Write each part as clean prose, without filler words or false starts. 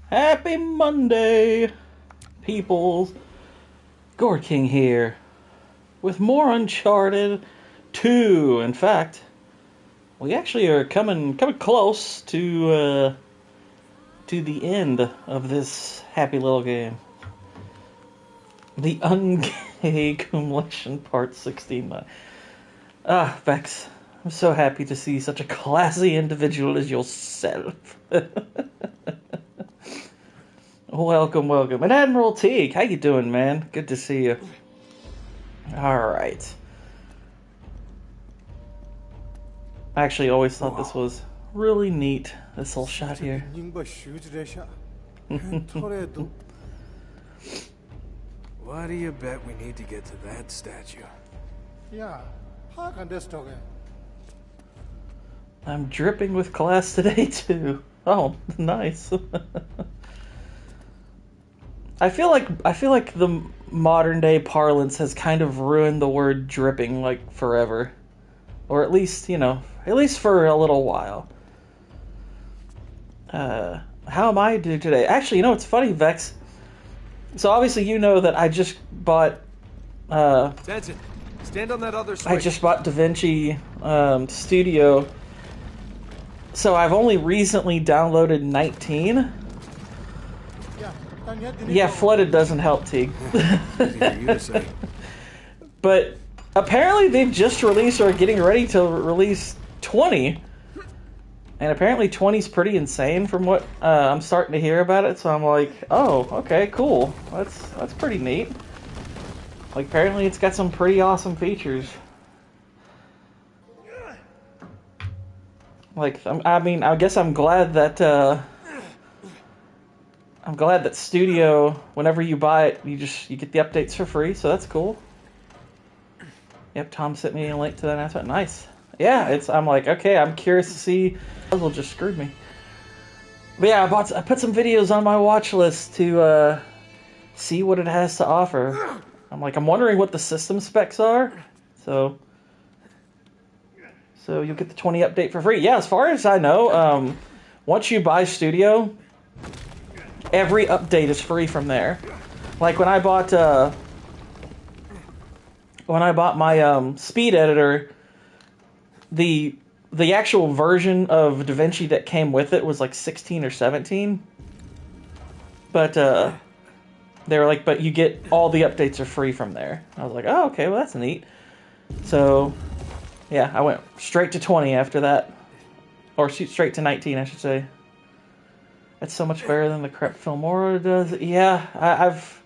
Happy Monday, peoples. Gore King here with more Uncharted 2. In fact, we actually are coming close to the end of this happy little game. The Ungay Accumulation Part 16. Vex, I'm so happy to see such a classy individual as yourself. Welcome. And Admiral Teague, how you doing, man? Good to see you. Alright. I actually always thought this was really neat, this little shot here. Why do you bet we need to get to that statue? Yeah, how can this talk? I'm dripping with class today, too. Oh, nice. I feel like the modern day parlance has kind of ruined the word dripping like forever. Or at least for a little while. How am I doing today? Actually, it's funny, Vex. So obviously you know that I just bought Jensen, stand on that other switch. I just bought DaVinci Studio. So I've only recently downloaded 19. Yeah, flooded doesn't help, Teague. But apparently they've just released or are getting ready to release 20. And apparently 20's pretty insane from what I'm starting to hear about it. So I'm like, oh, okay, cool. That's pretty neat. Like, apparently it's got some pretty awesome features. Like, I guess I'm glad that Studio, whenever you buy it, you get the updates for free, so that's cool. Yep, Tom sent me a link to that announcement. Nice. Yeah, I'm like, okay, I'm curious to see. Puzzle just screwed me. But yeah, I put some videos on my watch list to see what it has to offer. I'm wondering what the system specs are. So you'll get the 20 update for free. Yeah, as far as I know, once you buy Studio, every update is free from there. Like when I bought my speed editor, the actual version of DaVinci that came with it was like 16 or 17. But they were like, but you get all the updates are free from there. I was like, oh, okay, well that's neat. So yeah, I went straight to 20 after that, or straight to 19, I should say. That's so much better than the crap Filmora does. Yeah, I've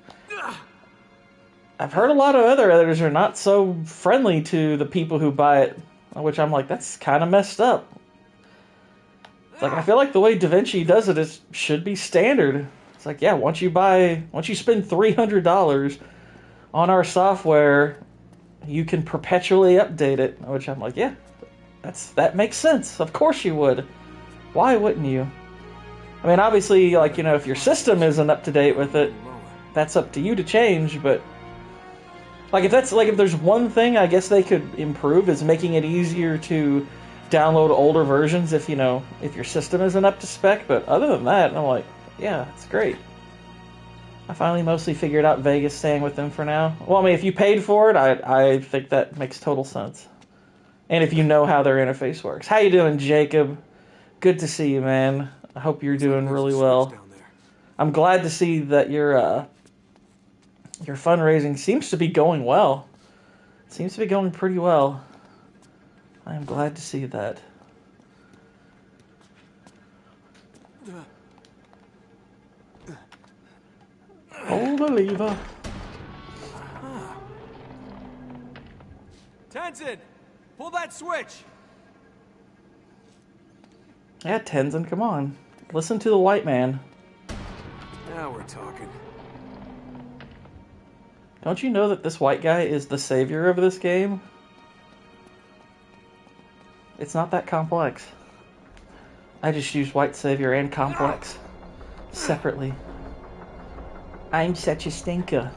heard a lot of other editors are not so friendly to the people who buy it, which I'm like, that's kind of messed up. It's like, I feel like the way DaVinci does it should be standard. It's like, yeah, once you spend $300 on our software, you can perpetually update it, which I'm like, yeah, that makes sense. Of course you would. Why wouldn't you? I mean, obviously, like, if your system isn't up to date with it, that's up to you to change, but like, if there's one thing I guess they could improve is making it easier to download older versions if your system isn't up to spec, but other than that, I'm like, yeah, it's great. I finally mostly figured out Vegas staying with them for now. Well, I mean, if you paid for it, I think that makes total sense. And if you know how their interface works. How you doing, Jacob? Good to see you, man. I hope you're doing really well. I'm glad to see that your fundraising seems to be going well. It seems to be going pretty well. I am glad to see that. Hold the lever. Tenzin, pull that switch. Yeah, Tenzin, come on. Listen to the white man. Now we're talking. Don't you know that this white guy is the savior of this game? It's not that complex. I just use white savior and complex separately. I'm such a stinker.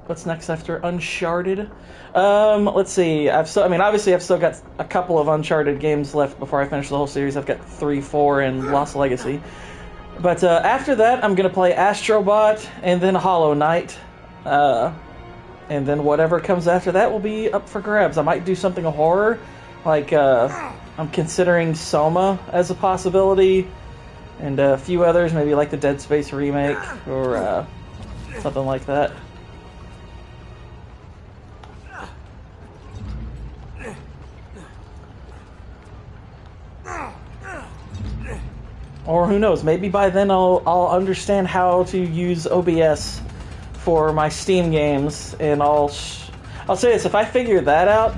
What's next after Uncharted? Let's see. Obviously, I've still got a couple of Uncharted games left before I finish the whole series. I've got 3, 4, and Lost Legacy. But after that, I'm gonna play Astrobot and then Hollow Knight. And then whatever comes after that will be up for grabs. I might do something horror, like I'm considering Soma as a possibility, and a few others, maybe like the Dead Space remake or something like that. Or who knows, maybe by then I'll understand how to use OBS for my Steam games, and I'll say this, if I figure that out,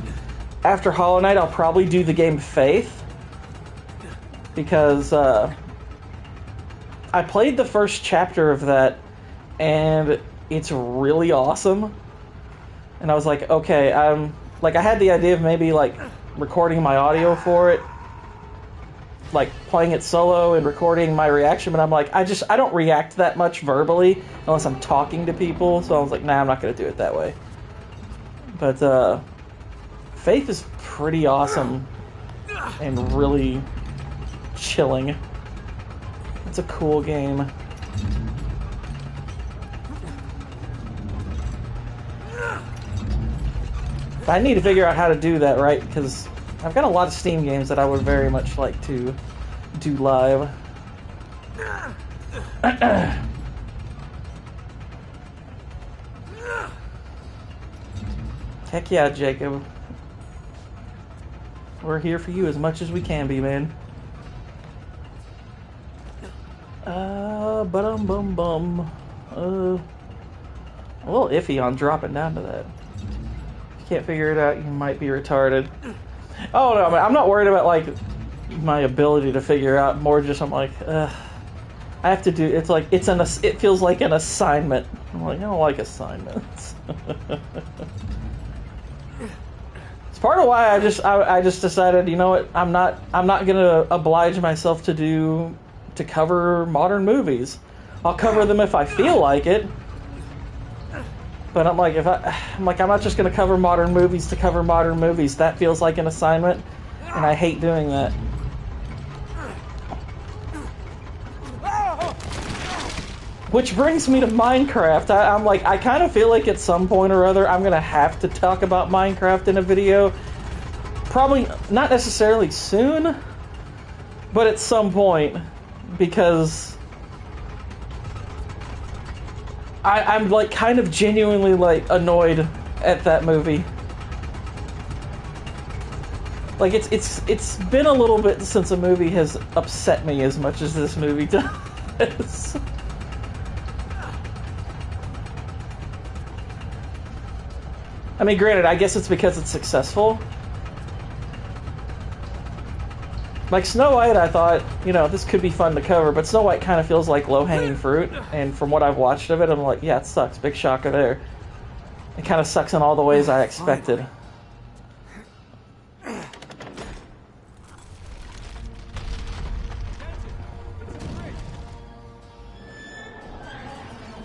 after Hollow Knight I'll probably do the game Faith, because I played the first chapter of that, and it's really awesome, and I was like, okay, I had the idea of maybe, like, recording my audio for it, like playing it solo and recording my reaction, but I'm like, I don't react that much verbally unless I'm talking to people, so I was like, nah, I'm not gonna do it that way. But Faith is pretty awesome and really chilling. It's a cool game. I need to figure out how to do that right, because I've got a lot of Steam games that I would very much like to do live. Heck yeah, Jacob. We're here for you as much as we can be, man. Bum. A little iffy on dropping down to that. If you can't figure it out, you might be retarded. Oh no, I'm not worried about like my ability to figure out. More just I'm like, I have to do. It's like it feels like an assignment. I'm like, I don't like assignments. It's part of why I just decided, you know what, I'm not gonna oblige myself to cover modern movies. I'll cover them if I feel like it. But I'm like, I'm not just gonna cover modern movies to cover modern movies. That feels like an assignment, and I hate doing that. Which brings me to Minecraft. I'm like, I kind of feel like at some point or other I'm gonna have to talk about Minecraft in a video. Probably not necessarily soon, but at some point, because I'm like kind of genuinely like annoyed at that movie. Like it's been a little bit since a movie has upset me as much as this movie does. I mean, granted, I guess it's because it's successful. Like Snow White, I thought, you know, this could be fun to cover, but Snow White kind of feels like low-hanging fruit, and from what I've watched of it, I'm like, yeah, it sucks. Big shocker there. It kind of sucks in all the ways I expected.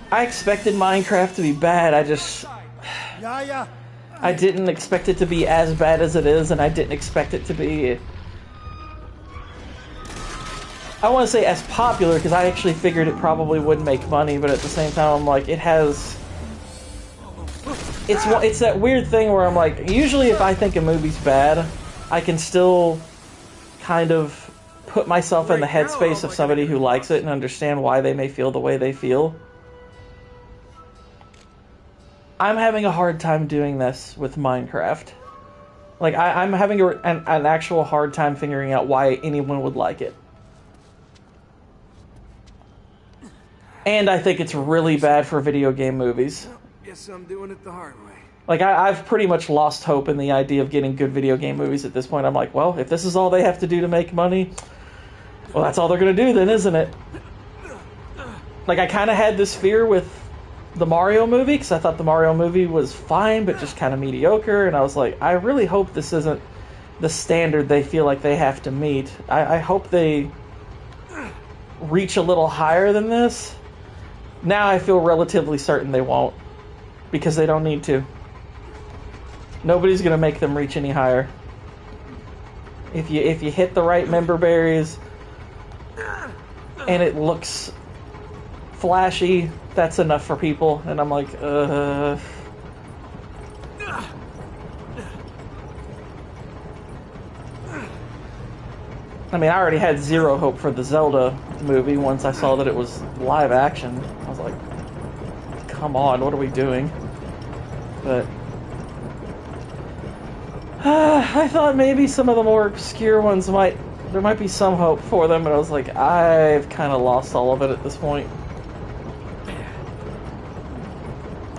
I expected Minecraft to be bad, I didn't expect it to be as bad as it is, and I didn't expect it to be... I want to say as popular, because I actually figured it probably wouldn't make money, but at the same time, I'm like, it has... It's that weird thing where I'm like, usually if I think a movie's bad, I can still kind of put myself in the headspace of somebody who likes it and understand why they may feel the way they feel. I'm having a hard time doing this with Minecraft. Like, I'm having an actual hard time figuring out why anyone would like it. And I think it's really bad for video game movies. Guess I'm doing it the hard way. Like, I've pretty much lost hope in the idea of getting good video game movies at this point. I'm like, well, if this is all they have to do to make money, well, that's all they're going to do then, isn't it? Like, I kind of had this fear with the Mario movie, because I thought the Mario movie was fine, but just kind of mediocre, and I was like, I really hope this isn't the standard they feel like they have to meet. I hope they reach a little higher than this. Now I feel relatively certain they won't. because they don't need to. Nobody's gonna make them reach any higher. If you hit the right member berries and it looks flashy, that's enough for people. And I'm like, I mean, I already had zero hope for the Zelda movie once I saw that it was live action. I was like, come on, what are we doing? But I thought maybe some of the more obscure ones there might be some hope for them, but I was like, I've kind of lost all of it at this point.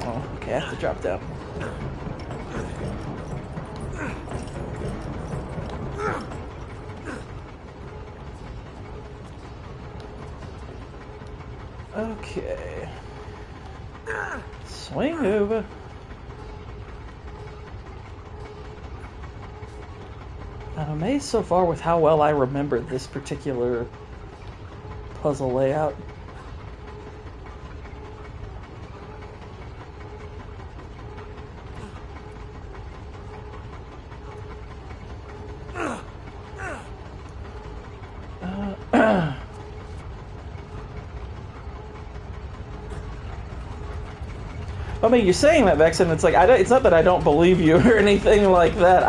Oh, okay, I have to drop down. Okay. Swing over. I'm amazed so far with how well I remember this particular puzzle layout. I mean, you're saying that, Vex, and it's like, it's not that I don't believe you or anything like that.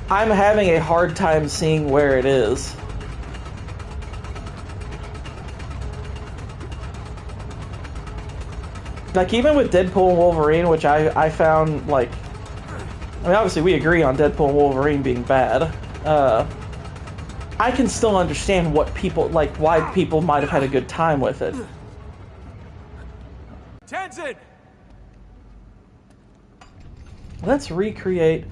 I'm having a hard time seeing where it is. Like, even with Deadpool and Wolverine, which I found, like... I mean, obviously we agree on Deadpool and Wolverine being bad. I can still understand what people, like, why people might have had a good time with it. Tenzin! Let's recreate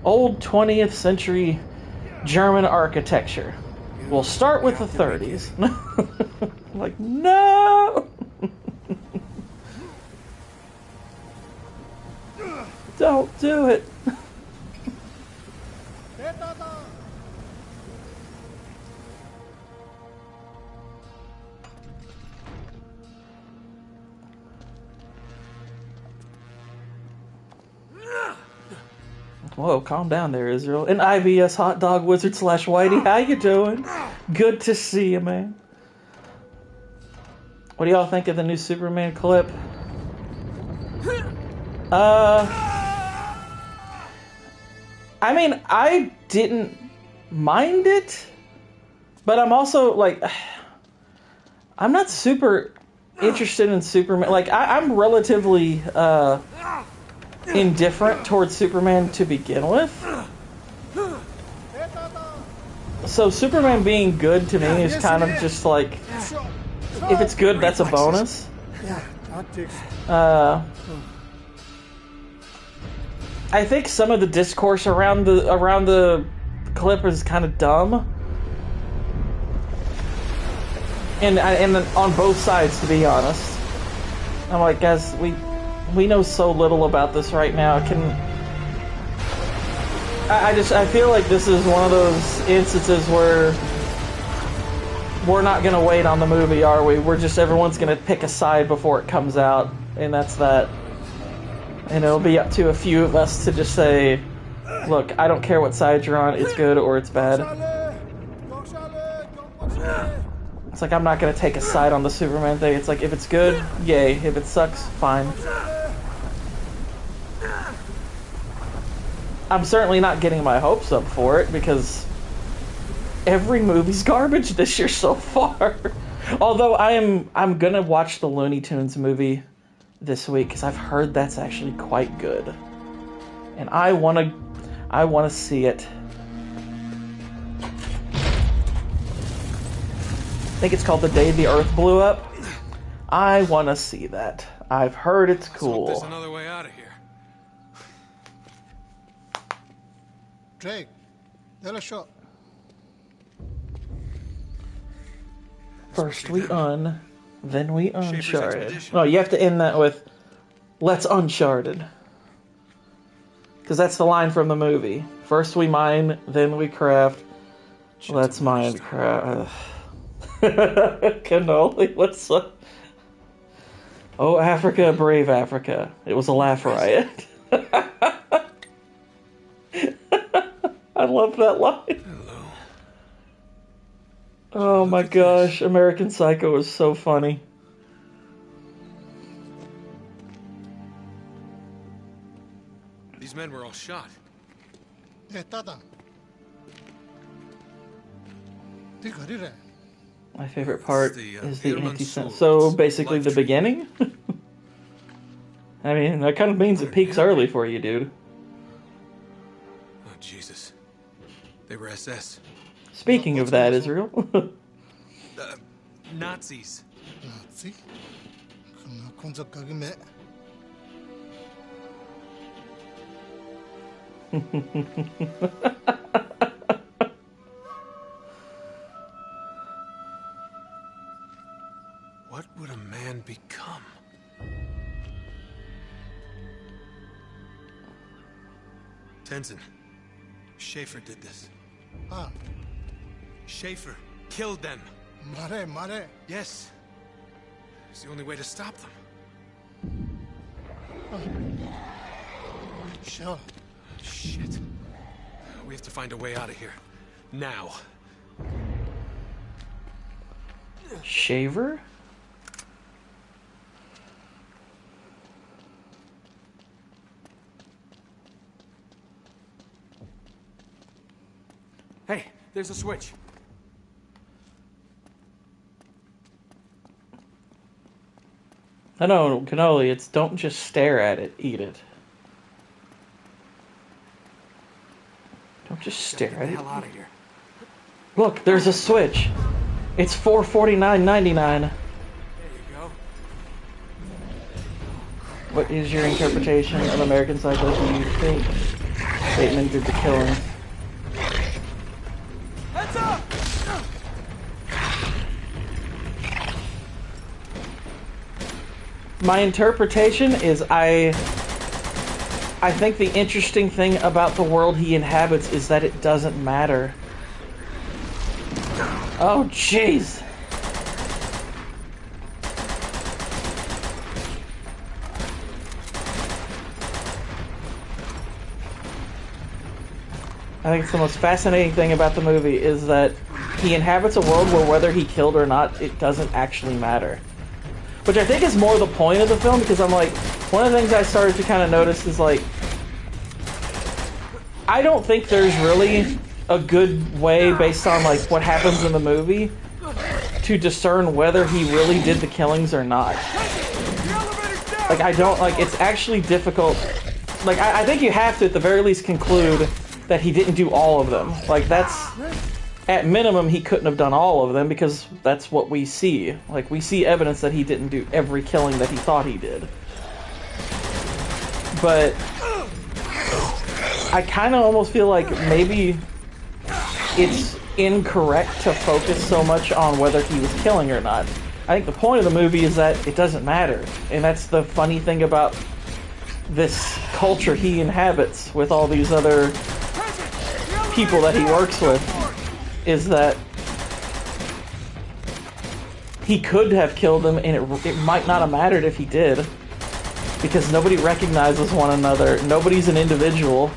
old 20th century German architecture. We'll start with the 30s. Like, no! Don't do it. Whoa, calm down there, Israel. An IBS hot dog wizard / Whitey, how you doing? Good to see you, man. What do y'all think of the new Superman clip? I mean, I didn't mind it, but I'm also, like, I'm not super interested in Superman. Like, I'm relatively, indifferent towards Superman to begin with. So Superman being good to me is kind of just like, if it's good, that's a bonus. I think some of the discourse around the clip is kind of dumb, and on both sides, to be honest. I'm like, guys, we know so little about this right now. I feel like this is one of those instances where we're not gonna wait on the movie, are we? Everyone's gonna pick a side before it comes out, and that's that. And it'll be up to a few of us to just say, look, I don't care what side you're on, it's good or it's bad. It's like, I'm not gonna take a side on the Superman thing. It's like, if it's good, yay. If it sucks, fine. I'm certainly not getting my hopes up for it, because every movie's garbage this year so far. Although I'm gonna watch the Looney Tunes movie this week, because I've heard that's actually quite good, and I wanna see it. I think it's called The Day the Earth Blew Up. I wanna see that. I've heard it's cool. There's another way out of here. Drake, they're a shot. First we then we Uncharted. No, you have to end that with, let's Uncharted. Because that's the line from the movie. First we mine, then we craft. Let's Minecraft. Cannoli, what's up? Oh, Africa, brave Africa. It was a laugh riot. I love that line. Hello. Oh my gosh, American Psycho is so funny. These men were all shot. Tata. My favorite part It's is the the Irman anti-sense. sword. So It's basically life the tree. beginning? I mean, that kind of means it peaks early for you, dude. Oh, Jesus. They were SS. Speaking of that, Israel. Nazis. Nazi? 건적각이네. What would a man become? Tenzin. Schaefer did this. 아, Schaefer killed them. 말해. Yes. It's the only way to stop them. Sure. Shit. We have to find a way out of here. Now. Shaver? Hey, there's a switch. No, cannoli, it's don't just stare at it, eat it. Don't just stare Get the at it. hell out of here. Look, there's a switch. It's $449.99. There you go. What is your interpretation of American Psycho? Do you think Bateman did the killing? Heads up! My interpretation is I think the interesting thing about the world he inhabits is that it doesn't matter. Oh, jeez. I think it's the most fascinating thing about the movie is that he inhabits a world where whether he killed or not, it doesn't actually matter. Which I think is more the point of the film, because I'm like, one of the things I started to kind of notice is like, I don't think there's really a good way based on like what happens in the movie to discern whether he really did the killings or not. Like I don't, like it's actually difficult. Like I think you have to at the very least conclude that he didn't do all of them. Like that's, at minimum, he couldn't have done all of them because that's what we see. Like, we see evidence that he didn't do every killing that he thought he did. But I kind of almost feel like maybe it's incorrect to focus so much on whether he was killing or not. I think the point of the movie is that it doesn't matter. And that's the funny thing about this culture he inhabits with all these other people that he works with. Is that he could have killed them and it might not have mattered if he did, because nobody recognizes one another, nobody's an individual.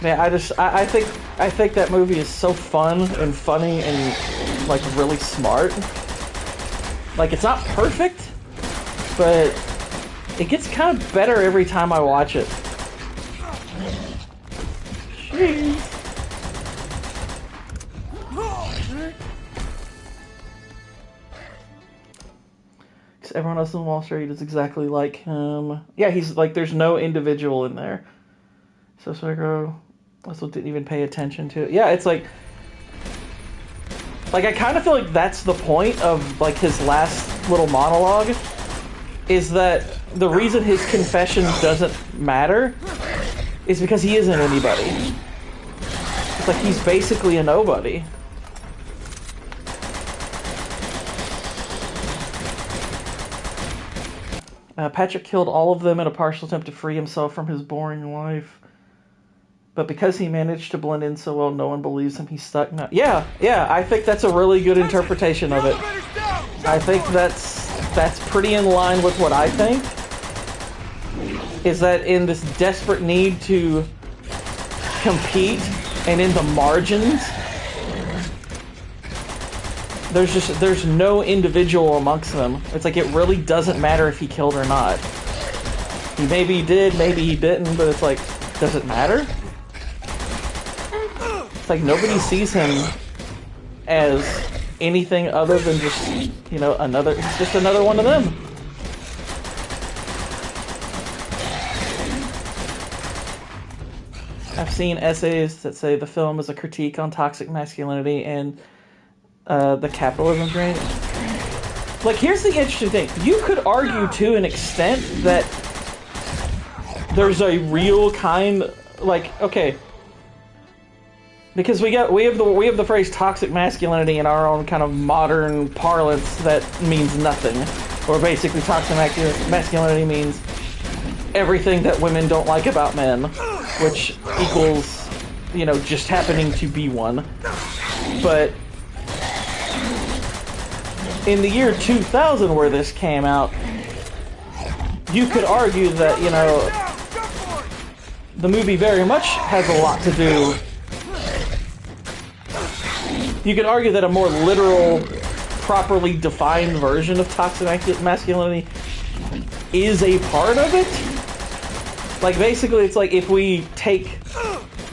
Man, I think that movie is so fun and funny and like really smart. Like it's not perfect, but it gets kind of better every time I watch it. Jeez. Because everyone else in Wall Street is exactly like him. Yeah, he's like, there's no individual in there. So Psycho also didn't even pay attention to it. Yeah, it's like I kind of feel like that's the point of like his last little monologue, is that the reason his confession doesn't matter is because he isn't anybody. It's like he's basically a nobody. Patrick killed all of them in a partial attempt to free himself from his boring life. But because he managed to blend in so well, no one believes him. He's stuck now. Yeah, I think that's a really good interpretation of it. I think that's pretty in line with what I think. Is that in this desperate need to compete and in the margins, there's no individual amongst them. It's like it really doesn't matter if he killed or not. Maybe he did, maybe he didn't, but it's like, does it matter? It's like nobody sees him as anything other than just, you know, just another one of them. I've seen essays that say the film is a critique on toxic masculinity and the capitalism drain. Like, here's the interesting thing. You could argue to an extent that there's a real kind, like, okay, because we have the phrase toxic masculinity in our own kind of modern parlance that means nothing, or basically toxic masculinity means everything that women don't like about men, which equals, you know, just happening to be one. But in the year 2000, where this came out, you could argue that, you know, the movie very much has a lot to do. You could argue that a more literal, properly defined version of toxic masculinity is a part of it. Like, basically, it's like if we take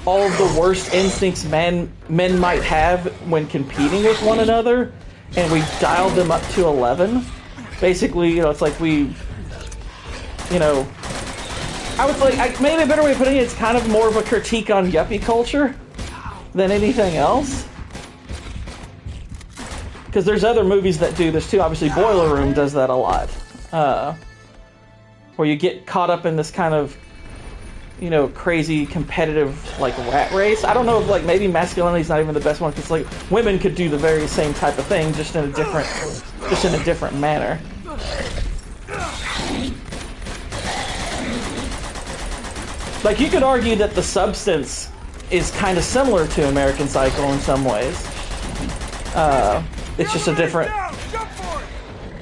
all of the worst instincts men might have when competing with one another, and we dialed them up to 11. Basically, you know, it's like we, you know, I would like, maybe a better way of putting it, it's kind of more of a critique on yuppie culture than anything else. Because there's other movies that do this too. Obviously, Boiler Room does that a lot. Where you get caught up in this kind of, you know, crazy competitive, like, rat race. I don't know if, like, maybe masculinity is not even the best one, because, like, women could do the very same type of thing, just in a different manner. Like, you could argue that the substance is kind of similar to American Psycho in some ways. It's just a different,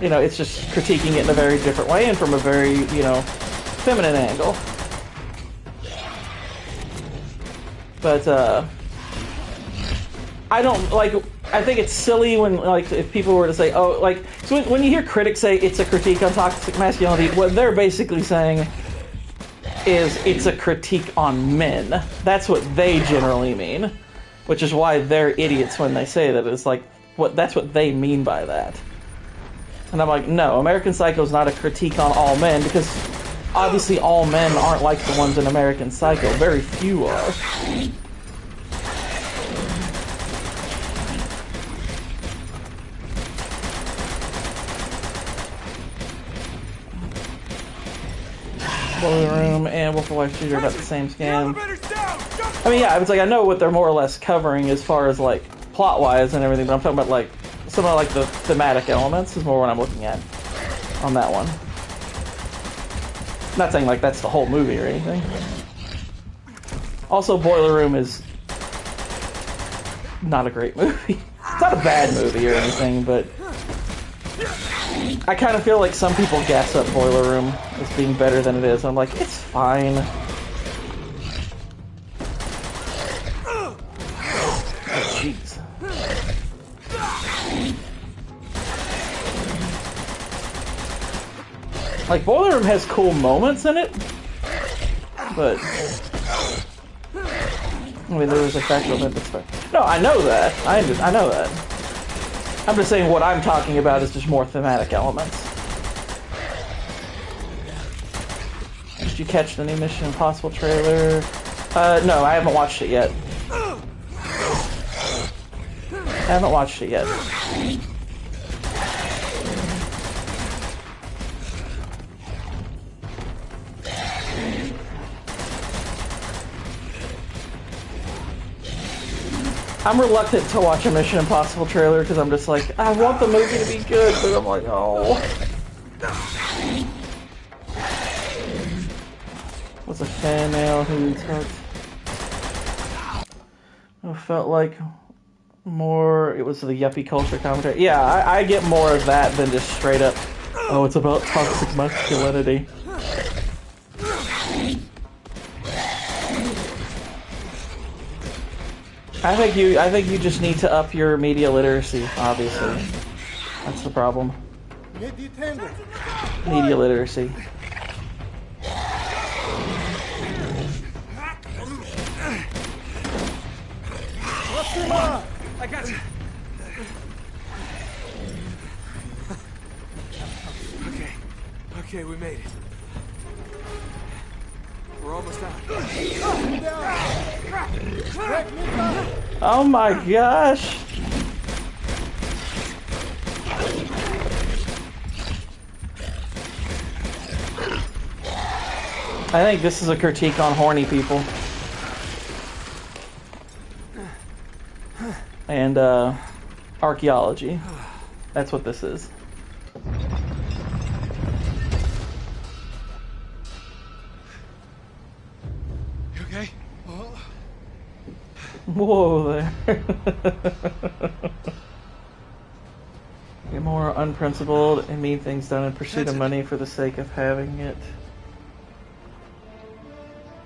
you know, it's just critiquing it in a very different way and from a very, you know, feminine angle. But, I don't, like, I think it's silly when, like, if people were to say, oh, like, so when you hear critics say it's a critique on toxic masculinity, what they're basically saying is it's a critique on men. That's what they generally mean, which is why they're idiots when they say that. It's like, that's what they mean by that. And I'm like, no, American Psycho is not a critique on all men, because obviously all men aren't like the ones in American Psycho. Very few are. Boiler Room and Wolf of Wall Street are about the same scam. I mean, yeah, it's like, I know what they're more or less covering as far as, like, plot-wise and everything, but I'm talking about, like, some of, like, the thematic elements is more what I'm looking at on that one. Not saying, like, that's the whole movie or anything. Also, Boiler Room is not a great movie. It's not a bad movie or anything, but I kind of feel like some people gas up Boiler Room as being better than it is. I'm like, it's fine. Oh, jeez. Like, Boiler Room has cool moments in it, but I mean, there was a factual event that's fair. No, I know that. I know that. I'm just saying what I'm talking about is just more thematic elements. Did you catch the new Mission Impossible trailer? No, I haven't watched it yet. I'm reluctant to watch a Mission Impossible trailer because I'm just like, I want the movie to be good, but I'm like, oh. What's a fan mail who talks? It felt like more. It was the yuppie culture commentary. Yeah, I get more of that than just straight up. Oh, it's about toxic masculinity. I think you just need to up your media literacy. Obviously, that's the problem. Media literacy. I got you. Okay, we made it. We're almost out. Oh my gosh. I think this is a critique on horny people. And archaeology. That's what this is. You okay? Whoa there. You're more unprincipled and mean things done in pursuit of money for the sake of having it.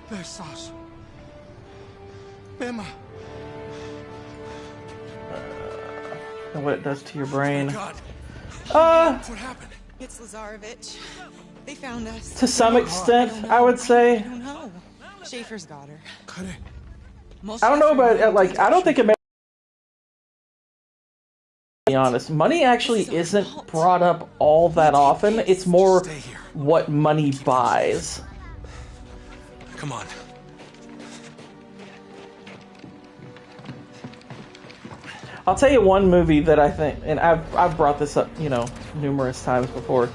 There's sauce. Emma. And what it does to your brain. God. Uh, What happened? It's Lazarevich. They found us. to some extent, I would I say. don't know. Schaefer's got her. Most I don't know Schaefer about, like, I don't think Americans to be honest, money actually isn't brought up all that often. It's more Stay here. what money buys. Come on. I'll tell you one movie that I think, and I've brought this up, you know, numerous times before,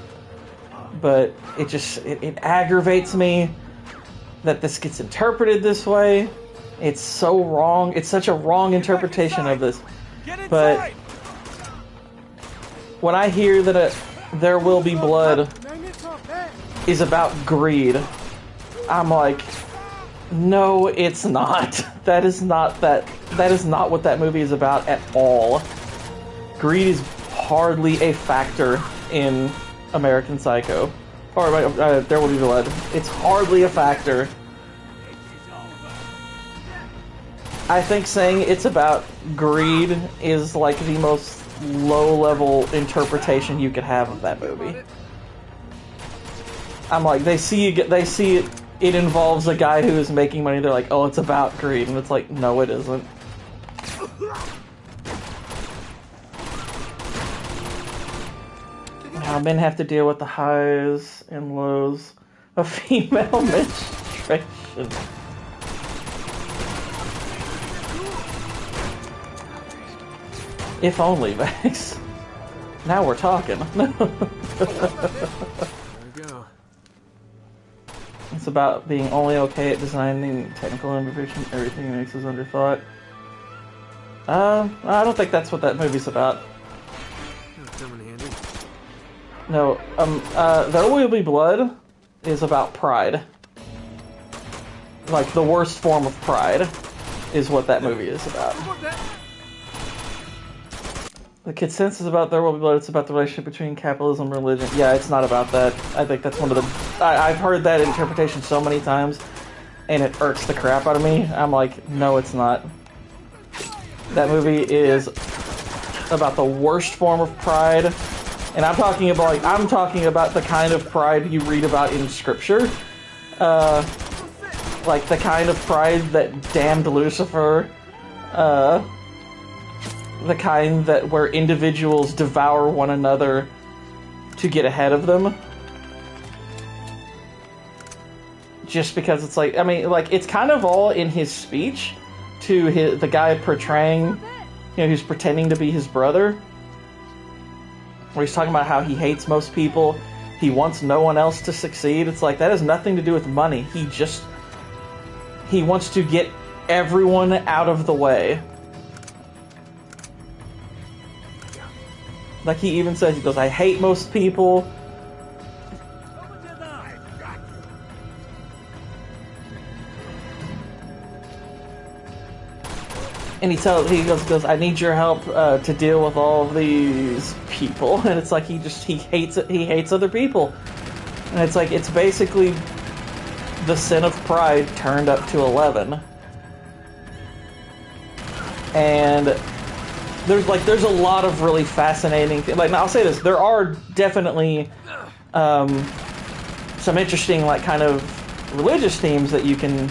but it aggravates me that this gets interpreted this way. It's so wrong. It's such a wrong interpretation of this. But when I hear that There Will Be Blood is about greed, I'm like, no, it's not. That is not what that movie is about at all. Greed is hardly a factor in American Psycho. Or There Will Be Blood. It's hardly a factor. I think saying it's about greed is like the most low-level interpretation you could have of that movie. I'm like, they see it. It involves a guy who is making money. They're like, oh, it's about greed, and it's like, no, it isn't. Now men have to deal with the highs and lows of female menstruation. If only, Max. Now we're talking. There we go. It's about being only okay at designing technical imperfection. Everything makes us under thought. I don't think that's what that movie's about. Coming handy. No, There Will Be Blood is about pride. Like, the worst form of pride is what that movie is about. The consensus about There Will Be Blood, it's about the relationship between capitalism and religion. Yeah, it's not about that. I think that's one of the... I've heard that interpretation so many times, and it irks the crap out of me. I'm like, no, it's not. That movie is about the worst form of pride, and I'm talking about the kind of pride you read about in Scripture. Like the kind of pride that damned Lucifer, the kind that where individuals devour one another to get ahead of them. Just because it's like, I mean, like, it's kind of all in his speech to the guy portraying, you know, who's pretending to be his brother. Where he's talking about how he hates most people, he wants no one else to succeed. It's like, that has nothing to do with money. He wants to get everyone out of the way. Like, he even says, he goes, I hate most people. and he goes, I need your help to deal with all of these people, and it's like he hates it. He hates other people, and it's like it's basically the sin of pride turned up to 11. And there's a lot of really fascinating things. Like, now I'll say this, there are definitely some interesting, like, kind of religious themes that you can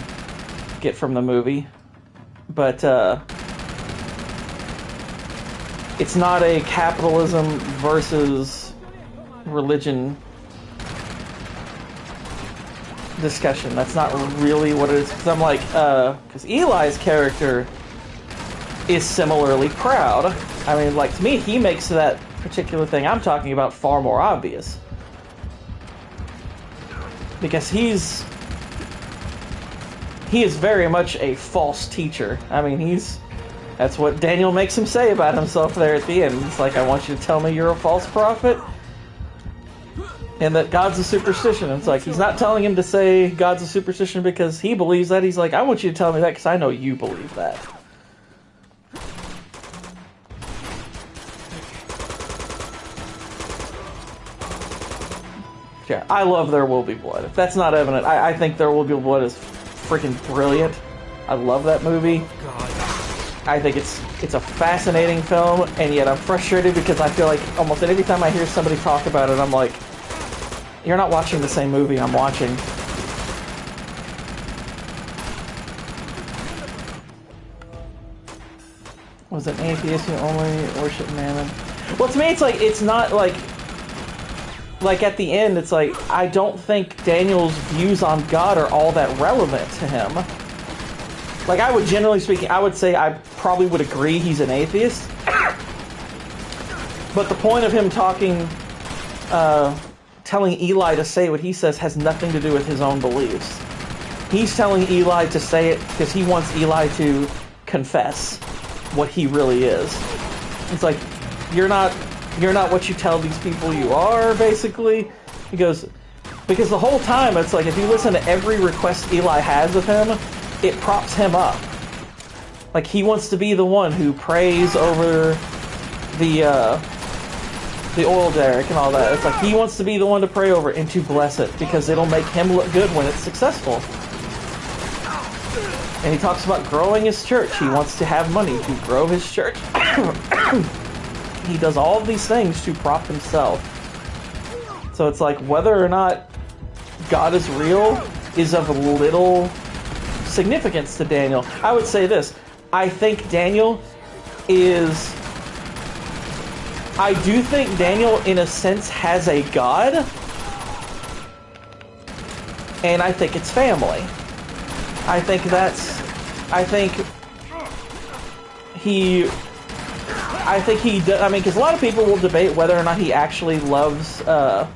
get from the movie, but it's not a capitalism versus religion discussion. That's not really what it is. Because I'm like, because Eli's character is similarly proud. I mean, like, to me, he makes that particular thing I'm talking about far more obvious. Because he is very much a false teacher. I mean, that's what Daniel makes him say about himself there at the end. It's like, I want you to tell me you're a false prophet, and that God's a superstition. It's like, he's not telling him to say God's a superstition because he believes that. He's like, I want you to tell me that because I know you believe that. Yeah, I love There Will Be Blood. If that's not evident, I think There Will Be Blood is freaking brilliant. I love that movie. I think it's a fascinating film, and yet I'm frustrated because I feel like almost every time I hear somebody talk about it, I'm like, you're not watching the same movie I'm watching. Was an atheist who only worshiped Mammon? Well, to me, it's like, it's not like at the end, it's like, I don't think Daniel's views on God are all that relevant to him. Like, I would, generally speaking, I would say I probably would agree he's an atheist. But the point of him talking, telling Eli to say what he says has nothing to do with his own beliefs. He's telling Eli to say it because he wants Eli to confess what he really is. It's like, you're not what you tell these people you are, basically. He goes, because the whole time, it's like, if you listen to every request Eli has of him, it props him up. Like, he wants to be the one who prays over the oil derrick and all that. It's like, he wants to be the one to pray over it and to bless it, because it'll make him look good when it's successful. And he talks about growing his church. He wants to have money to grow his church. He does all of these things to prop himself. So it's like, whether or not God is real is of little significance to Daniel. I would say this. I think Daniel is... I do think Daniel, in a sense, has a God. And I think it's family. I think he does, I mean, because a lot of people will debate whether or not he actually loves HW.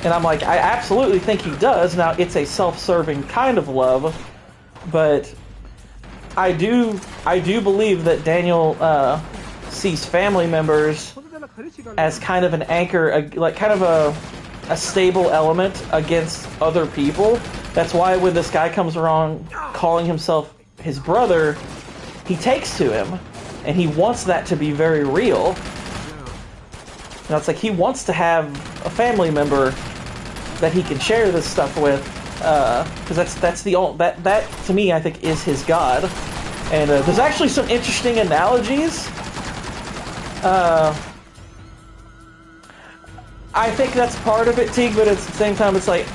And I'm like, I absolutely think he does. Now, it's a self-serving kind of love, but I do believe that Daniel sees family members as kind of an anchor, like kind of a stable element against other people. That's why when this guy comes around calling himself his brother, he takes to him, and he wants that to be very real. Now, it's like he wants to have a family member that he can share this stuff with, because that's the only, that to me, I think, is his God. And there's actually some interesting analogies. I think that's part of it, Teague, but at the same time, it's like,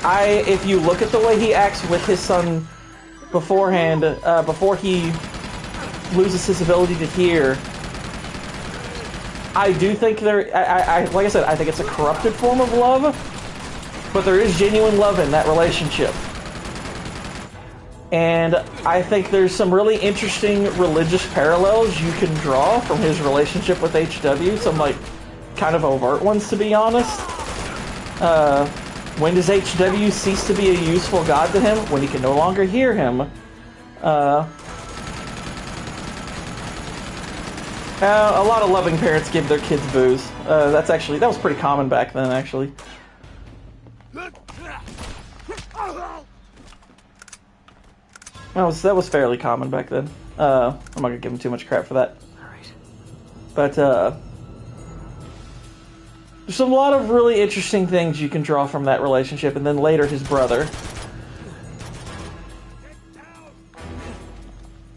if you look at the way he acts with his son beforehand, before he loses his ability to hear, I do think like I said, I think it's a corrupted form of love, but there is genuine love in that relationship. And I think there's some really interesting religious parallels you can draw from his relationship with HW, some like kind of overt ones, to be honest. When does HW cease to be a useful god to him? When he can no longer hear him. A lot of loving parents give their kids booze. That was pretty common back then, actually. That was fairly common back then. I'm not gonna give him too much crap for that. All right. But there's a lot of really interesting things you can draw from that relationship, and then later his brother.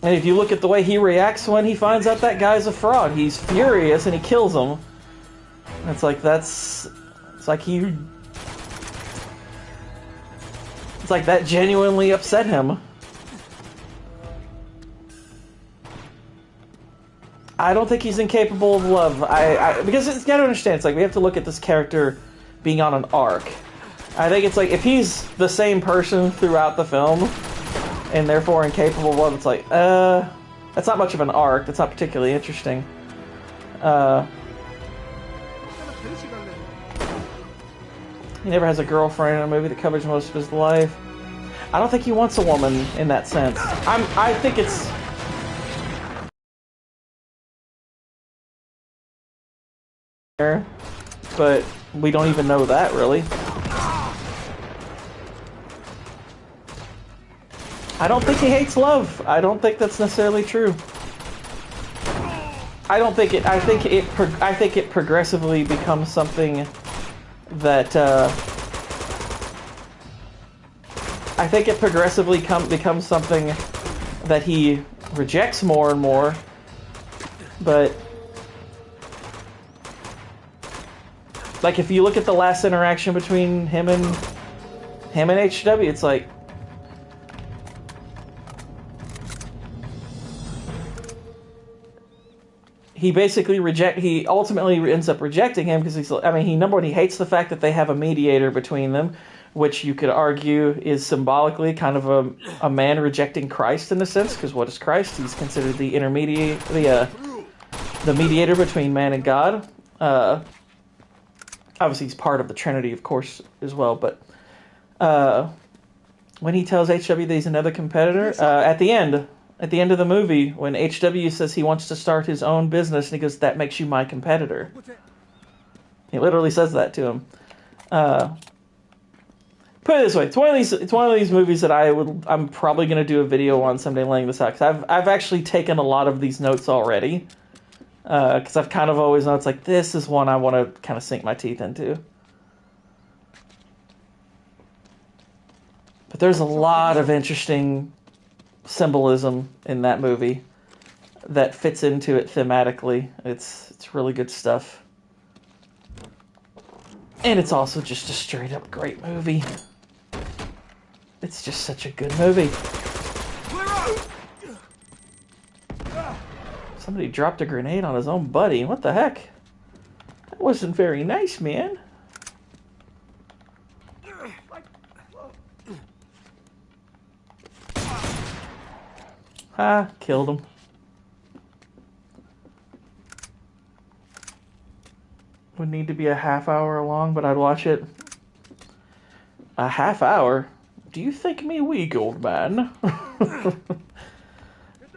And if you look at the way he reacts when he finds out that guy's a fraud, he's furious and he kills him. And it's like it's like that genuinely upset him. I don't think he's incapable of love. Because it's got to understand, it's like we have to look at this character being on an arc. I think it's like if he's the same person throughout the film and therefore incapable of love, it's like, that's not much of an arc. That's not particularly interesting. He never has a girlfriend in a movie that covers most of his life. I don't think he wants a woman in that sense. I think it's... But we don't even know that, really. I don't think he hates love. I don't think that's necessarily true. I think it progressively becomes something that I think it progressively becomes something that he rejects more and more. But like if you look at the last interaction between him and HW, it's like he ultimately ends up rejecting him because number one, he hates the fact that they have a mediator between them, which you could argue is symbolically kind of a man rejecting Christ in a sense, because what is Christ? He's considered the the mediator between man and God. Obviously he's part of the Trinity, of course, as well, but when he tells HW that he's another competitor, at the end of the movie, when HW says he wants to start his own business, and he goes, "That makes you my competitor." He literally says that to him. Put it this way, it's one of these movies that I'm probably going to do a video on someday laying this out, because I've actually taken a lot of these notes already. Because I've kind of always known it's like, this is one I want to kind of sink my teeth into. But there's a lot of interesting symbolism in that movie that fits into it thematically. It's really good stuff. And it's also just a straight up great movie. It's just such a good movie. Somebody dropped a grenade on his own buddy. What the heck? That wasn't very nice, man. Ha, killed him. Would need to be a half hour long, but I'd watch it. A half hour? Do you think me weak, old man?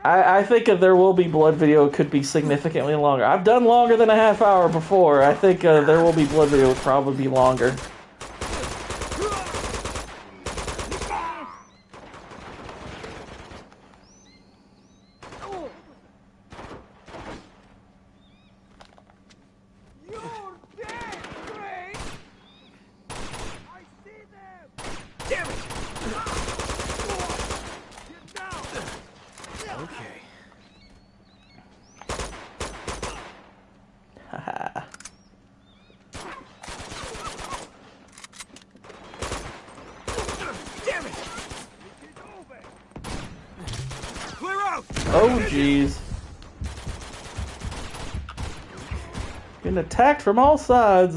I think There Will Be Blood video could be significantly longer. I've done longer than a half hour before. I think There Will Be Blood video would probably be longer. Oh, jeez. Getting attacked from all sides.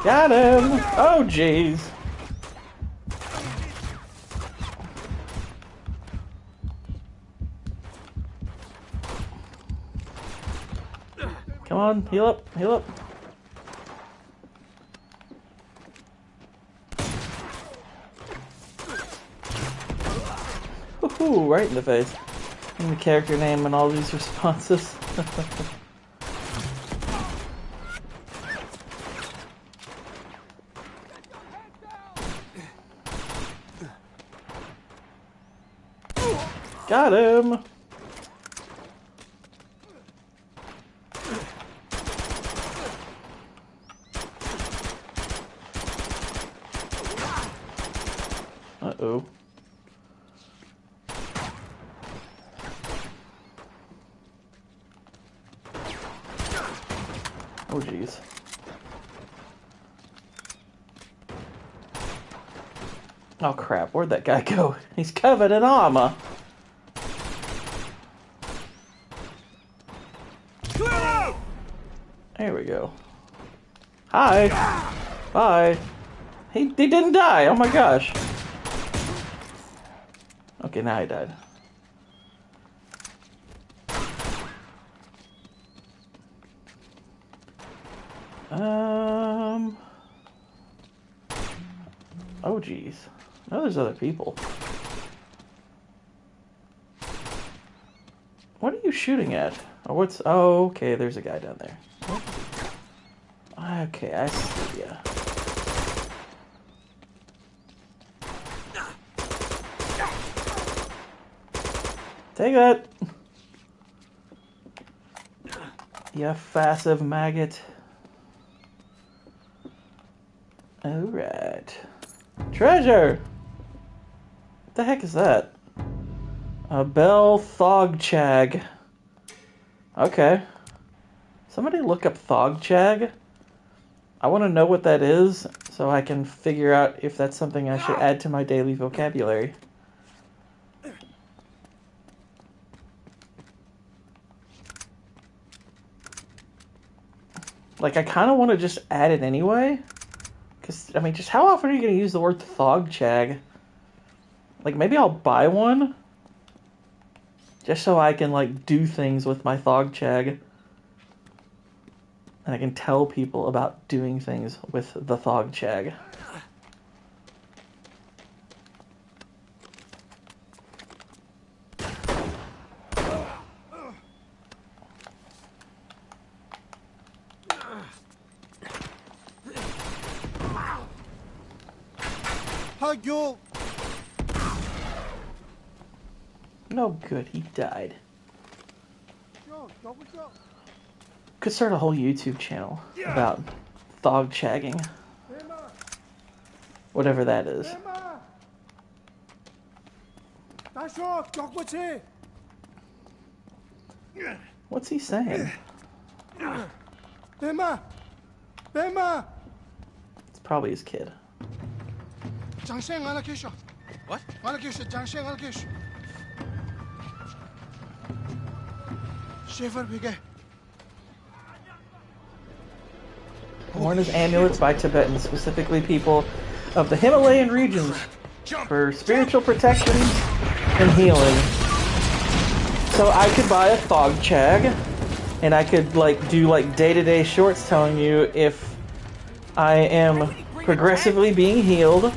Got him! Oh, jeez. Come on, heal up, heal up. Ooh, right in the face. And the character name and all these responses. Got him! Uh-oh. Oh, jeez. Oh, crap. Where'd that guy go? He's covered in armor. There we go. Hi. Bye. He didn't die. Oh, my gosh. Okay, now he died. Oh, geez. No, there's other people. What are you shooting at? Oh, what's... Oh, okay, there's a guy down there. Okay, I see ya. Take that! You passive maggot. Alright. Treasure! What the heck is that? A Bell Thogchag. Okay. Somebody look up Thogchag. I want to know what that is so I can figure out if that's something I should add to my daily vocabulary. Like, I kind of want to just add it anyway. Because, I mean, just how often are you going to use the word Thogchag? Like, maybe I'll buy one. Just so I can, like, do things with my Thogchag. And I can tell people about doing things with the Thogchag. Hagyo! No good, he died. Could start a whole YouTube channel about Thogchagging. Whatever that is. What's he saying? It's probably his kid. What? Worn as amulets by Tibetans, specifically people of the Himalayan regions, for spiritual protection and healing. So I could buy a Thogchag, and I could like do like day-to-day shorts telling you if I am progressively being healed,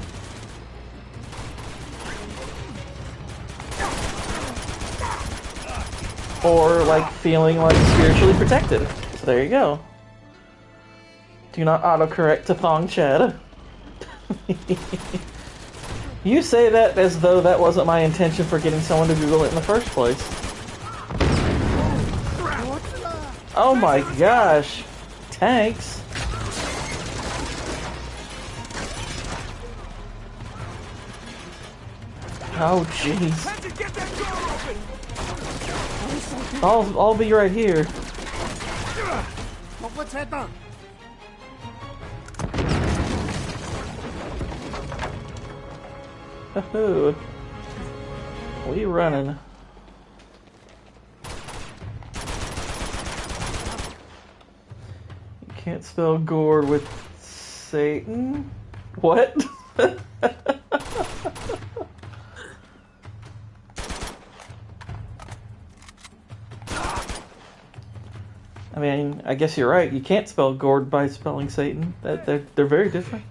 or like feeling like spiritually protected. So there you go. Do not autocorrect to Thongchad. You say that as though that wasn't my intention for getting someone to Google it in the first place. Oh my gosh. Tanks. Oh jeez. I'll be right here. Where are you running? You can't spell gourd with Satan? What? I mean, I guess you're right. You can't spell gourd by spelling Satan. They're very different.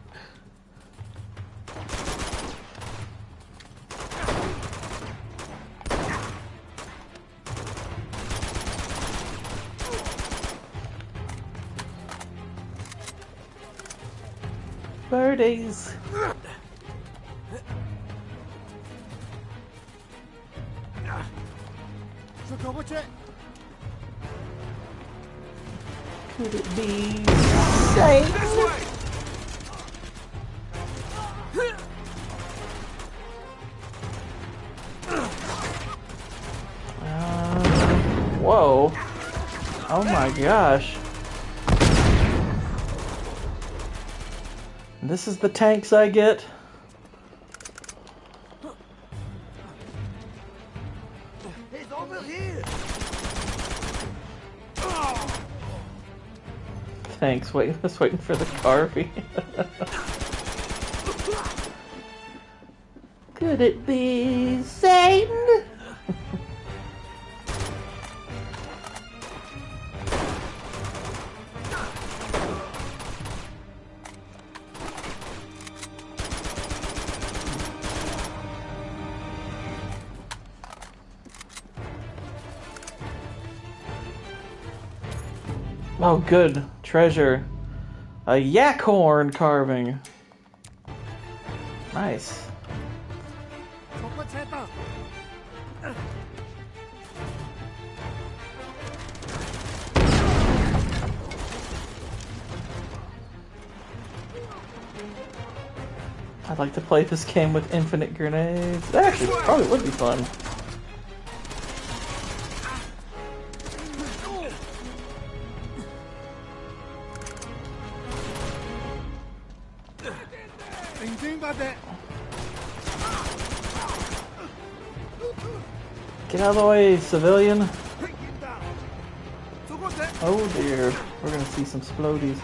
Birdies. Could it be Satan? This way! Whoa. Oh my gosh. This is the tanks I get? He's over here. Thanks, wait, I was waiting for the carving. Could it be Satan? Oh, good. Treasure. A yak horn carving. Nice. I'd like to play this game with infinite grenades. That actually probably would be fun. Get out of the way, civilian. Oh dear, we're gonna see some splodies.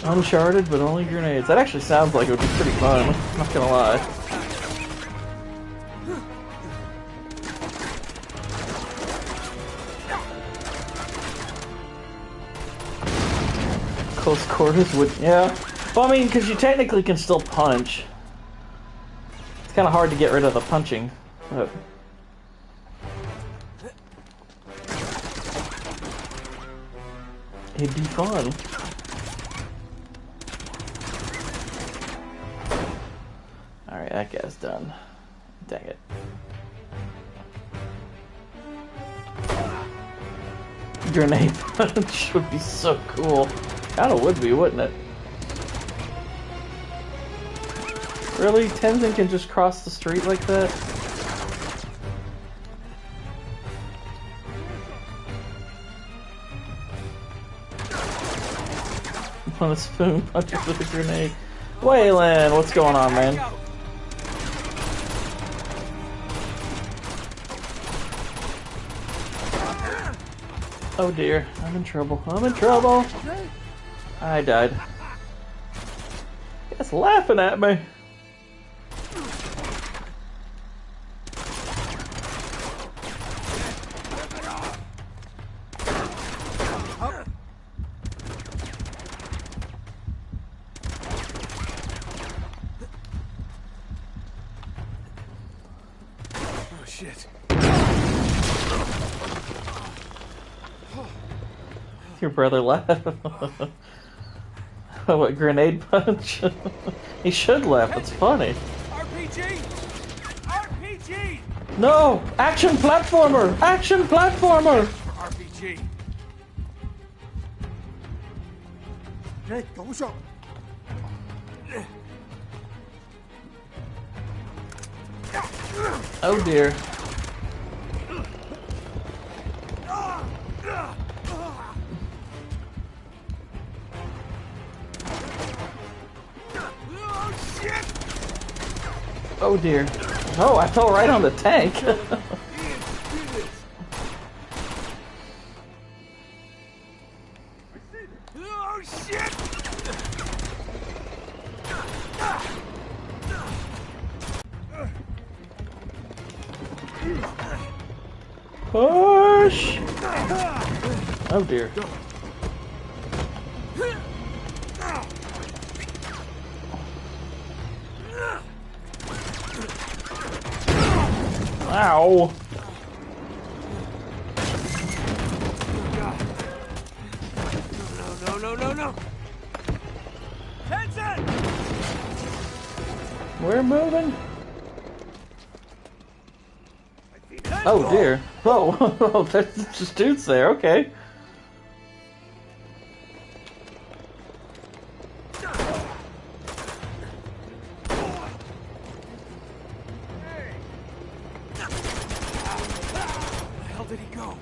Uncharted, but only grenades. That actually sounds like it would be pretty fun, I'm not gonna lie. Close quarters would, yeah. Well, I mean, because you technically can still punch. It's kind of hard to get rid of the punching, but... it'd be fun. Alright, that guy's done. Dang it. Grenade punch would be so cool. Kinda would be, wouldn't it? Really? Tenzin can just cross the street like that? On a spoon punches with a grenade. Waylon, what's going on, man? Oh dear, I'm in trouble. I'm in trouble. I died. It's laughing at me. Shit. Your brother laughed. What, grenade punch? He should laugh, it's funny. RPG! RPG! No! Action platformer! Action platformer! RPG! Hey, go shot. Oh dear. Oh dear. Oh, I fell right on the tank. Oh shit! Push! Oh dear. Ow! No. Tenzin! We're moving. Tenzin! Oh dear. Oh, there's just dudes there. Okay. Where the hell did he go?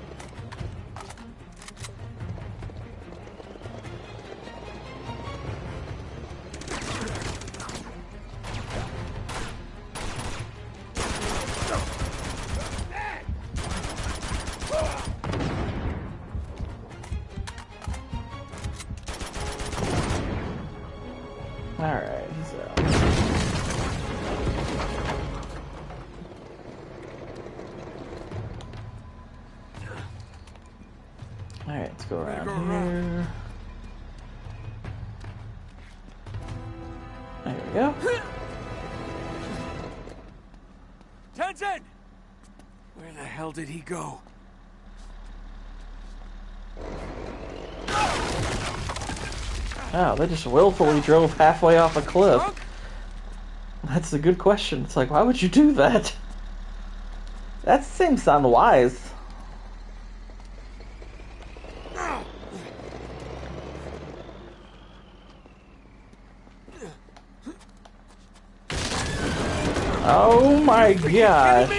Alright, so. Alright, let's go around here. There we go. Tenzin! Where the hell did he go? Oh, they just willfully drove halfway off a cliff. That's a good question. It's like, why would you do that? That seems unwise. Oh my god.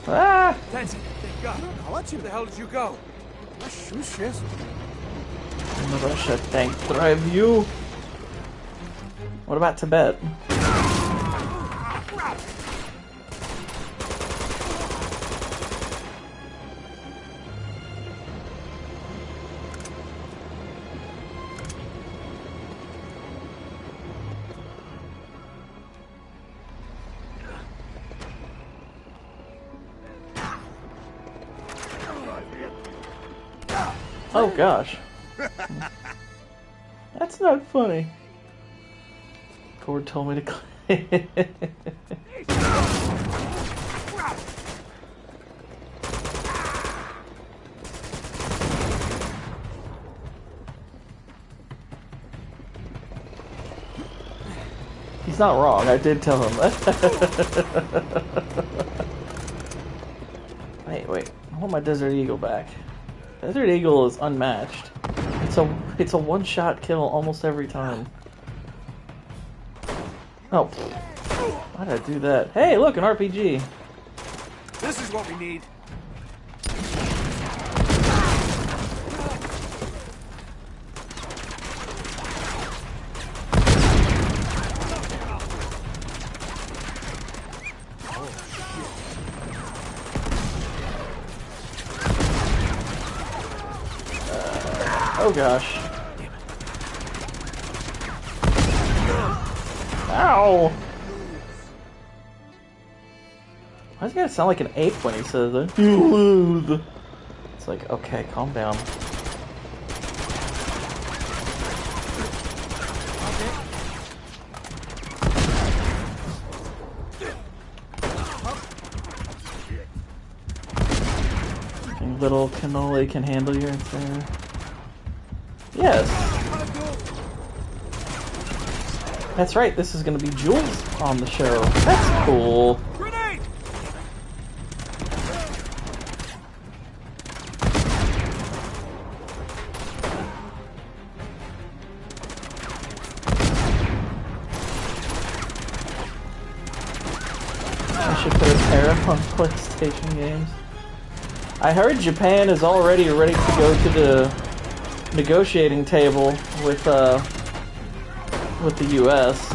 Ah! Tenzin, thank God. Where the hell did you go? Russia tank drive you. What about Tibet? Oh gosh. That's not funny. Cord told me to clean. He's not wrong, I did tell him that. Wait. I want my Desert Eagle back. Desert Eagle is unmatched. It's a one-shot kill almost every time. Oh. Why did I do that? Hey, look, an RPG. This is what we need. Oh gosh. Ow! Why does he gotta sound like an ape when he says it? You lose! It's like, okay, calm down. Little cannoli can handle your entire... Yes! That's right, this is gonna be Jules on the show. That's cool. Grenade! I should put a tariff on PlayStation games. I heard Japan is already ready to go to the negotiating table with the US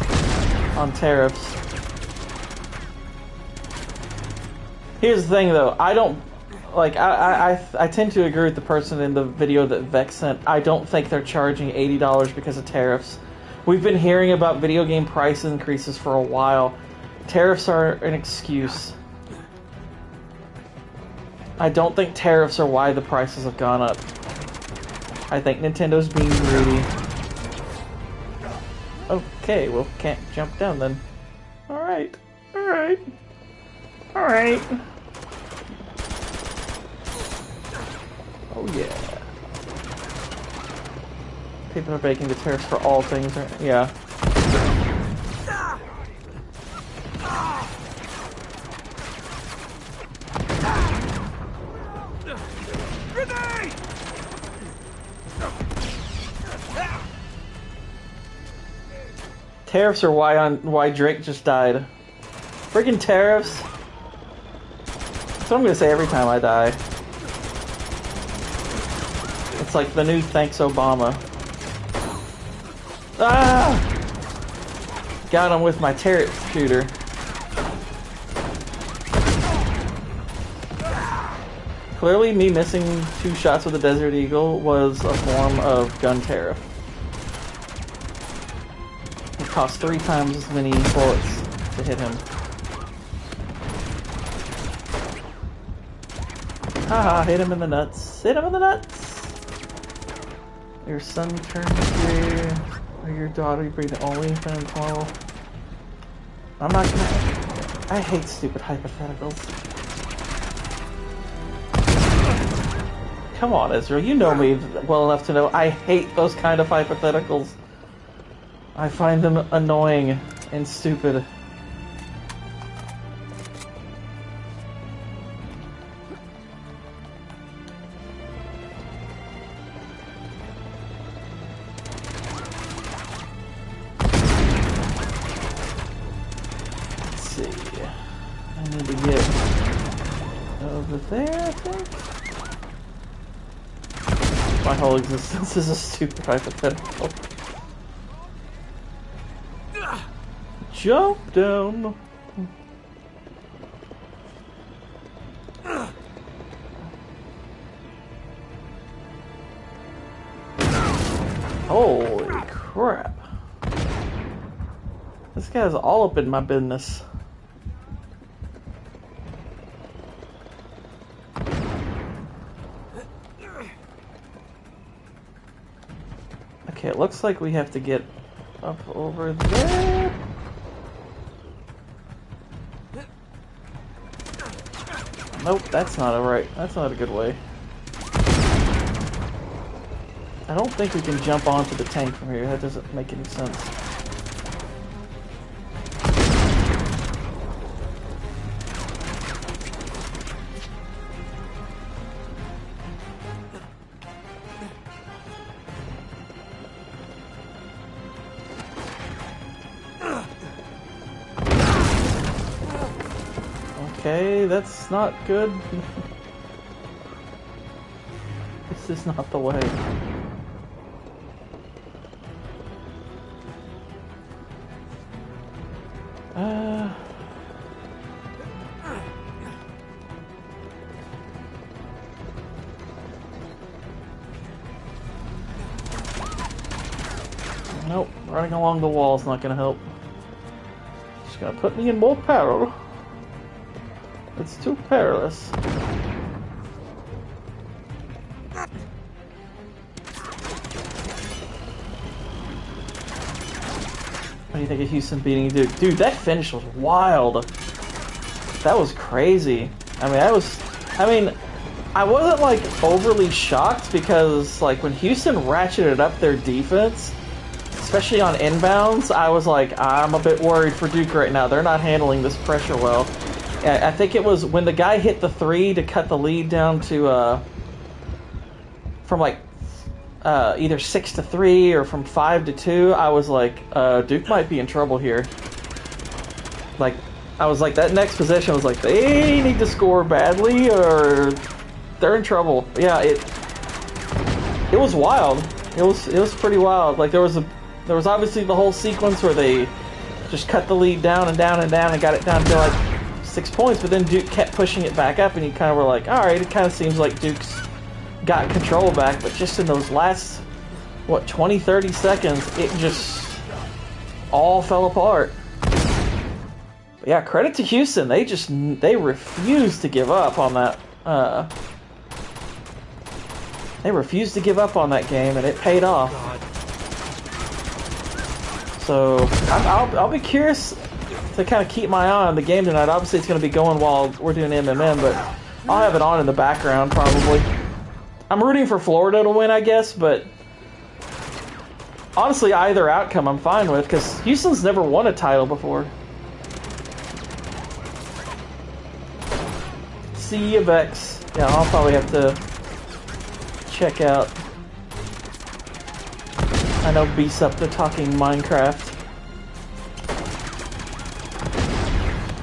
on tariffs. Here's the thing though, I don't like I tend to agree with the person in the video that Vex sent. I don't think they're charging $80 because of tariffs. We've been hearing about video game price increases for a while. Tariffs are an excuse. I don't think tariffs are why the prices have gone up. I think Nintendo's being greedy. Okay, well, can't jump down then. Alright. Alright. Alright. Oh yeah. People are making the tariffs for all things, right? Yeah. Tariffs are why Drake just died. Friggin' tariffs. That's what I'm gonna say every time I die. It's like the new thanks Obama. Ah! Got him with my tariff shooter. Clearly, me missing 2 shots with the Desert Eagle was a form of gun tariff. It cost 3 times as many bullets to hit him. Haha, hit him in the nuts. Hit him in the nuts! Your son turned gray, or your daughter breathed only infant tomorrow. I'm not gonna... I hate stupid hypotheticals. Come on, Israel, you know me well enough to know I hate those kind of hypotheticals. I find them annoying and stupid. My whole existence is a stupid hypothetical. Jump down. Holy crap. This guy's all up in my business. Okay, it looks like we have to get up over there. Nope, that's not a good way. I don't think we can jump onto the tank from here. That doesn't make any sense. Okay, that's not good. This is not the way. Nope, running along the wall is not going to help. It's going to put me in more peril. It's too perilous. What do you think of Houston beating Duke? Dude, that finish was wild. That was crazy. I wasn't like overly shocked because like when Houston ratcheted up their defense, especially on inbounds, I was like, I'm a bit worried for Duke right now. They're not handling this pressure well. I think it was when the guy hit the 3 to cut the lead down to from like either 6-3 or from 5-2. I was like, Duke might be in trouble here. Like, I was like, that next possession was like, they need to score badly or they're in trouble. Yeah, it was wild. It was pretty wild. Like there was obviously the whole sequence where they just cut the lead down and down and down and got it down to like 6 points, but then Duke kept pushing it back up, and you kind of were like, alright, it kind of seems like Duke's got control back, but just in those last, 20-30 seconds, it just all fell apart. But yeah, credit to Houston. They refused to give up on that, they refused to give up on that game, and it paid off. So, I'll be curious to kind of keep my eye on the game tonight. Obviously, it's going to be going while we're doing MMM, but I'll have it on in the background, probably. I'm rooting for Florida to win, I guess, but honestly, either outcome I'm fine with, because Houston's never won a title before. See you, Vex. Yeah, I'll probably have to check out. I know beasts up to talking Minecraft.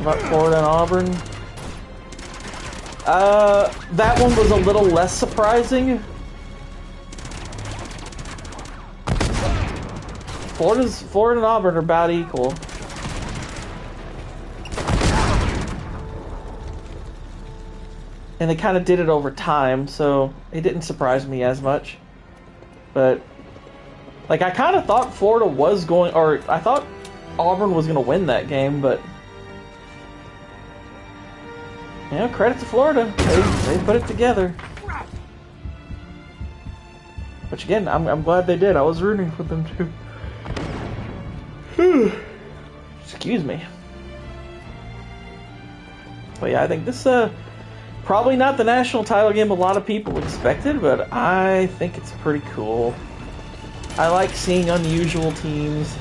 About Florida and Auburn. That one was a little less surprising. Florida and Auburn are about equal. And they kind of did it over time, so it didn't surprise me as much. But, like, I kind of thought Florida was going, or I thought Auburn was going to win that game, but, you know, credit to Florida. They put it together. Which, again, I'm glad they did. I was rooting for them, too. Excuse me. But, yeah, I think this, probably not the national title game a lot of people expected, but I think it's pretty cool. I like seeing unusual teams.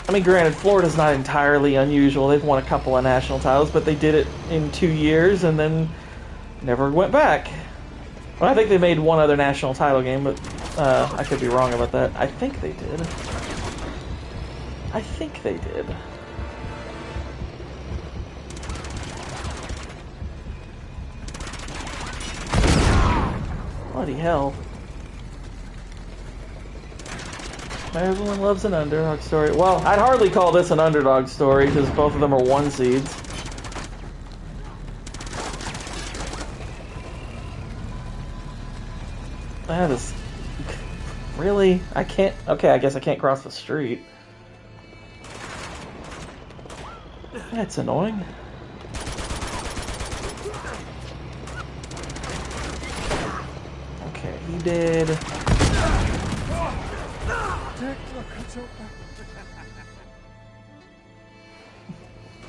I mean, granted, Florida's not entirely unusual. They've won a couple of national titles, but they did it in 2 years and then never went back. Well, I think they made one other national title game, but I could be wrong about that. I think they did. I think they did. Bloody hell. Everyone loves an underdog story. Well, I'd hardly call this an underdog story because both of them are 1 seeds. That is... Really? I can't... Okay, I guess I can't cross the street. That's annoying. Okay, he did...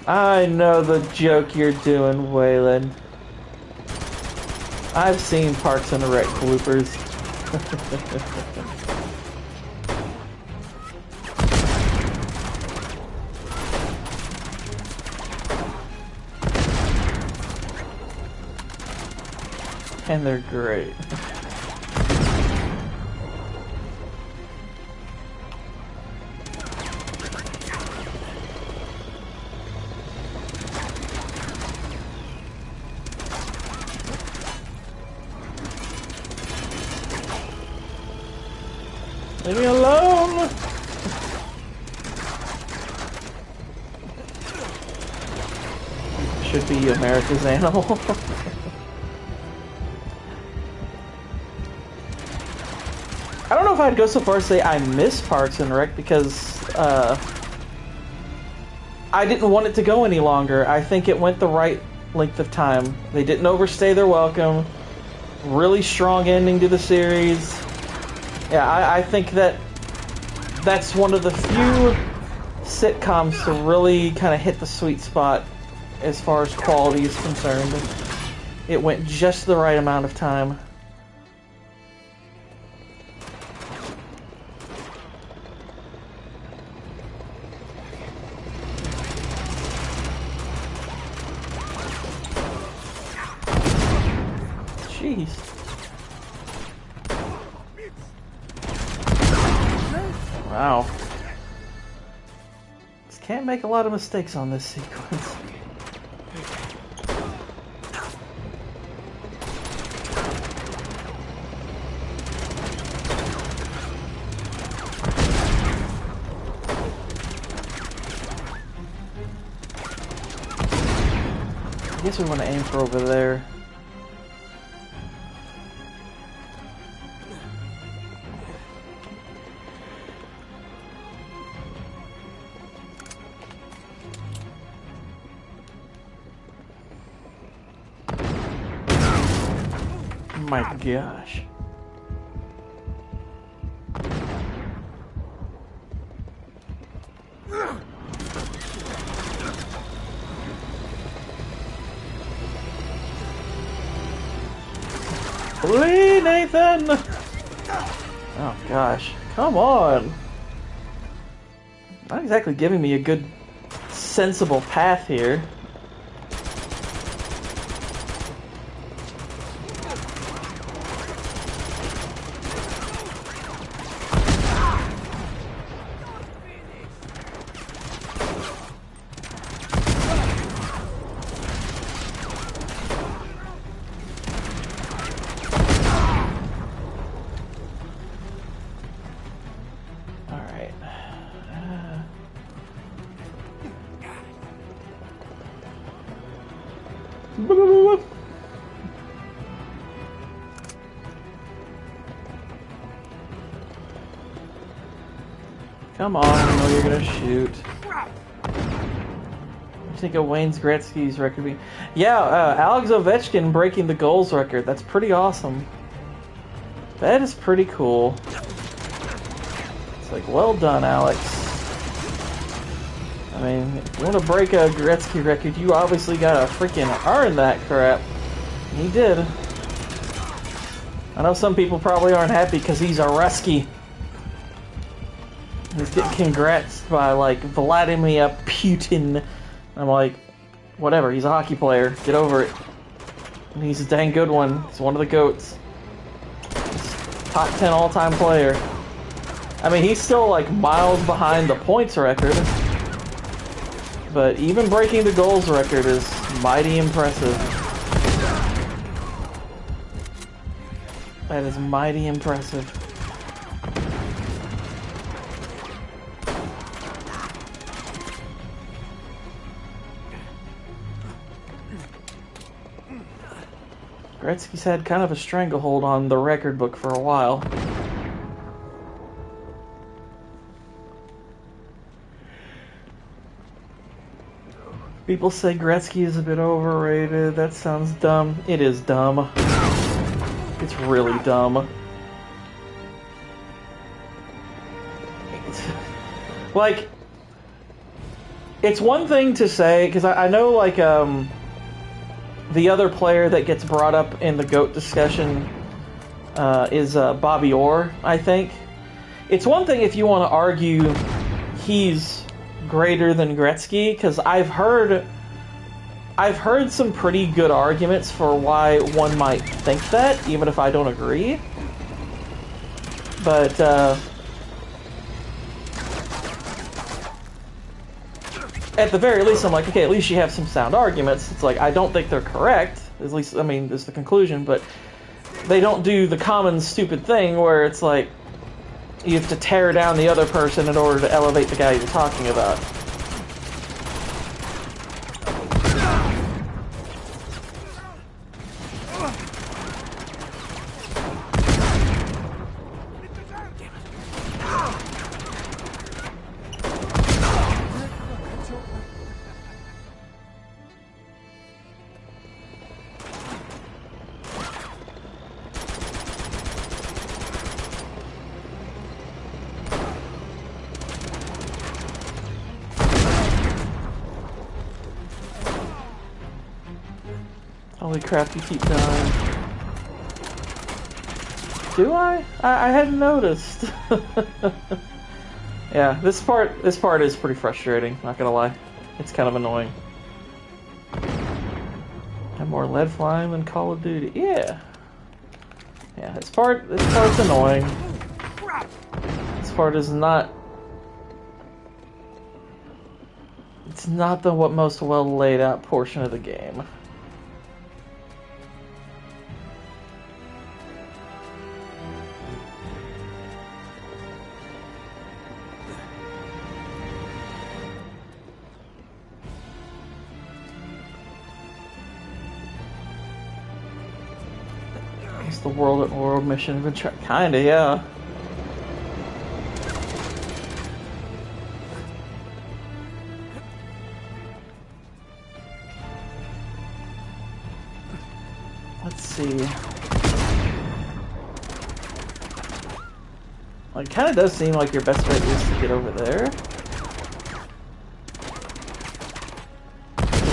I know the joke you're doing, Waylon. I've seen Parks and Rec bloopers. And they're great. Leave me alone! Should be America's animal. I don't know if I'd go so far as to say I miss Parks and Rec because I didn't want it to go any longer. I think it went the right length of time. They didn't overstay their welcome. Really strong ending to the series. Yeah, I think that's one of the few sitcoms to really kind of hit the sweet spot as far as quality is concerned. It went just the right amount of time. Jeez. Wow. Just can't make a lot of mistakes on this sequence. I guess we want to aim for over there. My gosh. Please, Nathan! Oh gosh. Come on! Not exactly giving me a good, sensible path here. Come on, I know you're gonna shoot. I think of Wayne Gretzky's record be. Yeah, Alex Ovechkin breaking the goals record. That's pretty awesome. That is pretty cool. It's like, well done, Alex. I mean, if you want to break a Gretzky record, you obviously gotta freaking earn that crap. And he did. I know some people probably aren't happy because he's a Rusky. He's getting congrats by, like, Vladimir Putin. I'm like, whatever, he's a hockey player. Get over it. And he's a dang good one. He's one of the GOATs. He's top 10 all-time player. I mean, he's still, like, miles behind the points record. But even breaking the goals record is mighty impressive. That is mighty impressive. Gretzky's had kind of a stranglehold on the record book for a while. People say Gretzky is a bit overrated. That sounds dumb. It is dumb. It's really dumb. Like, it's one thing to say, because I know, like, the other player that gets brought up in the GOAT discussion is Bobby Orr, I think. It's one thing if you want to argue he's greater than Gretzky, because I've heard some pretty good arguments for why one might think that, even if I don't agree. But at the very least, I'm like, okay, at least you have some sound arguments. It's like, I don't think they're correct. At least, I mean, is the conclusion, but they don't do the common stupid thing where it's like, you have to tear down the other person in order to elevate the guy you're talking about. Holy crap, you keep dying. Do I? I hadn't noticed. Yeah, this part is pretty frustrating, not gonna lie. It's kind of annoying. Have more lead flying than Call of Duty. Yeah. Yeah, this part's annoying. This part is not... It's not the most well laid out portion of the game. It's the world mission of Uncharted. Kinda, yeah. Let's see. Well, it kind of does seem like your best bet is to get over there.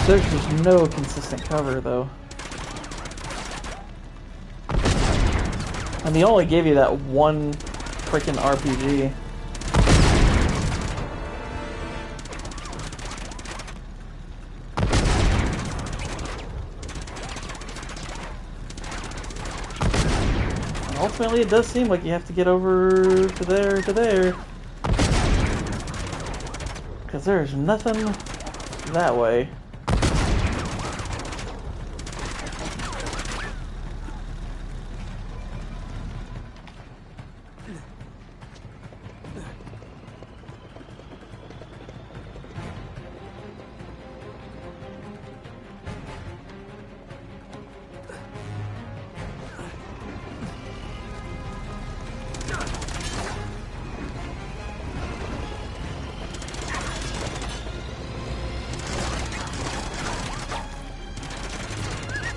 There's just no consistent cover, though. And they only gave you that one freaking RPG. And ultimately, it does seem like you have to get over to there. Because there's nothing that way.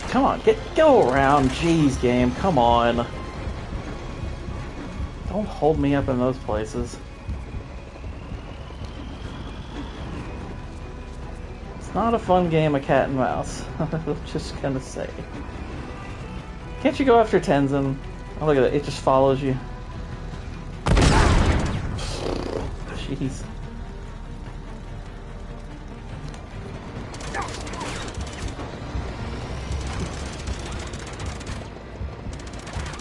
Come on, go around. Jeez, game, come on. Don't hold me up in those places. It's not a fun game of cat and mouse. I'm just gonna say. Can't you go after Tenzin? Oh, look at it. It just follows you. Jeez.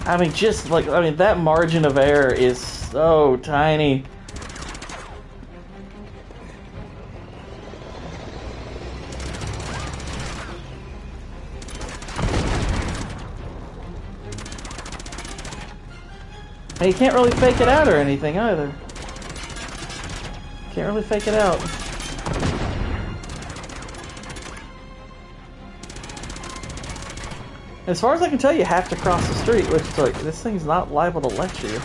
I mean, just like, I mean, that margin of error is so tiny. And you can't really fake it out or anything either. Can't really fake it out. As far as I can tell, you have to cross the street, which is like, this thing's not liable to let you.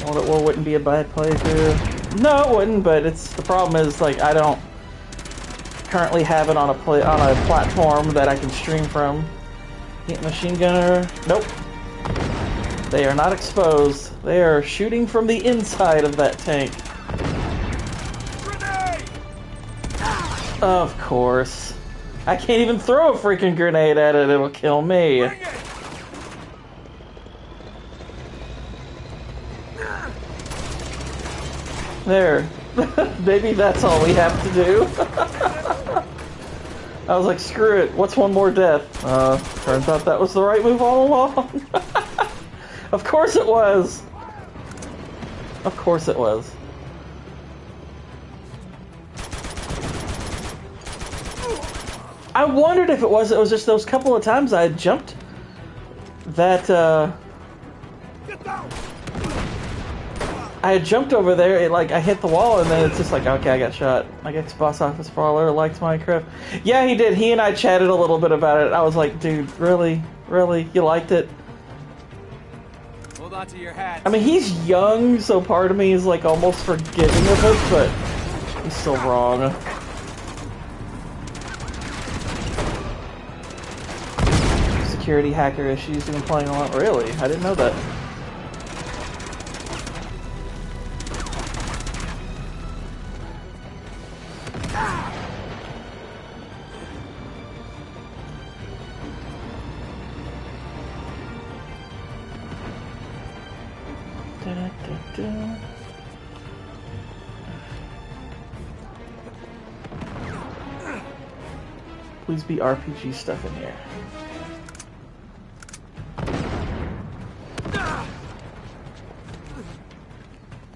Well, it wouldn't be a bad playthrough. No, it wouldn't, but it's, the problem is, like, I don't currently have it on a platform that I can stream from. Hit machine gunner. Nope. They are not exposed. They are shooting from the inside of that tank. Grenade! Of course. I can't even throw a freaking grenade at it. It'll kill me. Bring it! There. Maybe that's all we have to do. I was like, screw it. What's one more death? Turns out that was the right move all along. Of course it was. Of course it was. I wondered if it was just those couple of times I had jumped that, Get down! I had jumped over there, it, like, I hit the wall, and then it's just like, okay, I got shot. My ex-boss office brawler likes Minecraft. Yeah, he did. He and I chatted a little bit about it. I was like, dude, really? Really? You liked it? Hold on to your hat. I mean, he's young, so part of me is, like, almost forgiving of it, but he's still wrong. Security hacker issues, you've been playing a lot. Really? I didn't know that. Please be RPG stuff in here.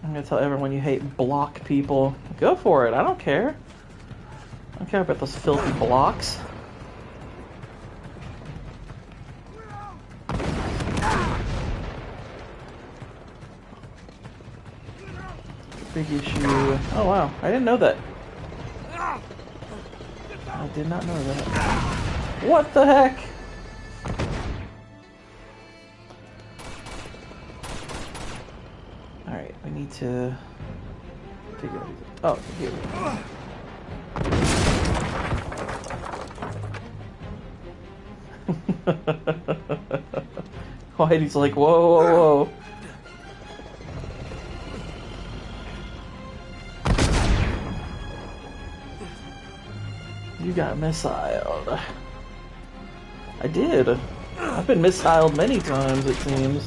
I'm gonna tell everyone you hate block people. Go for it, I don't care. I don't care about those filthy blocks. Big issue. Oh wow, I didn't know that. I did not know that. What the heck? Alright, we need to figure out. Oh, here we go. Whitey's like, whoa, whoa, whoa. You got missiled. I did. I've been missiled many times, it seems.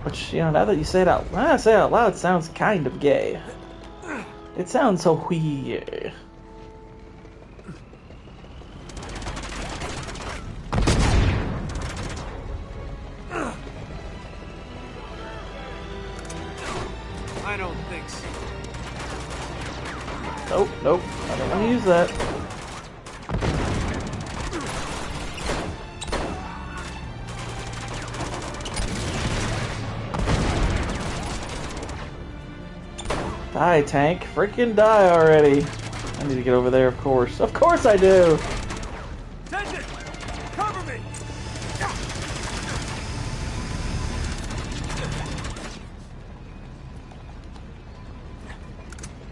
Which, you know, now that you say it out, when I say it out loud, it sounds kind of gay. It sounds so weird. I don't think so. Nope, nope. I don't want to use that. Die, tank. Freaking die already. I need to get over there, of course. Of course I do! Attention! Cover me!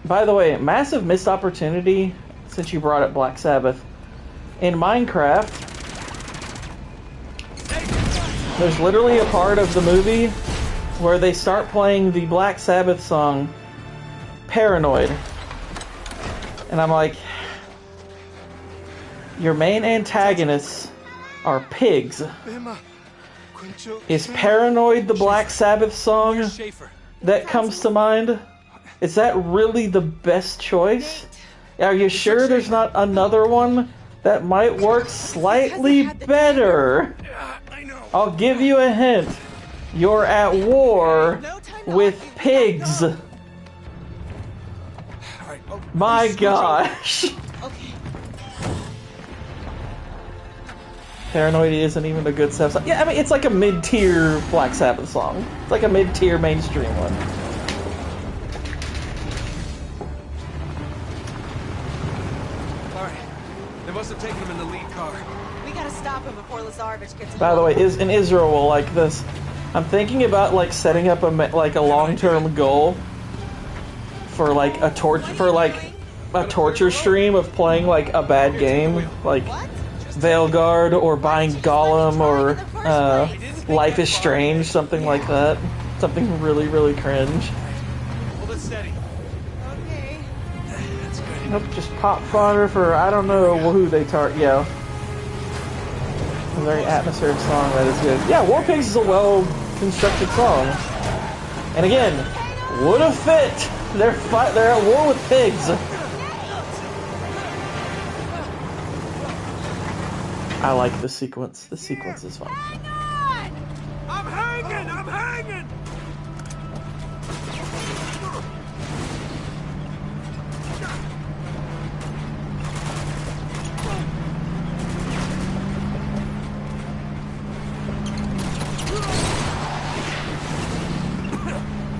By the way, massive missed opportunity since you brought up Black Sabbath. In Minecraft, there's literally a part of the movie where they start playing the Black Sabbath song Paranoid. And I'm like, your main antagonists are pigs. Is Paranoid the Black Sabbath song that comes to mind? Is that really the best choice? Are you sure there's not another one that might work slightly better? I'll give you a hint. You're at war with pigs. My gosh. Paranoid isn't even a good Sabbath song. Yeah, I mean, it's like a mid-tier Black Sabbath song. It's like a mid-tier mainstream one. Alright. They must have taken him in the lead car. We gotta stop him before Lazarevich gets By the way, in Israel will like this. I'm thinking about like setting up a long-term goal for like a torture stream of playing like a bad game, like Veilguard or buying Gollum or Life is Strange, something like that. Something really, really cringe. Hold it steady. Okay. That's good. Nope, just pop fodder for I don't know who they target. Yeah. A very atmospheric song that is good. Yeah, War Pigs is a well-constructed song. And again, would have fit. They're at war with pigs. I like the sequence. The sequence is fun. I'm hanging! I'm hanging!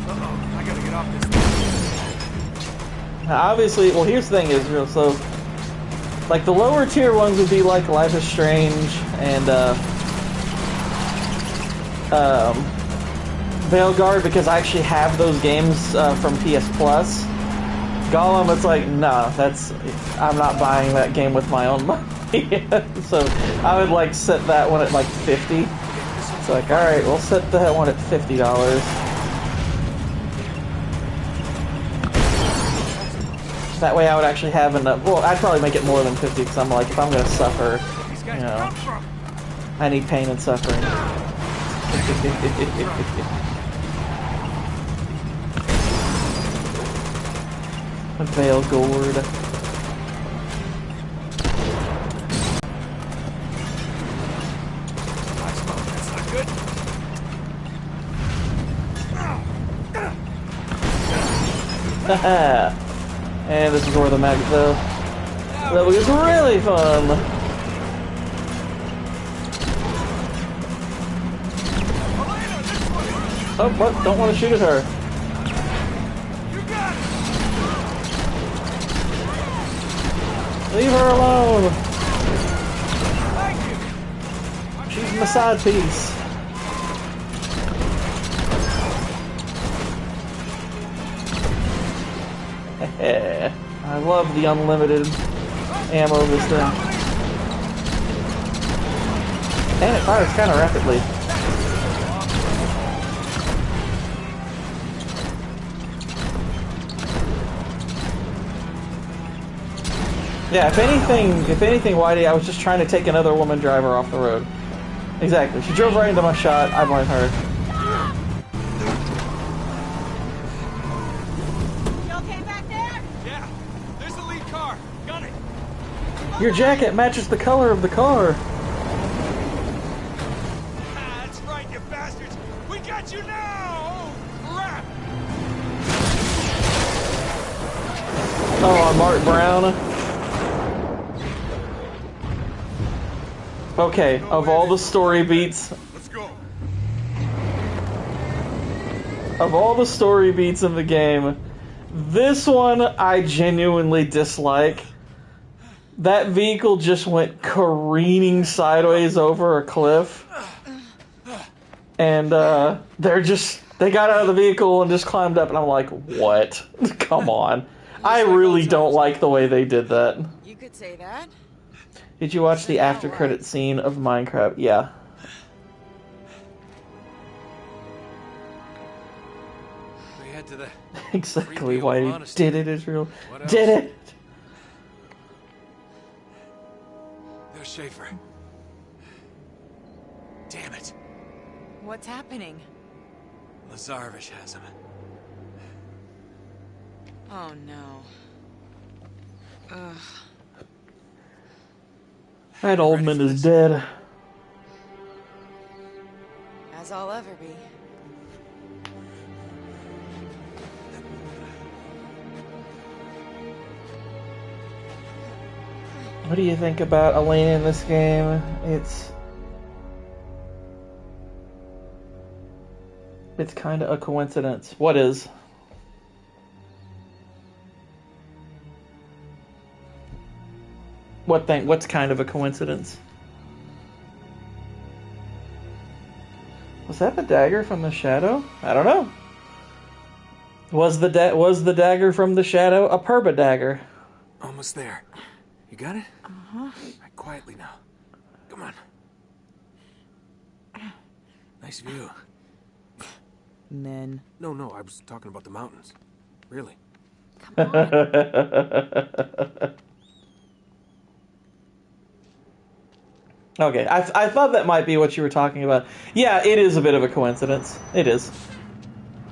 Uh-oh, I gotta get off this thing. Now, obviously, well, here's the thing, Israel. So, like, the lower tier ones would be like Life is Strange and Veilguard, because I actually have those games from PS Plus. Gollum, it's like, no, I'm not buying that game with my own money. So I would like set that one at like 50. It's like, all right, we'll set that one at $50. That way I would actually have enough. Well, I'd probably make it more than 50 because I'm like, if I'm going to suffer, you know, I need pain and suffering. Veilguard. That's not good. Haha. And this is where the magic level gets really fun. Oh, what? Don't want to shoot at her. You got it. Leave her alone. Thank you. She's my side piece. I love the unlimited ammo this thing. And it fires kind of rapidly. Yeah, if anything, Whitey, I was just trying to take another woman driver off the road. Exactly. She drove right into my shot. I blame her. You okay back there? Yeah, there's the lead car. Got it. Your jacket matches the color of the car. That's right, you bastards. We got you now. Oh, crap. Oh, on Mark Brown. Okay, of all the story beats, Let's go. of all the story beats in the game, this one I genuinely dislike. That vehicle just went careening sideways over a cliff. And they got out of the vehicle and just climbed up, and I'm like, what? Come on. I really don't like the way they did that. You could say that. Did you watch So the now after what? credit scene of Minecraft? Yeah. We head to the Exactly creepy why old he monastery. did it, Israel. What else? Did it! There's Schaefer. Damn it. What's happening? Lazarevich has him. Oh no. Ugh. That You old ready man for is this? dead. As I'll ever be. What do you think about Elena in this game? It's kind of a coincidence. What is? What thing? What's kind of a coincidence? Was that the dagger from the shadow? I don't know. Was the dagger from the shadow a perba dagger? Almost there. You got it? Uh-huh. Right, quietly now. Come on. Nice view. Men. No, I was talking about the mountains. Really. Come on. Okay, I thought that might be what you were talking about. Yeah, it is a bit of a coincidence. It is.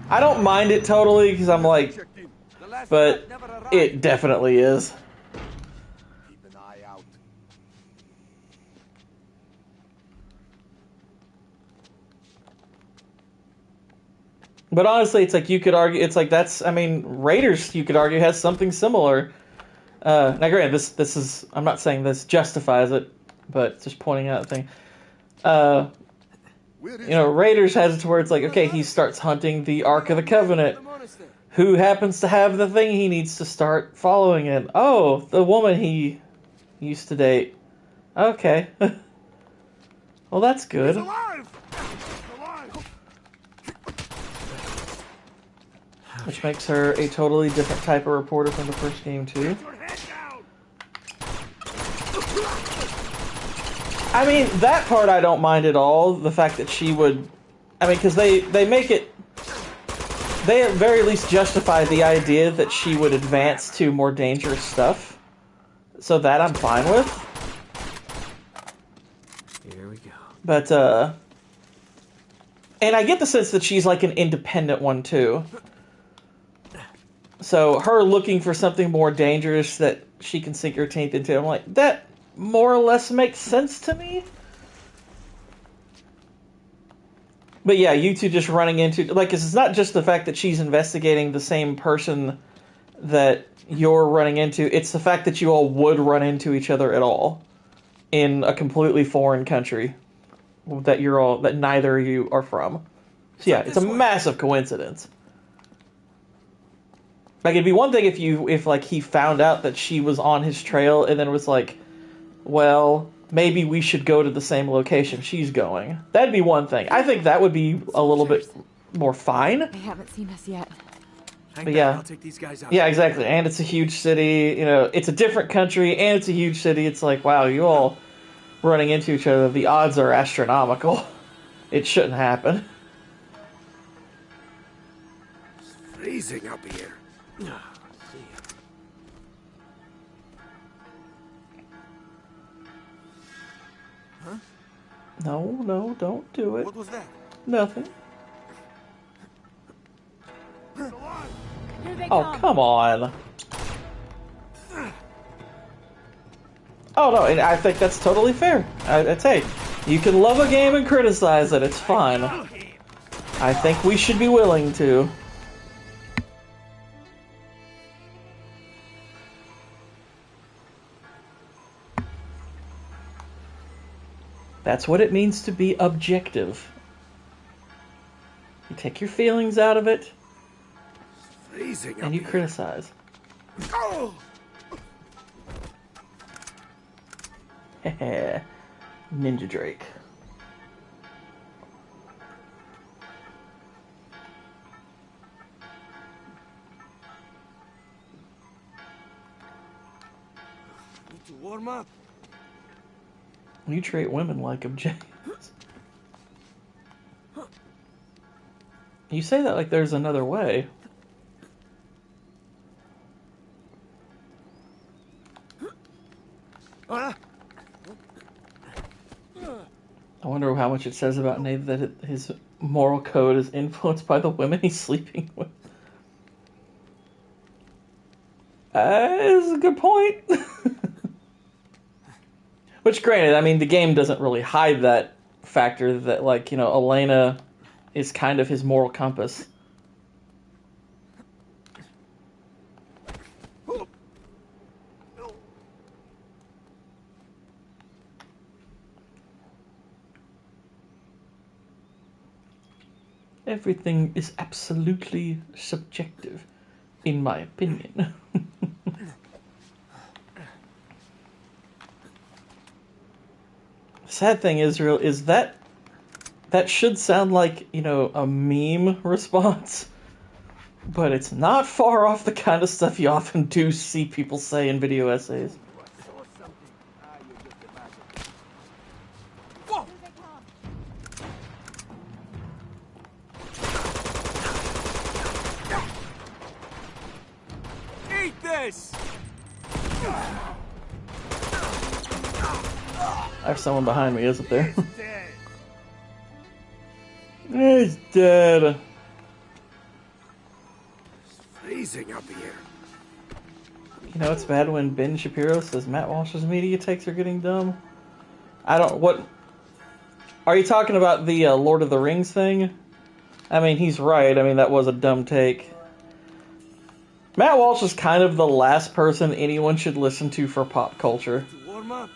I don't mind it totally because I'm like, but it definitely is. Keep an eye out. But honestly, it's like you could argue. It's like that's. I mean, Raiders. You could argue has something similar. Now, granted, this is. I'm not saying this justifies it, but just pointing out a thing. Raiders has it to where it's like, okay, he starts hunting the Ark of the Covenant. Who happens to have the thing he needs to start following it? Oh, the woman he used to date. Okay. Well, that's good. He's alive! He's alive! Which makes her a totally different type of reporter from the first game, too. Your head down! I mean, that part I don't mind at all. The fact that she would... I mean, because they make it... They at very least justify the idea that she would advance to more dangerous stuff. So that I'm fine with. Here we go. But, and I get the sense that she's like an independent one, too. So her looking for something more dangerous that she can sink her teeth into, I'm like, that more or less makes sense to me. But yeah, you two just running into... Like, it's not just the fact that she's investigating the same person that you're running into. It's the fact that you all would run into each other at all. In a completely foreign country. That neither of you are from. So yeah, it's a massive coincidence. Like, it'd be one thing if he found out that she was on his trail and then was like, well... maybe we should go to the same location she's going. That'd be one thing. I think that would be a little bit more fine. They haven't seen us yet. But yeah. I'll take these guys out. Yeah, exactly. And it's a huge city. It's a different country and it's a huge city. It's like, wow, you all running into each other. The odds are astronomical. It shouldn't happen. It's freezing up here. No, don't do it. What was that? Nothing. He's alive! Here they Oh, come on. Oh, no, and I think that's totally fair. I'd say, you can love a game and criticize it. It's fine. I think we should be willing to. That's what it means to be objective. You take your feelings out of it, Freezing up and you here. criticize. Oh! Ninja Drake. To warm up. You treat women like objects. You say that like there's another way. Ah. I wonder how much it says about Nate that his moral code is influenced by the women he's sleeping with. That's a good point. Which, granted, I mean, the game doesn't really hide that factor that, like, you know, Elena is kind of his moral compass. Everything is absolutely subjective, in my opinion. Sad thing is that should sound like, you know, a meme response, but it's not far off the kind of stuff you often do see people say in video essays. Eat this! I have someone behind me, isn't there? Dead. He's dead. Freezing up here. You know, it's bad when Ben Shapiro says Matt Walsh's media takes are getting dumb. What... Are you talking about the Lord of the Rings thing? I mean, he's right. I mean, that was a dumb take. Matt Walsh is kind of the last person anyone should listen to for pop culture. To warm up.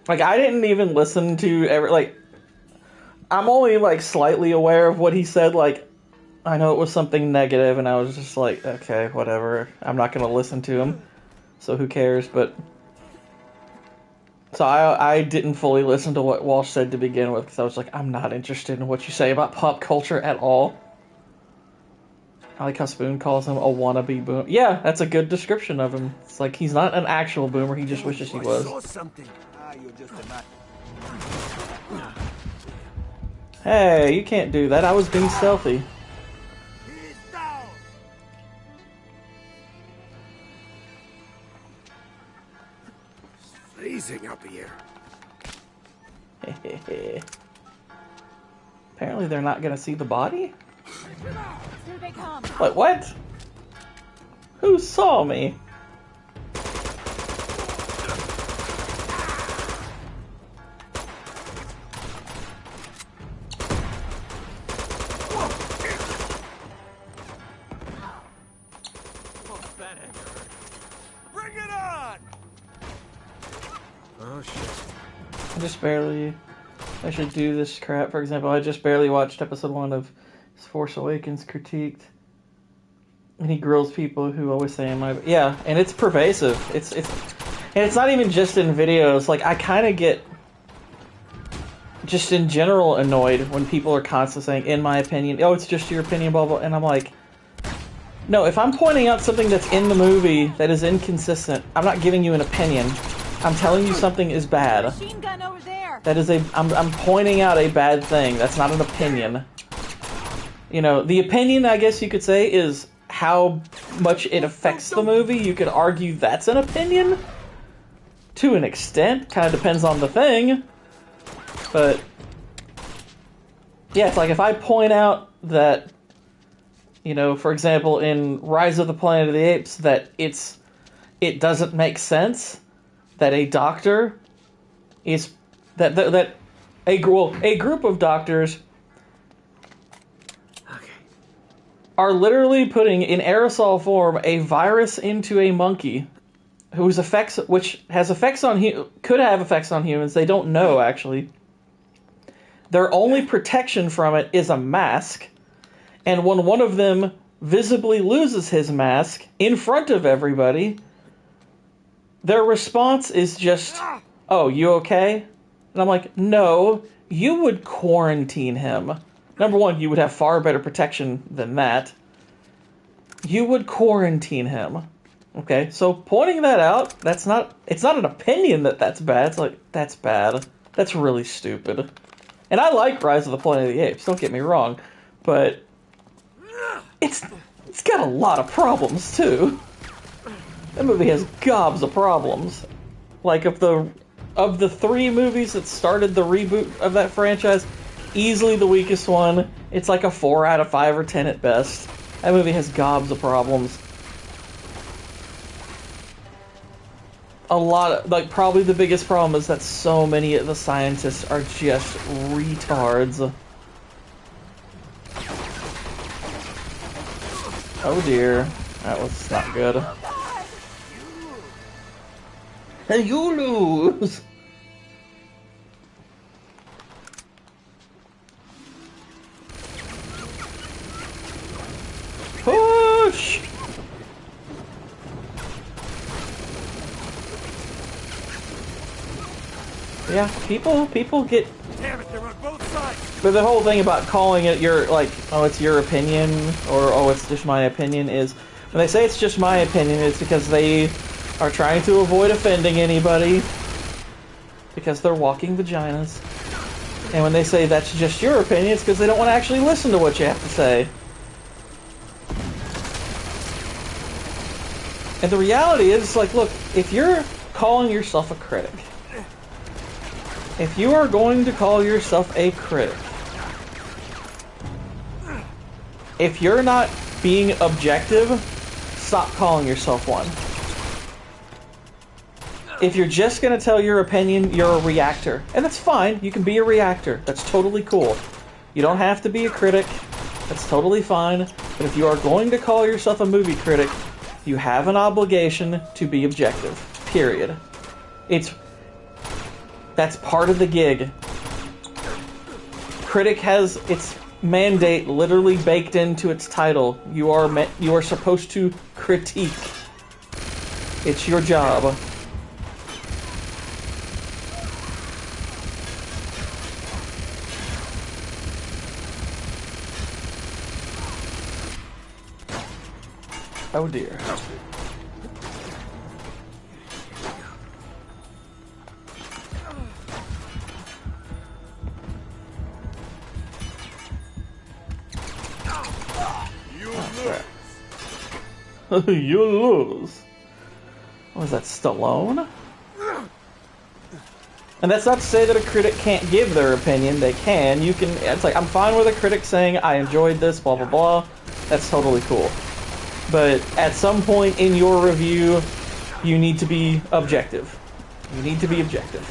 Like, I didn't even listen to I'm only, like, slightly aware of what he said. Like, I know it was something negative, and I was just like, okay, whatever. I'm not going to listen to him, so who cares? But, so I didn't fully listen to what Walsh said to begin with, because I was like, I'm not interested in what you say about pop culture at all. I like how Spoon calls him a wannabe boomer. Yeah, that's a good description of him. It's like, he's not an actual boomer, he just wishes he was. I saw something. You're just a man. Hey, you can't do that. I was being stealthy. He's down. Freezing up here. Apparently they're not gonna see the body? Here they come. What? Who saw me? Bring it on. Oh shit. I should do this crap. For example, I just barely watched episode 1 of Force Awakens critiqued. And he grills people who always say yeah, and it's pervasive. And it's not even just in videos. Like, I kind of get just in general annoyed when people are constantly saying, in my opinion, oh, it's just your opinion, blah, blah, and I'm like, no, if I'm pointing out something that's in the movie that is inconsistent, I'm not giving you an opinion. I'm telling you something is bad. Machine gun over there. That is I'm pointing out a bad thing. That's not an opinion. You know, the opinion, I guess you could say, is how much it affects the movie. You could argue that's an opinion. To an extent. Kind of depends on the thing. But, yeah, it's like if I point out that, you know, for example, in Rise of the Planet of the Apes, that it doesn't make sense that a doctor is that a group of doctors are literally putting in aerosol form a virus into a monkey which has effects on could have effects on humans. They don't know, actually. Their only protection from it is a mask. And when one of them visibly loses his mask in front of everybody, their response is just, oh, you okay? And I'm like, no, you would quarantine him. Number one, you would have far better protection than that. you would quarantine him. Okay, so pointing that out, it's not an opinion that's bad. It's like, that's bad. That's really stupid. And I like Rise of the Planet of the Apes, don't get me wrong, but it's got a lot of problems too. That movie has gobs of problems. Like, of the 3 movies that started the reboot of that franchise, easily the weakest one. It's like a 4 out of 5 or 10 at best. That movie has gobs of problems. Probably the biggest problem is that so many of the scientists are just retards. Oh dear, that was not good. And you lose! Push! Yeah, people get... Damn it, they're on both sides! But the whole thing about calling it it's your opinion, or, oh, it's just my opinion, is... When they say it's just my opinion, it's because they are trying to avoid offending anybody. Because they're walking vaginas. And when they say that's just your opinion, it's because they don't want to actually listen to what you have to say. And the reality is, like, look, if you're calling yourself a critic, if you are going to call yourself a critic, if you're not being objective, stop calling yourself one. If you're just going to tell your opinion, you're a reactor. And that's fine, you can be a reactor. That's totally cool. You don't have to be a critic. That's totally fine. But if you are going to call yourself a movie critic, you have an obligation to be objective. Period. That's part of the gig. Critic has its mandate literally baked into its title. You are supposed to critique. It's your job. Oh dear. You lose. Was that Stallone? And that's not to say that a critic can't give their opinion. They can. You can. It's like, I'm fine with a critic saying I enjoyed this, blah blah blah. That's totally cool. But at some point in your review, you need to be objective. You need to be objective.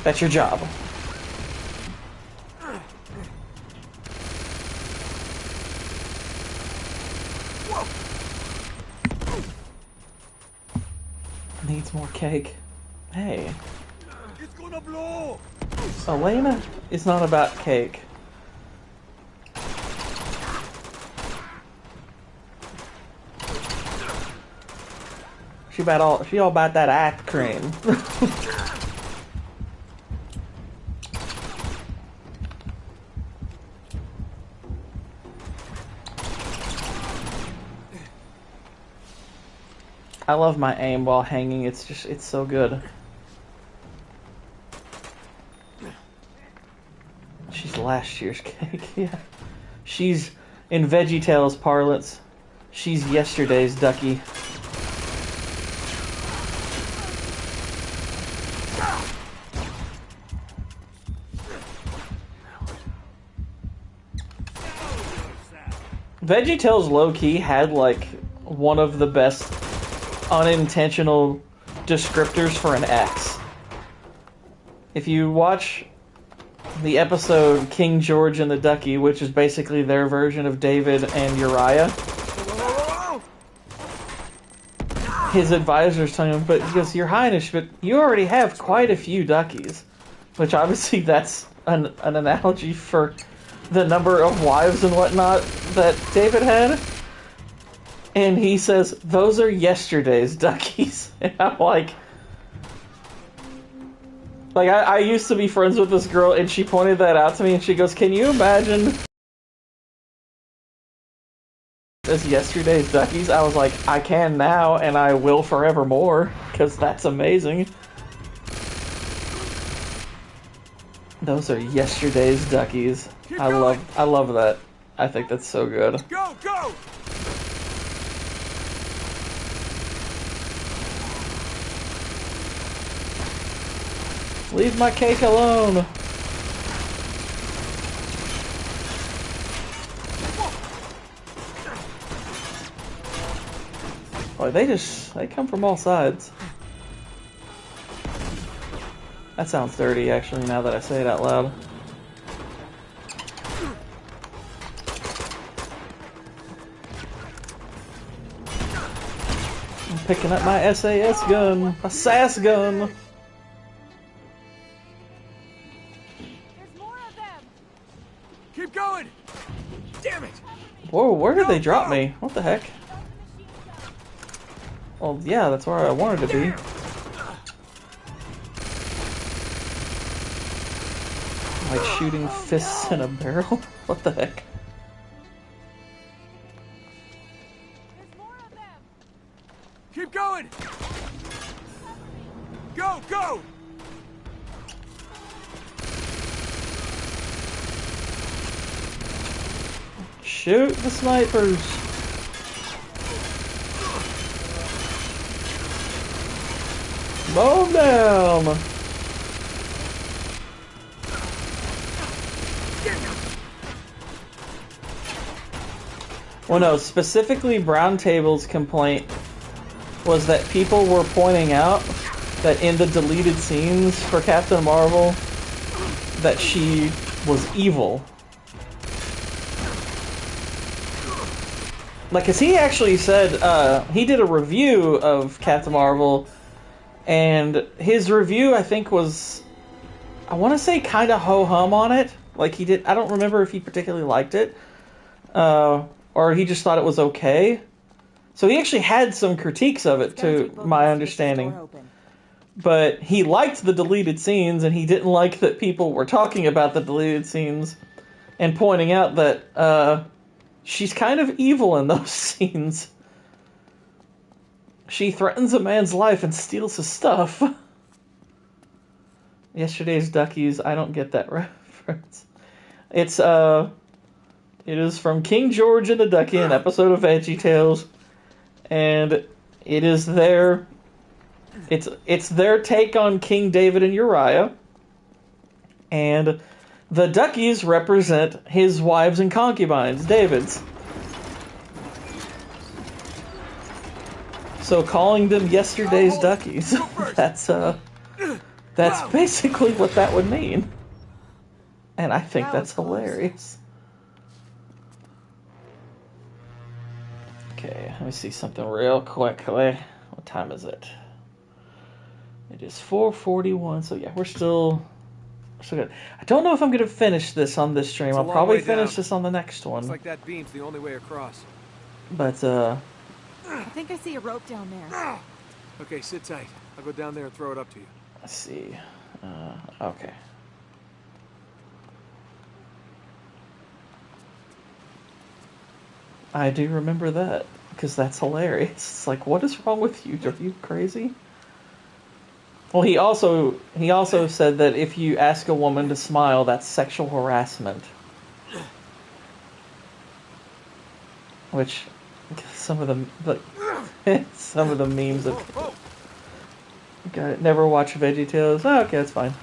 That's your job. Needs more cake. Hey. It's gonna blow! Elena is not about cake. She all about that ice cream. I love my aim while hanging. It's so good. She's last year's cake. Yeah. She's, in VeggieTales parlance, she's yesterday's ducky. VeggieTales low-key had, like, one of the best unintentional descriptors for an X. If you watch the episode King George and the Ducky, which is basically their version of David and Uriah, his advisor's telling him, but he goes, Your Highness, but you already have quite a few duckies. Which obviously that's an analogy for the number of wives and whatnot that David had. And he says, those are yesterday's duckies. And I'm like I used to be friends with this girl, and she pointed that out to me, and she goes, can you imagine as yesterday's Duckies, I was like, I can now, and I will forevermore, because that's amazing. Those are yesterday's Duckies. I love that. I think that's so good. Go, go! Leave my cake alone. Boy, they come from all sides. That sounds dirty, actually, now that I say it out loud. I'm picking up my SAS gun, my SAS gun. There's more of them. Keep going! Damn it! Whoa, where did they drop me? What the heck? Well, yeah, that's where I wanted to be. Like shooting fists in a barrel? What the heck? There's more of them. Keep going! Go, go! Shoot the snipers! Mow them down! Well, no, specifically Brown Table's complaint was that people were pointing out that in the deleted scenes for Captain Marvel, that she was evil. Like, cause he actually said, he did a review of Captain Marvel, and his review, I think, was, I want to say kind of ho-hum on it. Like, he did, I don't remember if he particularly liked it, or he just thought it was okay. So he actually had some critiques of it, to my understanding. But he liked the deleted scenes, and he didn't like that people were talking about the deleted scenes and pointing out that she's kind of evil in those scenes. She threatens a man's life and steals his stuff. Yesterday's Duckies, I don't get that reference. It is from King George and the Ducky, an episode of VeggieTales, and it is their take on King David and Uriah, and the Duckies represent his wives and concubines, David's. So calling them yesterday's Duckies, that's basically what that would mean. And I think that's hilarious. Okay, let me see something real quickly. What time is it? It is 4:41, so yeah, we're still good. I don't know if I'm going to finish this on this stream. I'll probably finish this on the next one. Looks like that beam's the only way across. But, I think I see a rope down there. Okay, sit tight. I'll go down there and throw it up to you. let's see. Okay. I do remember that, because that's hilarious. It's like, what is wrong with you? Are you crazy? Well, he also said that if you ask a woman to smile, that's sexual harassment. Which, some of the memes of got it. Never watch VeggieTales. Oh, okay, that's fine.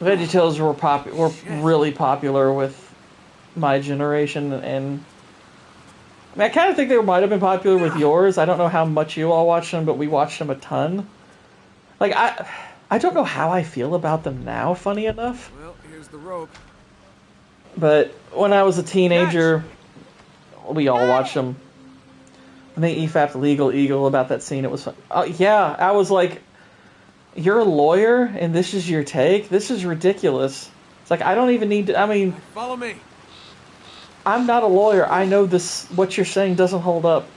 VeggieTales were really popular with my generation, and I mean, I kind of think they might have been popular with yours. I don't know how much you all watched them, but we watched them a ton. Like, I don't know how I feel about them now, funny enough. Well, here's the rope. But when I was a teenager, we all watched them. And they EFAP'd Legal Eagle about that scene. It was fun. Yeah, I was like, you're a lawyer and this is your take? This is ridiculous. It's like, I don't even need to, I mean... Follow me. I'm not a lawyer. I know this. What you're saying doesn't hold up.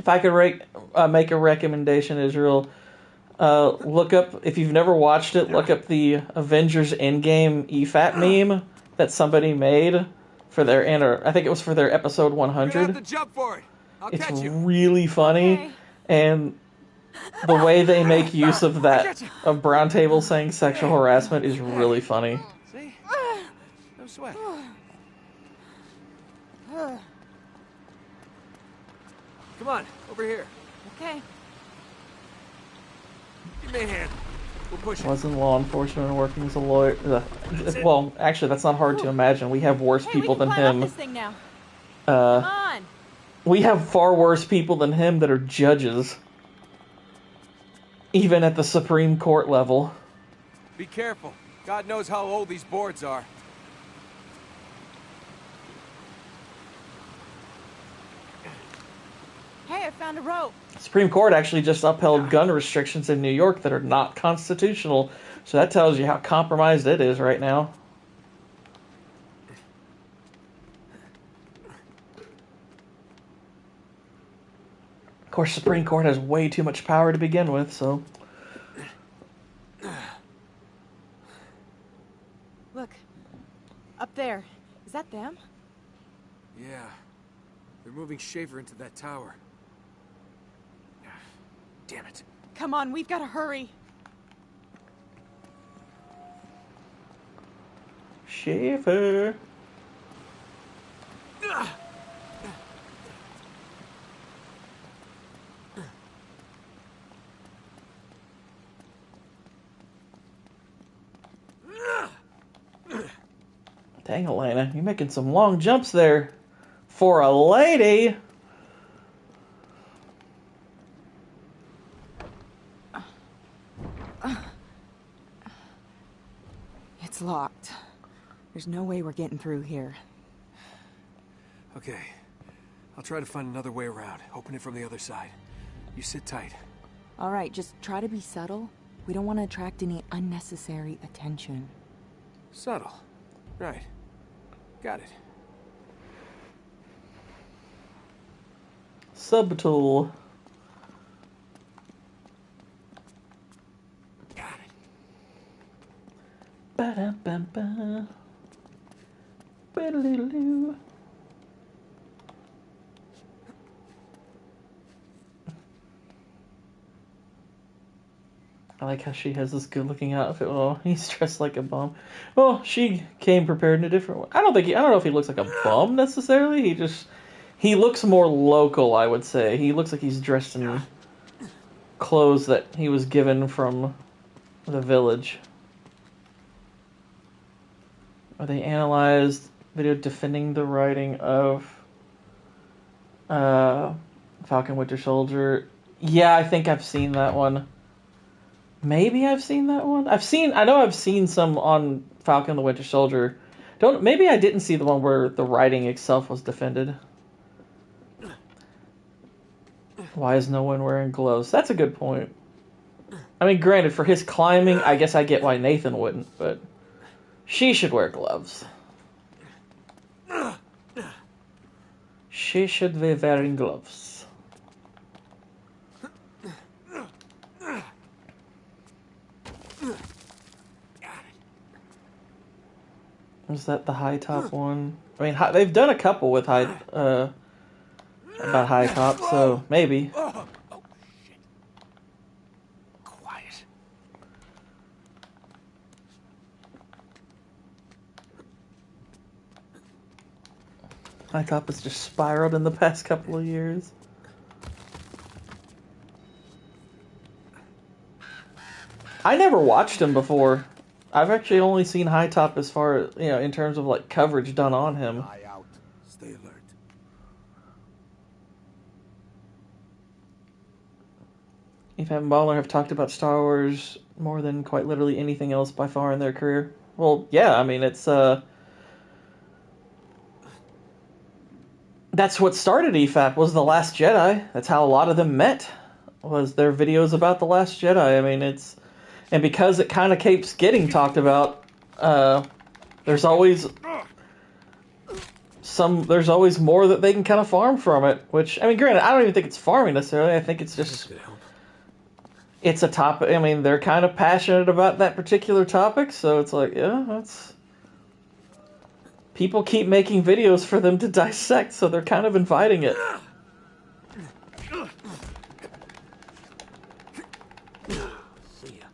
If I could make a recommendation, Israel, look up, if you've never watched it, look up the Avengers Endgame EFAT meme that somebody made for their, I think it was for their episode You're gonna have 100. to jump for it. I'll It's catch you. really funny, Okay. and the way they make use of that, Gotcha. of Brown Table saying sexual harassment is really funny. See? No sweat. Come on, over here. Okay. Give me a hand. We'll push it. Was in law enforcement and working as a lawyer. Well, actually, that's not hard to imagine. We have worse Hey, people we than can climb him. up this thing now. Come Uh, on. we have far worse people than him that are judges, even at the Supreme Court level. Be careful. God knows how old these boards are. Hey, I found a rope. Supreme Court actually just upheld gun restrictions in New York that are not constitutional, so that tells you how compromised it is right now. Of course, Supreme Court has way too much power to begin with, so... Look. Up there. Is that them? Yeah. They're moving Schaefer into that tower. Damn it. Come on, we've got to hurry. Schaefer. Dang, Elena, you're making some long jumps there. For a lady. It's locked. There's no way we're getting through here. Okay. I'll try to find another way around. Open it from the other side. You sit tight. All right, just try to be subtle. We don't want to attract any unnecessary attention. Subtle. Right. Got it. Subtool. Got it. Ba-da-ba-ba. Ba-da-doo-doo. I like how she has this good-looking outfit. Oh, he's dressed like a bum. Well, she came prepared in a different way. I don't know if he looks like a bum necessarily. He looks more local, I would say. He looks like he's dressed in clothes that he was given from the village. They analyzed video defending the writing of Falcon Winter Soldier. Yeah, I think I've seen that one. Maybe I've seen that one. I know I've seen some on Falcon the Winter Soldier. Maybe I didn't see the one where the writing itself was defended. Why is no one wearing gloves? That's a good point. I mean, granted, for his climbing, I guess I get why Nathan wouldn't, but she should wear gloves. She should be wearing gloves. Is that the high top one? I mean, they've done a couple with about high top, so maybe. Oh, shit. Quiet. High top has just spiraled in the past couple of years. I never watched him before. I've actually only seen High Top as far, in terms of like coverage done on him. Eye out. Stay alert. Ethan and Baller have talked about Star Wars more than quite literally anything else by far in their career. Well, yeah, I mean, it's, that's what started EFAP, was The Last Jedi. That's how a lot of them met, was their videos about The Last Jedi. I mean, and because it kind of keeps getting talked about, there's always there's always more that they can kind of farm from it. Which, I mean, granted, I don't even think it's farming necessarily. I think it's This just could help. it's a topic. I mean, they're kind of passionate about that particular topic, so it's like, yeah, that's. People keep making videos for them to dissect, so they're kind of inviting it. See ya.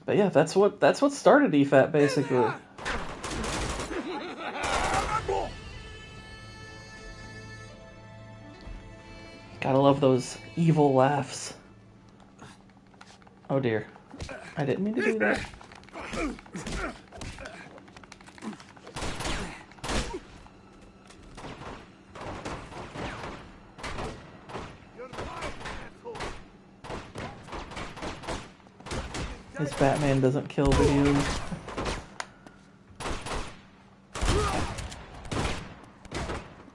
But yeah, that's what started EFAT basically. Gotta love those evil laughs. Oh dear. I didn't mean to do that. This Batman doesn't kill videos.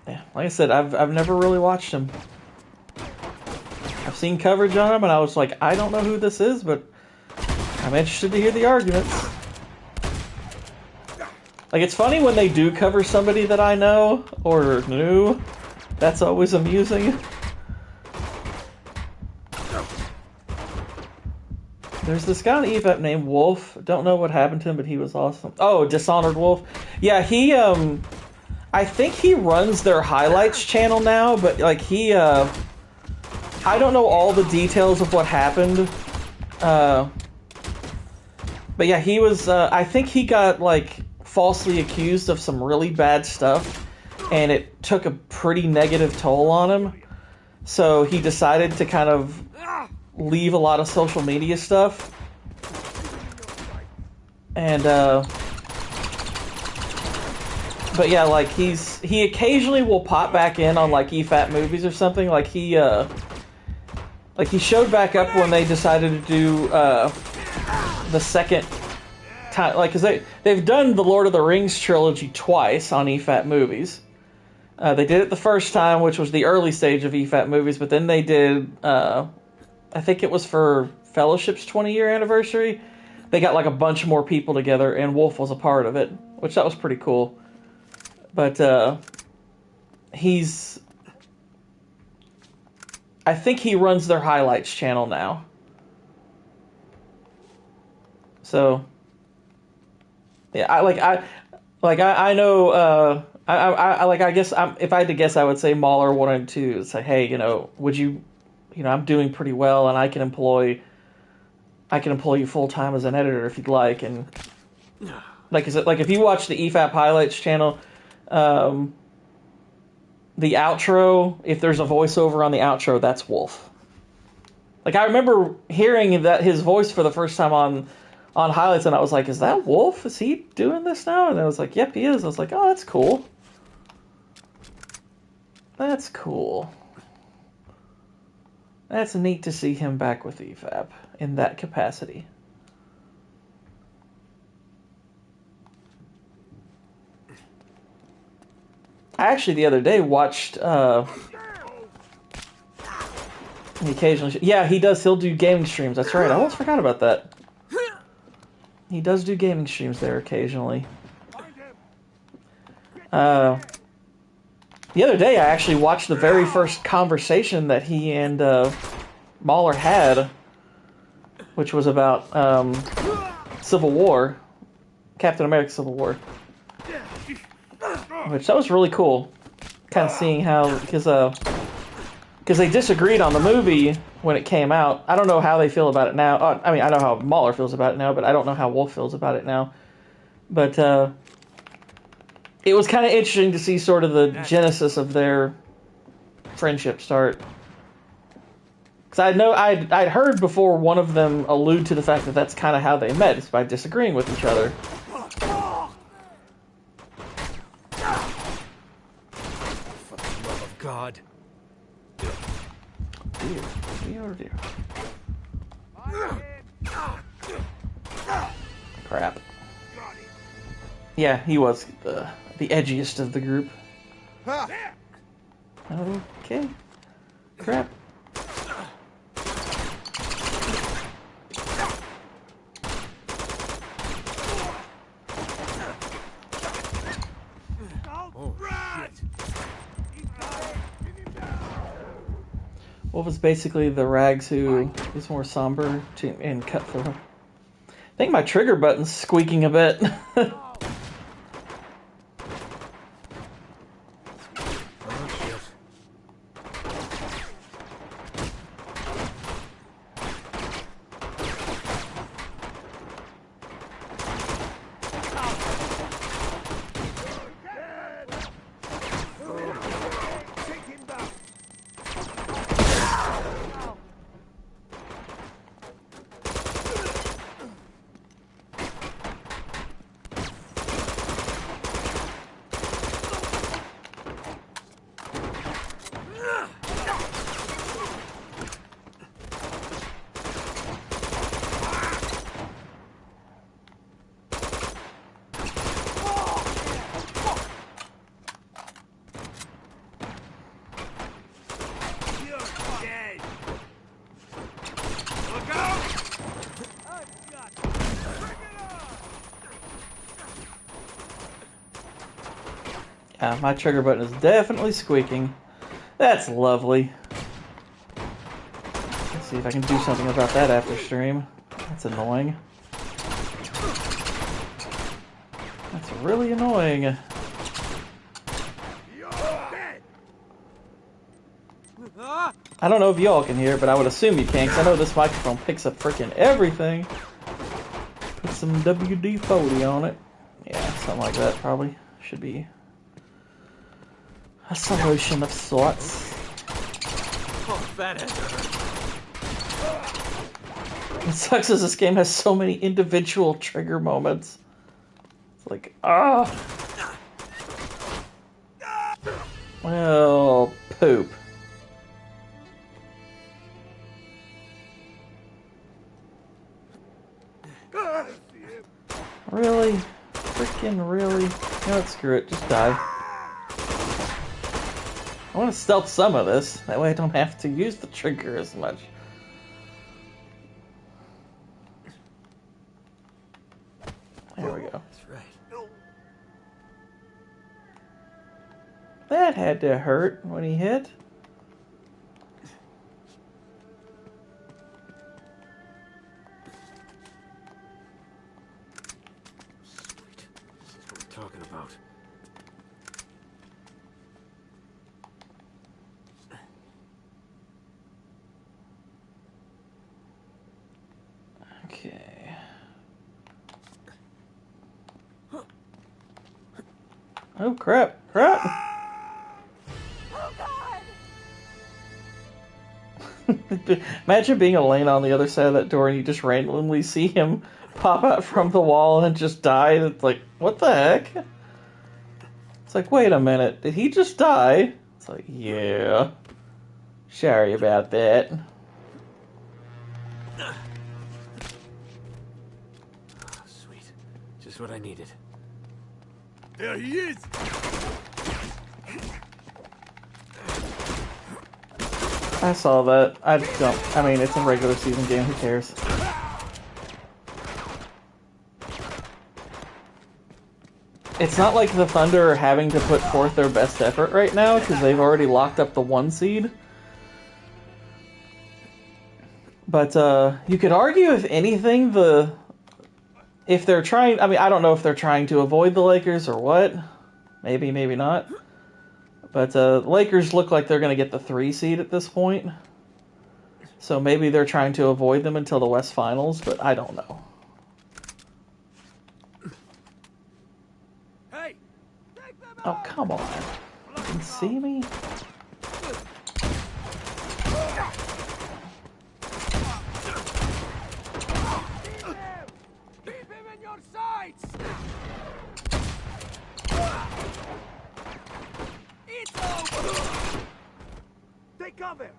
Yeah, like I said, I've never really watched him. I've seen coverage on him, and I was like, I don't know who this is, but I'm interested to hear the arguments. Like, it's funny when they do cover somebody that I know or knew. That's always amusing. There's this guy on EVAP named Wolf. Don't know what happened to him, but he was awesome. Oh, Dishonored Wolf. Yeah, he, I think he runs their highlights channel now, but, like, he, I don't know all the details of what happened. But yeah, he was, I think he got, like, falsely accused of some really bad stuff, and it took a pretty negative toll on him. So he decided to kind of leave a lot of social media stuff. And, but yeah, like, he occasionally will pop back in on, like, EFAT movies or something. Like, he showed back up when they decided to do, the second time, like, because they've done the Lord of the Rings trilogy twice on EFAT movies. They did it the first time, which was the early stage of EFAT movies, but then they did, I think it was for Fellowship's 20-year anniversary. They got, like, a bunch more people together, and Wolf was a part of it, which that was pretty cool. But, I think he runs their highlights channel now. So, yeah, I know, I guess if I had to guess, I would say Mahler wanted to say, hey, would you, I'm doing pretty well, and I can employ you full time as an editor if you'd like. And like, is it like if you watch the EFAP highlights channel, the outro, if there's a voiceover on the outro, that's Wolf. Like, I remember hearing that his voice for the first time on highlights, and I was like, is that Wolf? Is he doing this now? And I was like, yep, he is. I was like, oh, that's cool. That's cool. That's neat to see him back with EFAP in that capacity. I actually, the other day, watched, he occasionally... Yeah, he does. He'll do gaming streams. That's right. I almost forgot about that. He does do gaming streams there occasionally. The other day, I actually watched the very first conversation that he and Mahler had, which was about Civil War, Captain America Civil War. Which, that was really cool. Kind of seeing how... Because they disagreed on the movie when it came out. I don't know how they feel about it now. I mean, I know how Mahler feels about it now, but I don't know how Wolf feels about it now. But it was kind of interesting to see sort of the genesis of their friendship start. Because I'd heard before one of them allude to the fact that that's kind of how they met, is by disagreeing with each other. Fucking love of God. Dear. Crap. Yeah, he was the edgiest of the group. Okay. Crap. Oh, Wolf is basically the Rags who is more somber and cutthroat. I think my trigger button's squeaking a bit. Yeah, my trigger button is definitely squeaking. That's lovely. Let's see if I can do something about that after stream. That's annoying. That's really annoying. I don't know if y'all can hear it, but I would assume you can, because I know this microphone picks up freaking everything. Put some WD-40 on it. Yeah, something like that probably. Should be a solution of sorts. oh, that has to hurt. It sucks as this game has so many individual trigger moments. It's like, ah. Well, poop. Really? Freaking really? You know what, screw it, just die. I want to stealth some of this, that way I don't have to use the trigger as much. There we go. That's right. That had to hurt when he hit. Sweet. This is what we're talking about. Okay. Oh crap! Crap! Imagine being Elena on the other side of that door and you just randomly see him pop out from the wall and just die. It's like, what the heck? It's like, wait a minute, did he just die? It's like, yeah. Sorry about that. Oh, sweet. Just what I needed. There he is! I saw that. I mean, it's a regular season game, who cares? It's not like the Thunder are having to put forth their best effort right now, because they've already locked up the 1 seed. But, you could argue, if anything, if they're trying... I mean, I don't know if they're trying to avoid the Lakers or what. Maybe, maybe not. But the Lakers look like they're going to get the 3 seed at this point. So maybe they're trying to avoid them until the West Finals, but I don't know. Hey! Oh, come on. You can see me? Keep him in your sights! It's over! Take cover!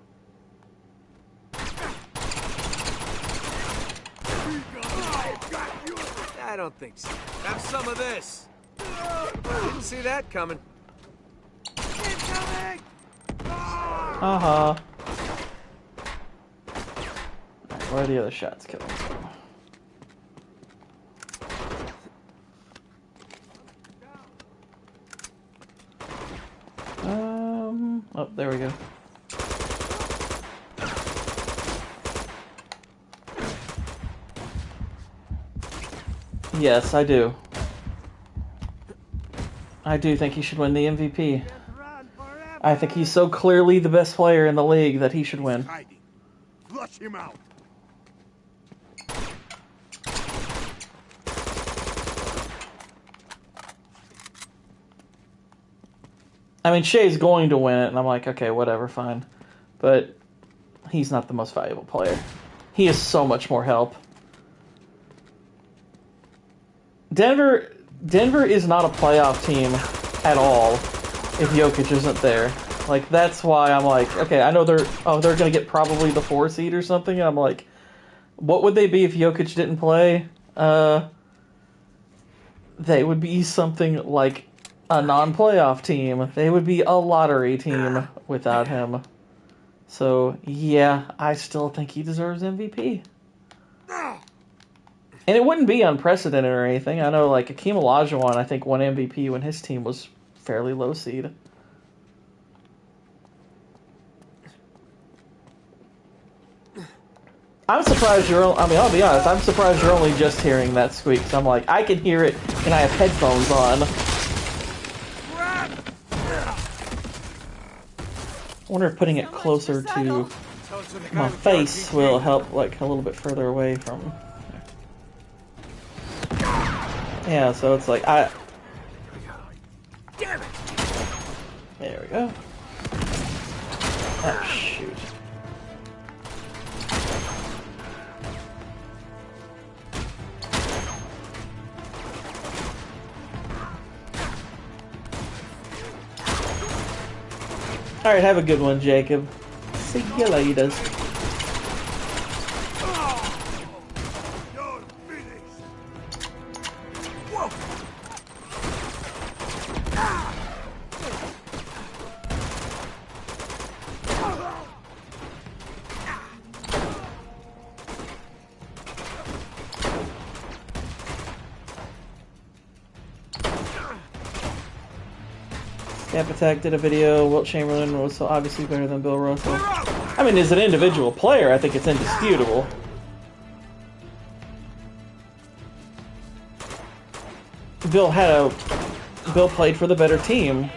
I don't think so. Have some of this. Didn't see that coming. Incoming! Uh-huh. Alright, where are the other shots coming from? Oh, there we go. Yes, I do. I do think he should win the MVP. I think he's so clearly the best player in the league that he should win. Hiding. Flush him out. I mean, Shea's going to win it, and I'm like, okay, whatever, fine. But he's not the most valuable player. He has so much more help. Denver is not a playoff team at all if Jokic isn't there. Like, that's why I'm like, okay, I know they're going to get probably the 4 seed or something, and I'm like, what would they be if Jokic didn't play? They would be something like a non-playoff team. They would be a lottery team without him. So, yeah, I still think he deserves MVP. And it wouldn't be unprecedented or anything. I know, like, Akeem Olajuwon, I think, won MVP when his team was fairly low seed. I'm surprised I'll be honest, I'm surprised you're only just hearing that squeak. So I'm like, I can hear it, and I have headphones on. I wonder if putting it closer to my face will help, like, a little bit further away from... Yeah, so it's like, Damn it! There we go. Oh, shoot. Alright, have a good one, Jacob. See you later. You're finished. Snap Attack did a video. Wilt Chamberlain was so obviously better than Bill Russell. I mean, as an individual player, I think it's indisputable. Bill played for the better team.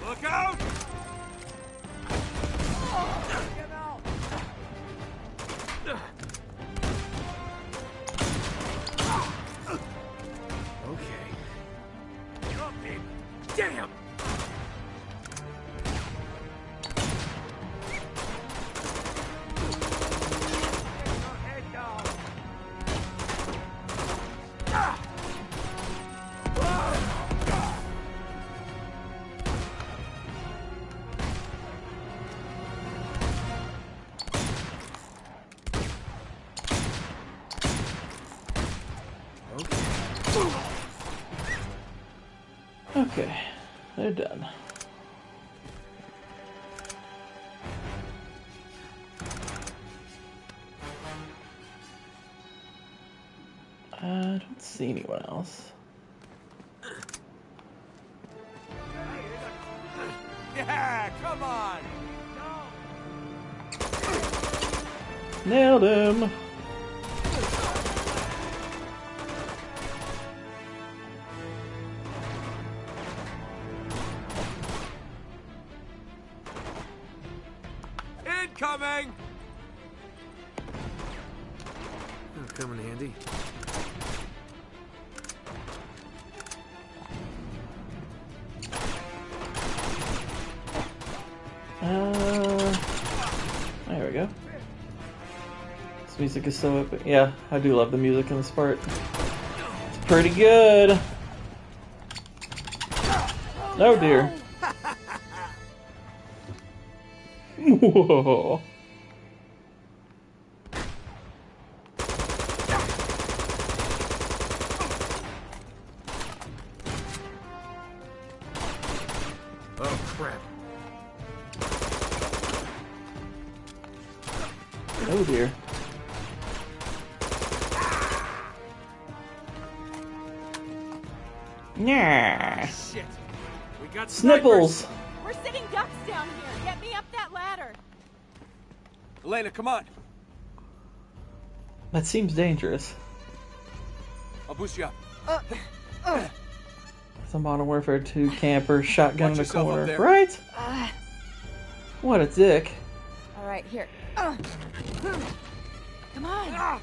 Look out! Damn! Okay, they're done. I don't see anyone else. Yeah, come on! Nailed him! Incoming! That'll come in handy. There we go. This music is so epic. Yeah, I do love the music in this part. It's pretty good. Oh dear. Whoa. Oh, crap. Oh dear. Yeah. Shit. We got Snipples. We're sitting ducks down here. Get me up that ladder. Elena, come on. That seems dangerous. I'll boost you up. Some Modern Warfare 2 camper, shotgun Watch in the yourself up corner. there. Right? What a dick. All right, here. Come on.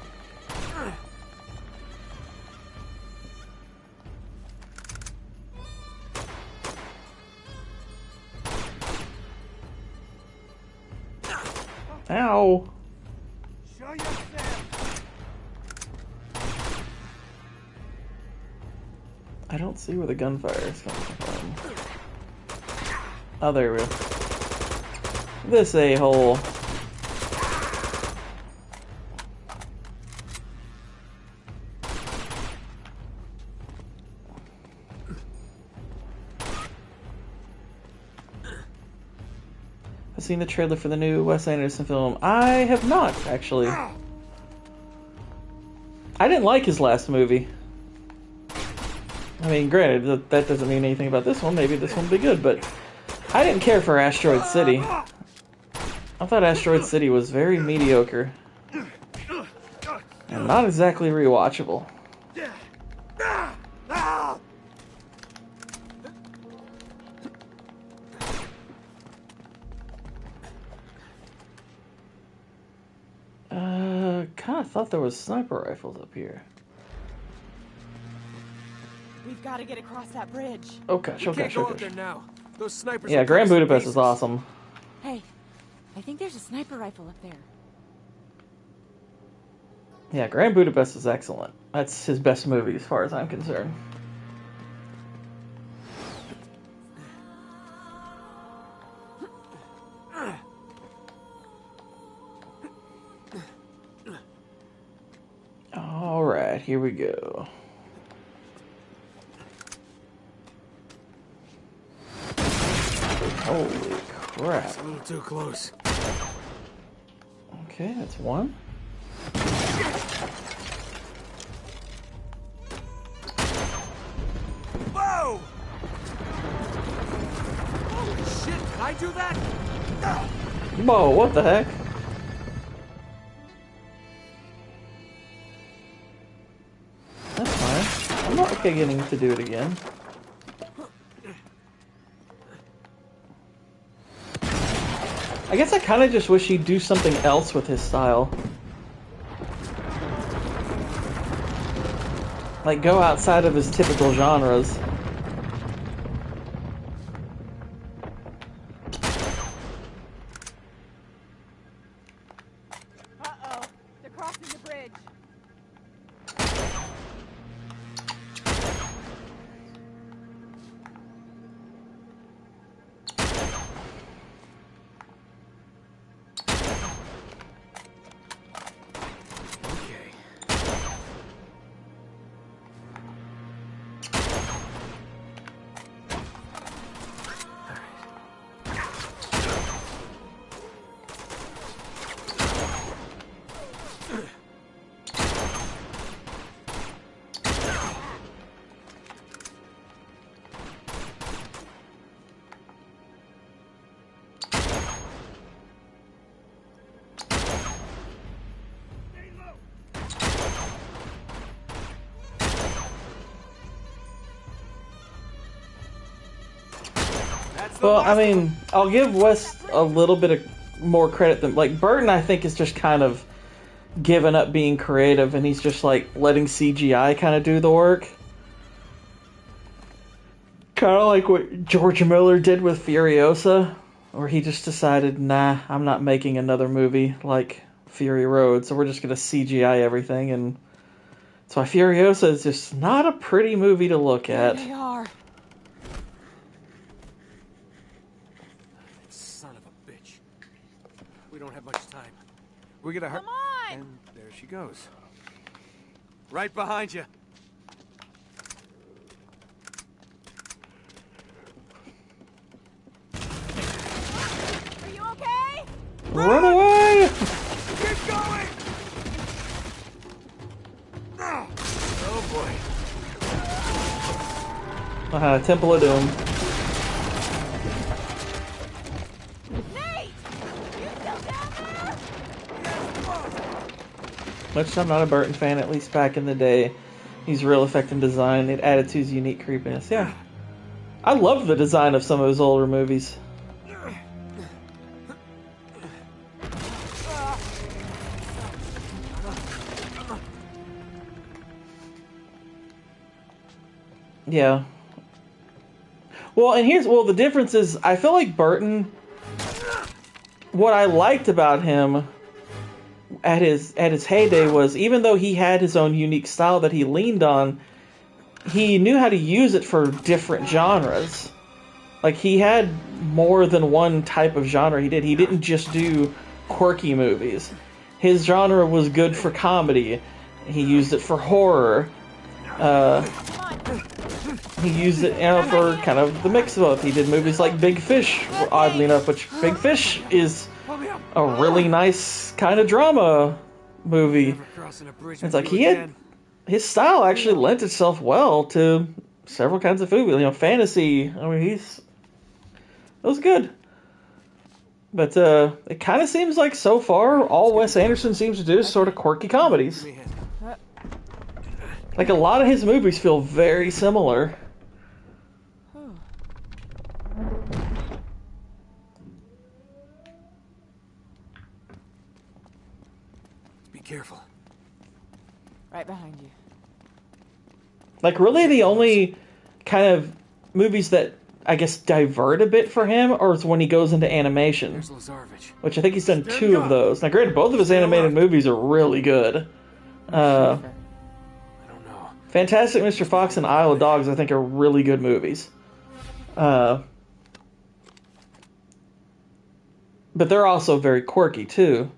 Ow. Show yourself. I don't see where the gunfire is coming from. Oh, there we go. This a-hole. I've seen the trailer for the new Wes Anderson film. I have not, actually. I didn't like his last movie. I mean, granted, that doesn't mean anything about this one. Maybe this one will be good, but I didn't care for Asteroid City. I thought Asteroid City was very mediocre. And not exactly rewatchable. Kinda thought there was sniper rifles up here. We've got to get across that bridge. Oh gosh, oh Can't gosh, go oh out there gosh. now. Those snipers. Yeah, will Grand cut us to Budapest is pieces. awesome. Hey, I think there's a sniper rifle up there. Yeah, Grand Budapest is excellent. That's his best movie as far as I'm concerned. Alright, here we go. Holy crap. It's a little too close. Okay, that's one. Whoa! Holy shit! Did I do that? Whoa, what the heck? That's fine. I'm not okay getting to do it again. I guess I kind of just wish he'd do something else with his style. Like, go outside of his typical genres. Uh-oh. They're crossing the bridge. Okay. That's the Well, last I of them. mean, I'll give Wes a little bit of more credit than like Burton. I think is just kind of given up being creative, and he's just like letting CGI kind of do the work. Kind of like what George Miller did with Furiosa, where he just decided, nah, I'm not making another movie like Fury Road, so we're just gonna CGI everything, and that's why Furiosa is just not a pretty movie to look There at. they are. Son of a bitch. We don't have much time. We're gonna hurt. Come on! And there she goes. Right behind you. Are you okay? Run away! Keep going! Oh boy. Temple of Doom. Nate! You still down there? Which I'm not a Burton fan, at least back in the day. He's real effective design. It added to his unique creepiness. Yeah. I love the design of some of his older movies. Yeah. Well, and the difference is I feel like Burton, what I liked about him at his heyday was, even though he had his own unique style that he leaned on, he knew how to use it for different genres. Like, he had more than one type of genre he did. He didn't just do quirky movies. His genre was good for comedy. He used it for horror. He used it, for kind of the mix of both. He did movies like Big Fish, oddly enough, which Big Fish is a really nice kind of drama movie. It's like his style actually lent itself well to several kinds of movies. Fantasy. I mean, it was good. But it kind of seems like so far all Wes Anderson seems to do is sort of quirky comedies. Like, a lot of his movies feel very similar. Be careful. Right behind you. Like, really the only kind of movies that, I guess, divert a bit for him or is when he goes into animation. There's Lazarevich. Which I think he's done 2 of those. Now, granted, both of his animated movies are really good. I don't know. Fantastic Mr. Fox and Isle of Dogs, I think, are really good movies. But they're also very quirky, too.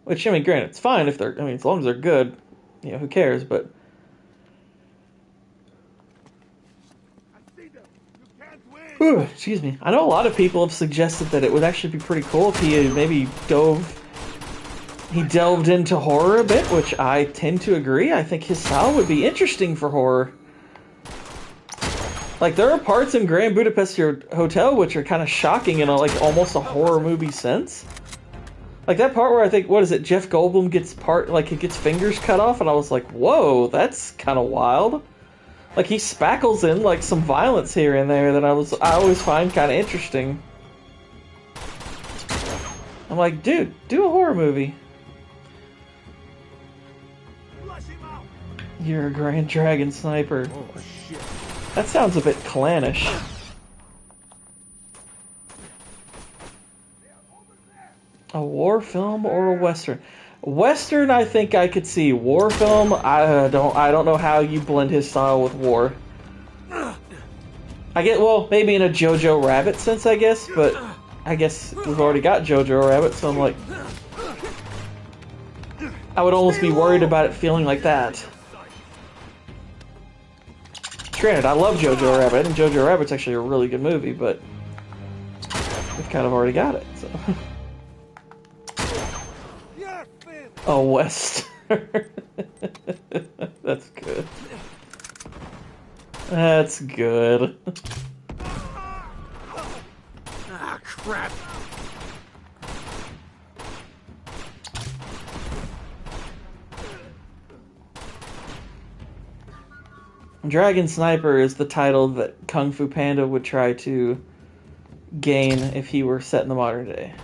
Which, I mean, granted, it's fine if they're... I mean, as long as they're good, who cares, but... Whew, excuse me. I know a lot of people have suggested that it would actually be pretty cool if he had maybe delved into horror a bit, which I tend to agree. I think his style would be interesting for horror. Like, there are parts in Grand Budapest Hotel which are kind of shocking in almost a horror movie sense. Like that part where I think, what is it, Jeff Goldblum gets he gets fingers cut off, and I was like, whoa, that's kind of wild. Like, he spackles in some violence here and there that I always find kind of interesting. I'm like, dude, do a horror movie. You're a Grand Dragon Sniper. Oh, shit. That sounds a bit clannish. A war film or a western? Western, I think I could see. War film, I don't know how you blend his style with war. Maybe in a Jojo Rabbit sense, I guess, but I guess we've already got Jojo Rabbit, so I'm like, I would almost be worried about it feeling like that. Granted, I love Jojo Rabbit, and Jojo Rabbit's actually a really good movie, but we've kind of already got it, so. Oh, Western. That's good. That's good. Ah, crap. Dragon Sniper is the title that Kung Fu Panda would try to gain if he were set in the modern day.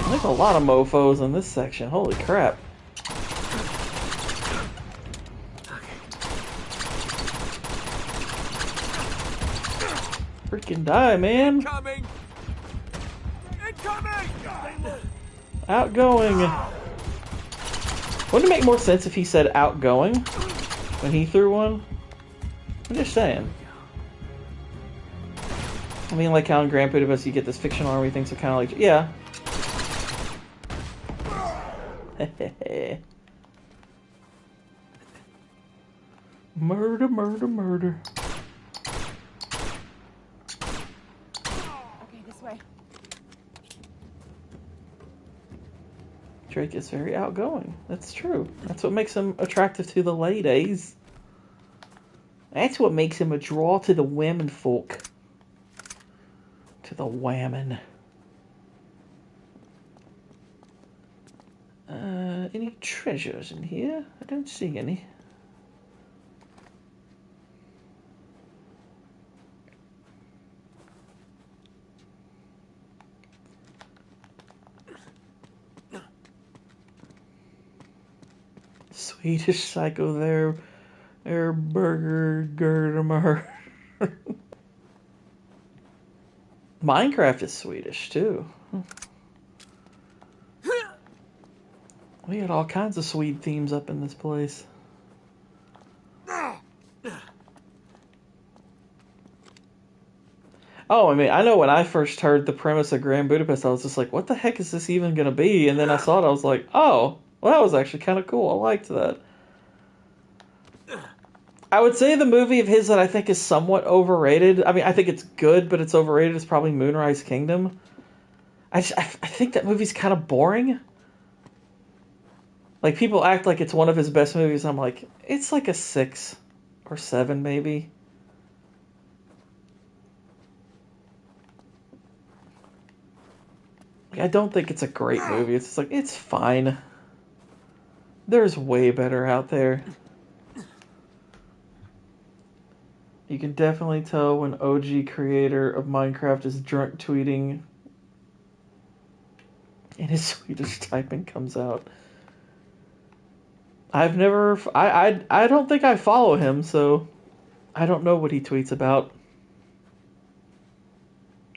There's a lot of mofos in this section. Holy crap. Freaking die, man. Incoming! Incoming! Outgoing. Wouldn't it make more sense if he said outgoing when he threw one? I'm just saying. I mean, like how in Grand Budapest you get this fictional army thing, so kind of like, yeah. Murder, murder, murder. Okay, this way. Drake is very outgoing. That's true. That's what makes him attractive to the ladies. That's what makes him a draw to the women folk. To the whammon. Any treasures in here? I don't see any. Swedish Psycho there, Burger Gerdemer. Minecraft is Swedish too. We had all kinds of Swede themes up in this place. Oh, I mean, I know when I first heard the premise of Grand Budapest, I was just like, what the heck is this even going to be? And then I saw it, I was like, oh, well, that was actually kind of cool. I liked that. I would say the movie of his that I think is somewhat overrated, I mean, I think it's good, but it's overrated, is probably Moonrise Kingdom. I think that movie's kind of boring. Like, people act like it's one of his best movies. I'm like, it's like a 6 or 7, maybe. I don't think it's a great movie. It's just like, it's fine. There's way better out there. You can definitely tell when OG creator of Minecraft is drunk tweeting and his Swedish typing comes out. I've never... I don't think I follow him, so I don't know what he tweets about.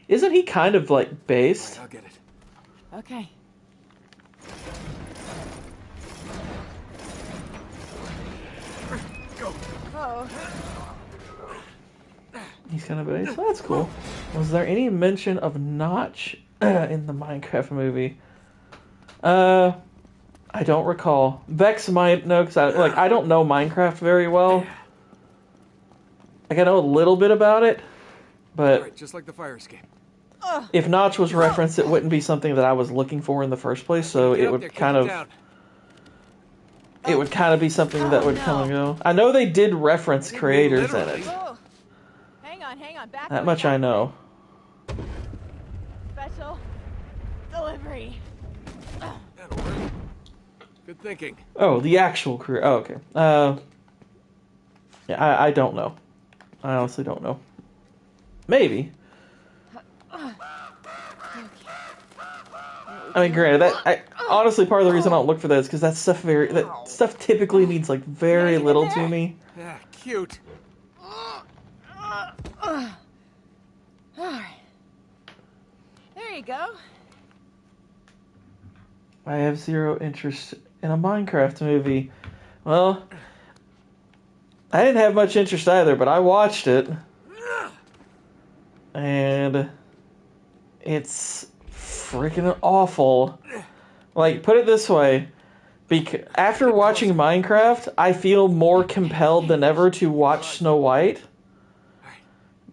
Isn't he kind of, like, based? Right, I'll get it. Okay. Go. Oh. He's kind of based. That's cool. Was there any mention of Notch in the Minecraft movie? I don't recall. Vex might know, because I don't know Minecraft very well. Like, I know a little bit about it, but Right, just like the fire escape. if Notch was referenced, it wouldn't be something that I was looking for in the first place, so Get it up would there, kick kind it of... down. It would kind of be something that would come and go. I know they did reference creators in it. Oh. Hang on. Back That way, much back I way. know. Special delivery. That'll work. Good thinking. Oh, the actual career. Oh, okay. Yeah, I don't know. I honestly don't know. Maybe. I mean, granted, honestly, part of the reason I don't look for that is because that stuff typically means like very little to me. Yeah, cute. Alright. There you go. I have zero interest in a Minecraft movie. Well, I didn't have much interest either, but I watched it. And it's freaking awful. Like, put it this way. After watching Minecraft, I feel more compelled than ever to watch Snow White.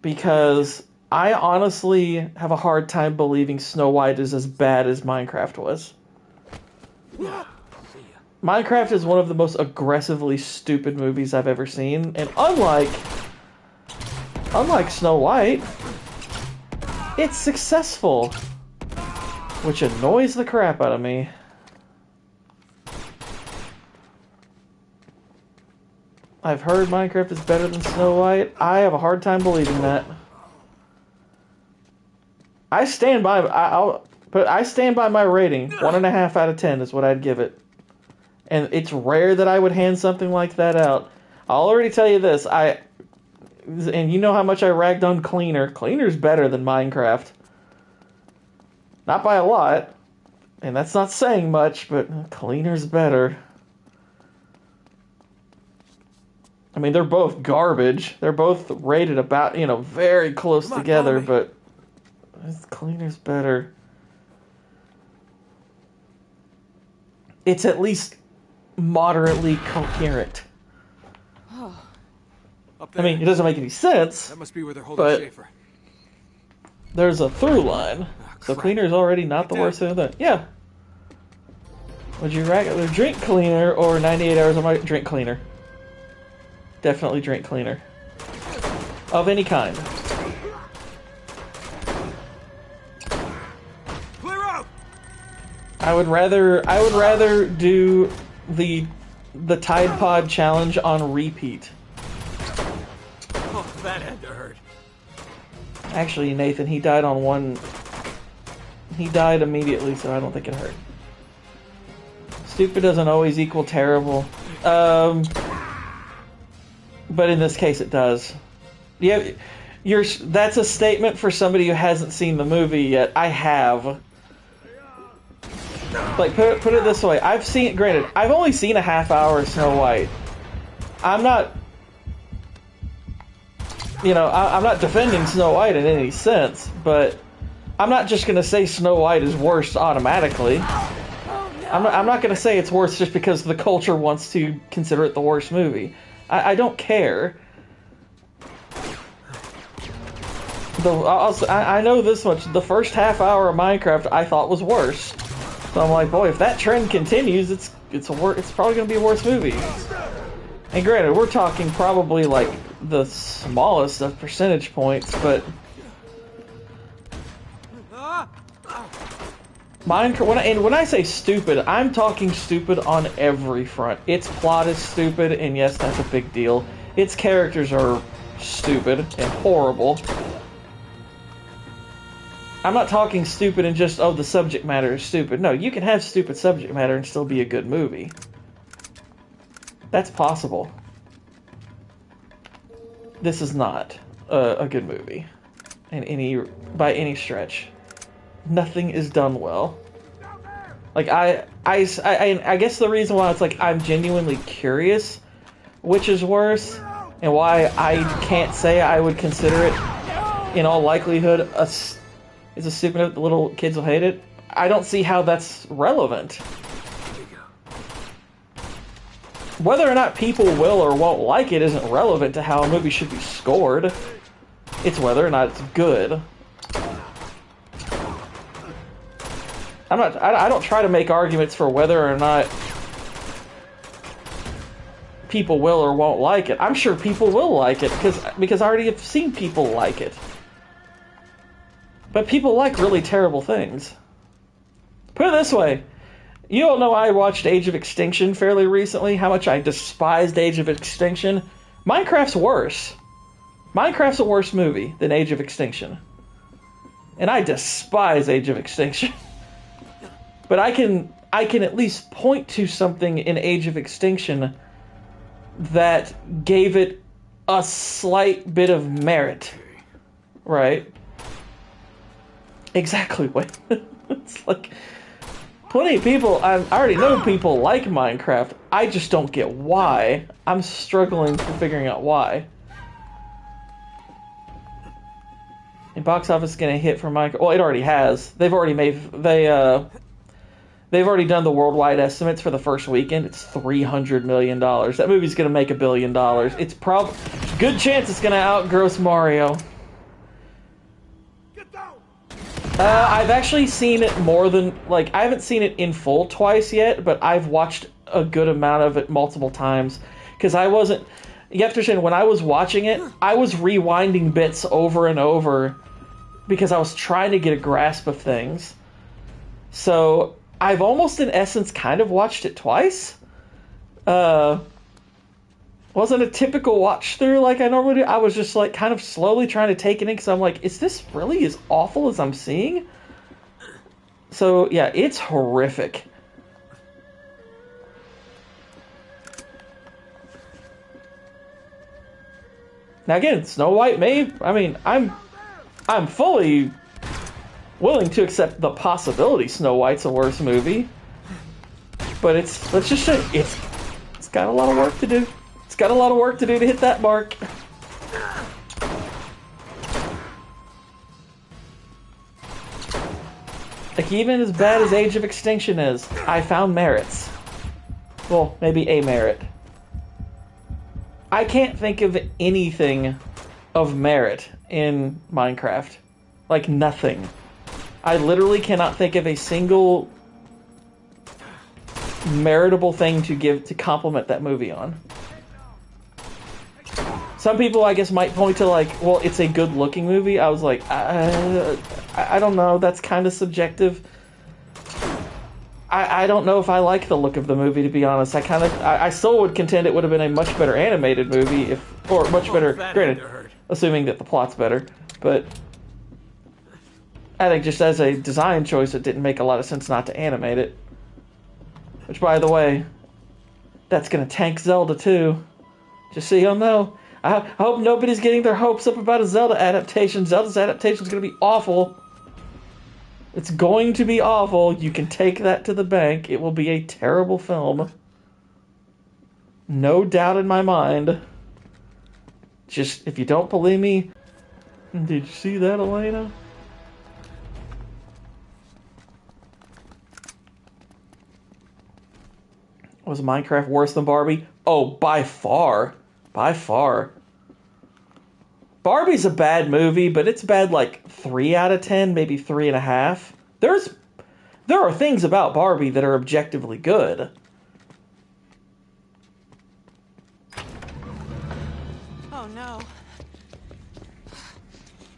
Because I honestly have a hard time believing Snow White is as bad as Minecraft was. Minecraft is one of the most aggressively stupid movies I've ever seen, and unlike Snow White, it's successful, which annoys the crap out of me. I've heard Minecraft is better than Snow White. I have a hard time believing that. I stand by my rating. 1.5 out of 10 is what I'd give it. And it's rare that I would hand something like that out. I'll already tell you this. And you know how much I ragged on Cleaner. Cleaner's better than Minecraft. Not by a lot. And that's not saying much, but Cleaner's better. I mean, they're both garbage. They're both rated about, very close together, but Cleaner's better. It's at least moderately coherent. Up there. I mean, it doesn't make any sense, That must be where they're holding but Schaefer. there's a through line. So crap. Cleaner's already not the Get worst thing of that. Yeah. Would you rather drink cleaner or 98 hours on my drink cleaner? Definitely drink cleaner. Of any kind. Clear out! I would rather do the Tide Pod challenge on repeat. Oh, that had to hurt. Actually, Nathan, he died on one. He died immediately, so I don't think it hurt. Stupid doesn't always equal terrible. But in this case, it does. Yeah, that's a statement for somebody who hasn't seen the movie yet. I have. Like, put it this way. I've seen, granted, I've only seen a half hour of Snow White. I'm not, I'm not defending Snow White in any sense, but I'm not just going to say Snow White is worse automatically. I'm not going to say it's worse just because the culture wants to consider it the worst movie. I don't care. I know this much. The first half hour of Minecraft I thought was worse. So I'm like, boy, if that trend continues, it's probably going to be a worse movie. And granted, we're talking probably like the smallest of percentage points, but Minecraft. When I say stupid, I'm talking stupid on every front. Its plot is stupid, and yes, that's a big deal. Its characters are stupid and horrible. I'm not talking stupid and just, oh, the subject matter is stupid. No, you can have stupid subject matter and still be a good movie. That's possible. This is not a good movie by any stretch. Nothing is done well. Like, I guess the reason why it's like I'm genuinely curious which is worse and why I can't say I would consider it in all likelihood is a stupid, the little kids will hate it. I don't see how that's relevant. Whether or not people will or won't like it isn't relevant to how a movie should be scored. It's whether or not it's good. I don't try to make arguments for whether or not people will or won't like it. I'm sure people will like it because I already have seen people like it. But people like really terrible things. Put it this way. You all know I watched Age of Extinction fairly recently, how much I despised Age of Extinction. Minecraft's worse. Minecraft's a worse movie than Age of Extinction. And I despise Age of Extinction. But I can at least point to something in Age of Extinction that gave it a slight bit of merit. Right? Exactly what it's like. Plenty of people, I already know people like Minecraft. I just don't get why. I'm struggling for figuring out why. And box office is gonna hit for Minecraft. Well, it already has. They've already done the worldwide estimates for the first weekend. It's $300 million. That movie's gonna make $1 billion. It's good chance it's gonna outgross Mario. I've actually seen it more than, I haven't seen it in full twice yet, but I've watched a good amount of it multiple times. Because you have to understand, when I was watching it, I was rewinding bits over and over because I was trying to get a grasp of things. So, I've almost in essence kind of watched it twice. Wasn't a typical watch through like I normally do. I was just kind of slowly trying to take it in because I'm like, is this really as awful as I'm seeing? So yeah, it's horrific. Now again, Snow White I'm fully willing to accept the possibility Snow White's a worse movie. But let's just say it's got a lot of work to do. It's got a lot of work to do to hit that mark. Like, even as bad as Age of Extinction is, I found merits. Well, maybe a merit. I can't think of anything of merit in Minecraft. Like, nothing. I literally cannot think of a single meritable thing to compliment that movie on. Some people, I guess, might point to, like, well, it's a good-looking movie. I was like, I don't know. That's kind of subjective. I don't know if I like the look of the movie, to be honest. I still would contend it would have been a much better animated movie, or much better, granted, assuming that the plot's better. But I think just as a design choice, it didn't make a lot of sense not to animate it. Which, by the way, that's going to tank Zelda too. Just so you'll know. I hope nobody's getting their hopes up about a Zelda adaptation. Zelda's adaptation is going to be awful. It's going to be awful. You can take that to the bank. It will be a terrible film. No doubt in my mind. Just, if you don't believe me... Did you see that, Elena? Was Minecraft worse than Barbie? Oh, by far. By far. Barbie's a bad movie, but it's bad like 3 out of 10, maybe 3.5. There are things about Barbie that are objectively good. Oh no.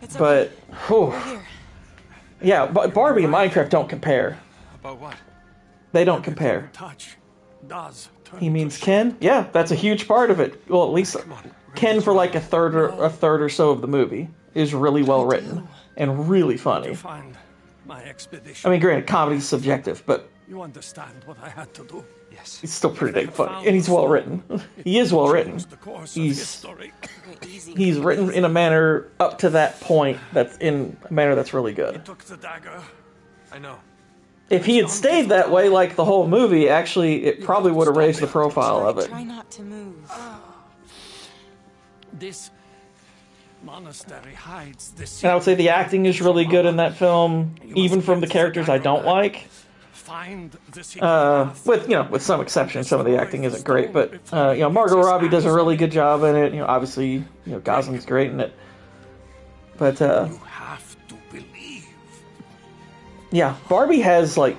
It's But, over here. yeah, but Barbie and Minecraft don't compare. About what? They don't compare. Touch does turn He means to Ken? Yeah, that's a huge part of it. Well, at least Come on. Ken for like a third or so of the movie is really well written and really funny. find my expedition. I mean, granted, comedy's subjective, but You understand what I had to do? Yes. it's still pretty dang funny, and he's well written. He is well written. The course He's- of history. Okay, easy. He's written in a manner up to that point that's in a manner that's really good. Took the dagger. I know. If he had stayed that way like the whole movie, actually, it probably would have raised the profile of it. Try not to move. This monastery hides the And I would say the acting is really good in that film, even from the characters I don't like. Find the secret path. With some exceptions, some of the acting isn't great, but Margot Robbie does a really good job in it. Obviously, Gosling's great in it. But You have to believe. yeah, Barbie has like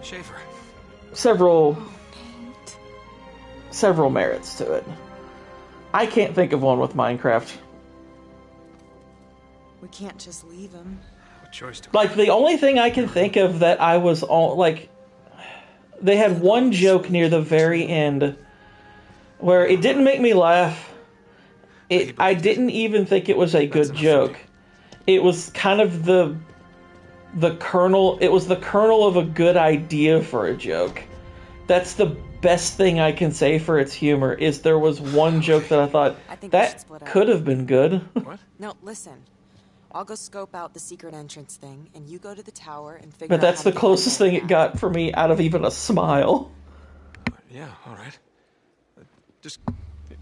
Schaefer. several merits to it. I can't think of one with Minecraft. We can't just leave him. What choice do Like, the only thing I can think of that I was all like, they had one joke near the very end where it didn't make me laugh. I didn't even think it was a good joke. It was kind of the kernel. It was the kernel of a good idea for a joke. That's the best thing I can say for its humor. Is there was one joke that I thought I think we should that split up. could have been good. No, listen. I'll go scope out the secret entrance thing, and you go to the tower and figure But out that's how the to get closest that thing it back. got for me out of even a smile. Yeah, all right. Just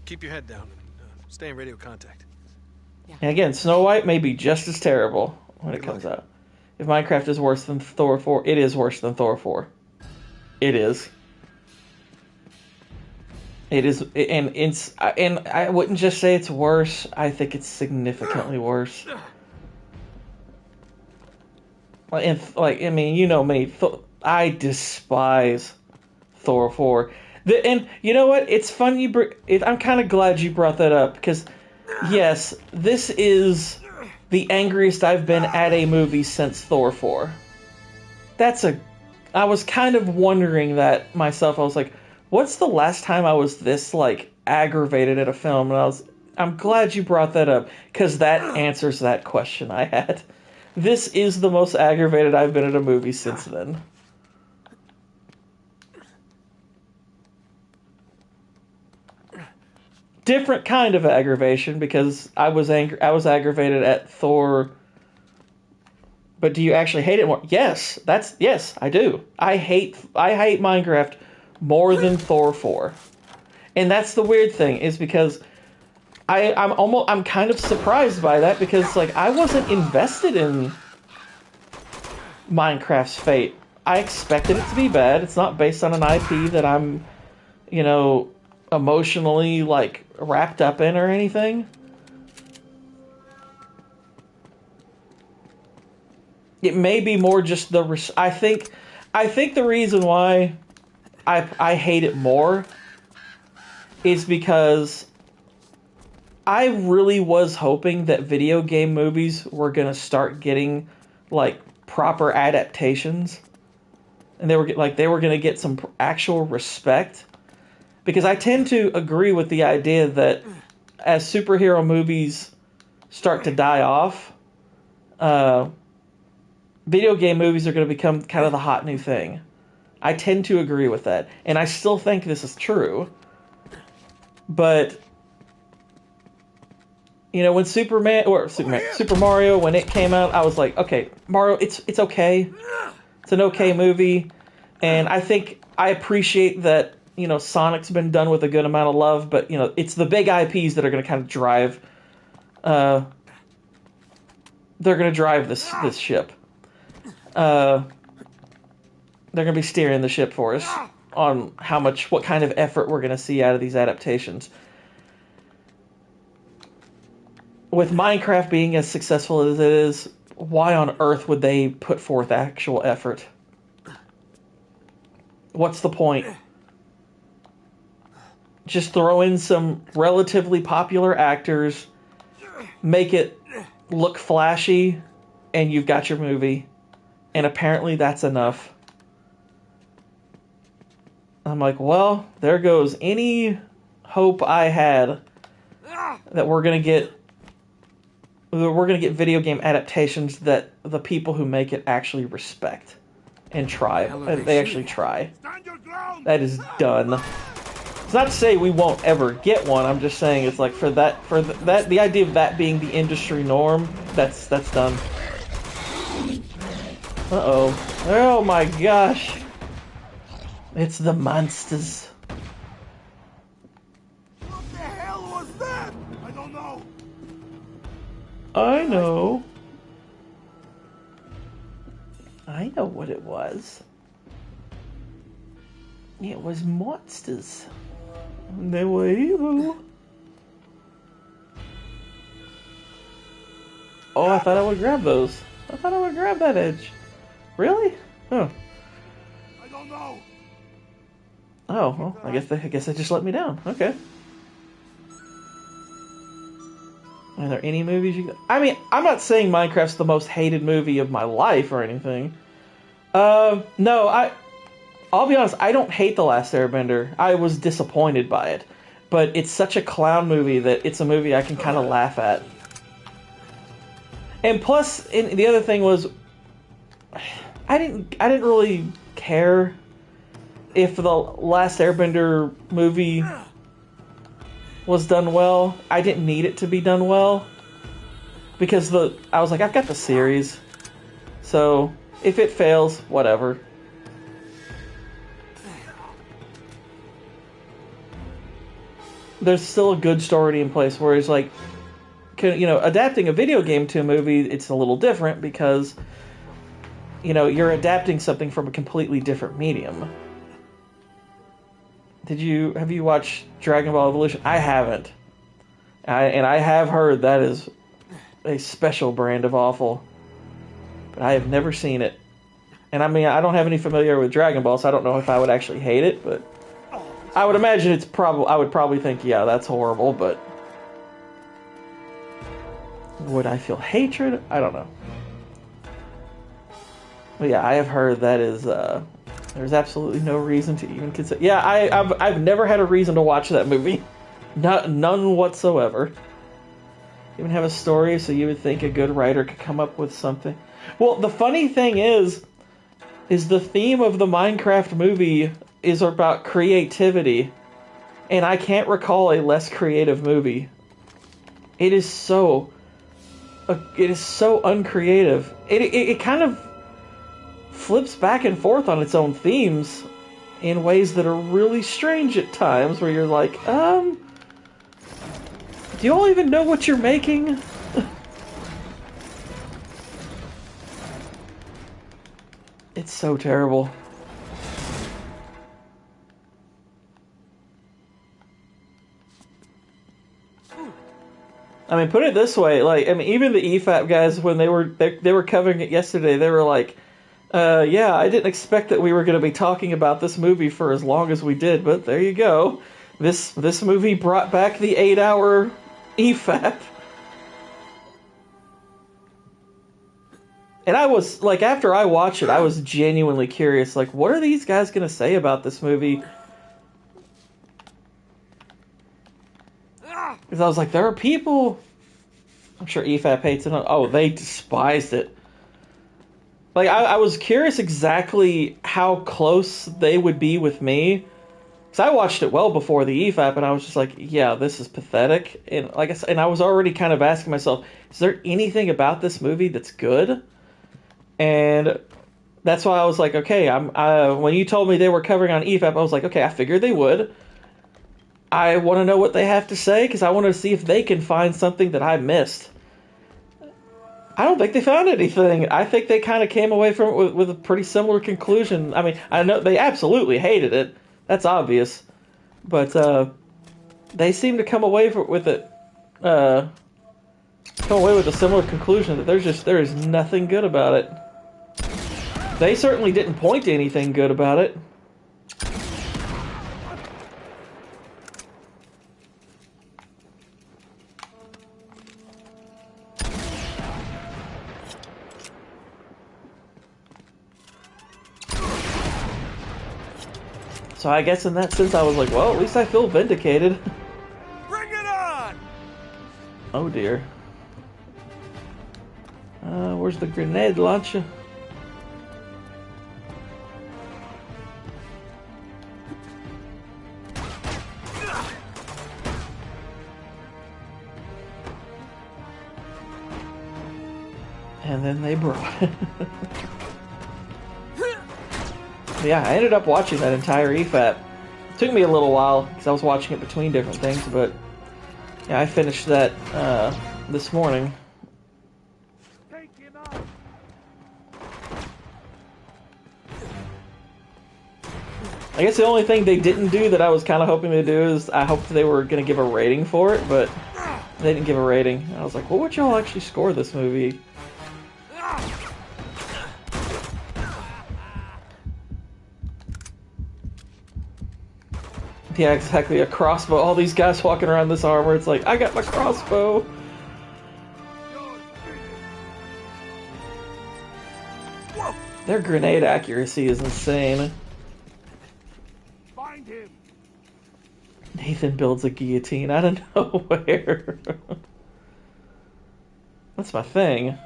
keep your head down and stay in radio contact. And again, Snow White may be just as terrible when it comes out. If Minecraft is worse than Thor 4, it is worse than Thor 4. It is. It is, and I wouldn't just say it's worse. I think it's significantly worse. I mean, you know me. I despise Thor 4. And you know what? It's fun. I'm kind of glad you brought that up because, yes, this is the angriest I've been at a movie since Thor 4. I was kind of wondering that myself. I was like, what's the last time I was this like aggravated at a film? And I'm glad you brought that up because that answers that question I had. This is the most aggravated I've been at a movie since then. Different kind of aggravation because I was aggravated at Thor. But do you actually hate it more? Yes, yes, I do. I hate Minecraft more than Thor 4. And that's the weird thing, is because I'm kind of surprised by that because like I wasn't invested in Minecraft's fate. I expected it to be bad. It's not based on an IP that I'm, emotionally like wrapped up in or anything. It may be more just I think the reason why I hate it more is because I really was hoping that video game movies were going to start getting like proper adaptations, and they were going to get some actual respect, because I tend to agree with the idea that as superhero movies start to die off, video game movies are going to become kind of the hot new thing. I tend to agree with that, and I still think this is true. But you know, when Super Mario, when it came out, I was like, okay, Mario, it's okay. It's an okay movie, and I think I appreciate that, you know, Sonic's been done with a good amount of love, but, you know, it's the big IPs that are going to kind of drive, they're going to drive this ship. They're going to be steering the ship for us on what kind of effort we're going to see out of these adaptations. With Minecraft being as successful as it is, why on earth would they put forth actual effort? What's the point? Just throw in some relatively popular actors, make it look flashy, and you've got your movie. And apparently that's enough. I'm like, well, there goes any hope I had that we're gonna get video game adaptations that the people who make it actually respect and try. They actually try. That is done. It's not to say we won't ever get one. I'm just saying it's like the idea of that being the industry norm, that's done. Uh-oh. Oh my gosh. It's the monsters. What the hell was that? I don't know. I know. I know what it was. It was monsters. They were evil. Oh, I thought I would grab those. I thought I would grab that edge. Really? Oh. I don't know. Oh, well, I guess they just let me down. Okay. Are there any movies you... I mean, I'm not saying Minecraft's the most hated movie of my life or anything. No, I'll be honest, I don't hate The Last Airbender. I was disappointed by it. But it's such a clown movie that it's a movie I can kind of laugh at. And plus, the other thing was, I didn't really care if The Last Airbender movie was done well. I didn't need it to be done well, because I was like, I've got the series, so if it fails, whatever. There's still a good story in place, whereas like, you know, adapting a video game to a movie, it's a little different because, you know, you're adapting something from a completely different medium. Have you watched Dragon Ball Evolution? I haven't. And I have heard that is a special brand of awful. But I have never seen it. And I mean, I don't have any familiarity with Dragon Ball, so I don't know if I would actually hate it, but I would imagine I would probably think, yeah, that's horrible, but would I feel hatred? I don't know. But yeah, I have heard that is, there's absolutely no reason to even consider. Yeah, I've never had a reason to watch that movie. None whatsoever. Even have a story, so you would think a good writer could come up with something. Well, the funny thing is the theme of the Minecraft movie is about creativity, and I can't recall a less creative movie. It is so uncreative. It kind of flips back and forth on its own themes in ways that are really strange at times, where you're like, do you all even know what you're making? It's so terrible. I mean, put it this way, like, I mean, even the EFAP guys, when they were covering it yesterday, they were like, Yeah, I didn't expect that we were going to be talking about this movie for as long as we did, but there you go. This movie brought back the 8-hour EFAP. And I was, like, after I watched it, I was genuinely curious, like, what are these guys going to say about this movie? Because I was like, there are people... I'm sure EFAP hates it. Oh, they despised it. Like, I was curious exactly how close they would be with me. Because I watched it well before the EFAP, and I was just like, yeah, this is pathetic. And like I said, and I was already kind of asking myself, is there anything about this movie that's good? And that's why I was like, okay, when you told me they were covering on EFAP, I was like, okay, I figured they would. I want to know what they have to say, because I want to see if they can find something that I missed. I don't think they found anything. I think they kind of came away from it with a pretty similar conclusion. I mean, I know they absolutely hated it. That's obvious. But they seem to come away with it. Come away with a similar conclusion that there is nothing good about it. They certainly didn't point to anything good about it. So I guess in that sense I was like, well, at least I feel vindicated. Bring it on! Oh dear. Where's the grenade launcher? And then they brought it. Yeah, I ended up watching that entire EFAP. It took me a little while because I was watching it between different things, but yeah, I finished that this morning. Take him out. I guess the only thing they didn't do that I was kind of hoping to do is I hoped they were going to give a rating for it, but they didn't give a rating. I was like, what would y'all actually score this movie? Yeah, exactly, a crossbow. All these guys walking around this armor, it's like, I got my crossbow! Their grenade accuracy is insane. Find him. Nathan builds a guillotine out of nowhere. That's my thing.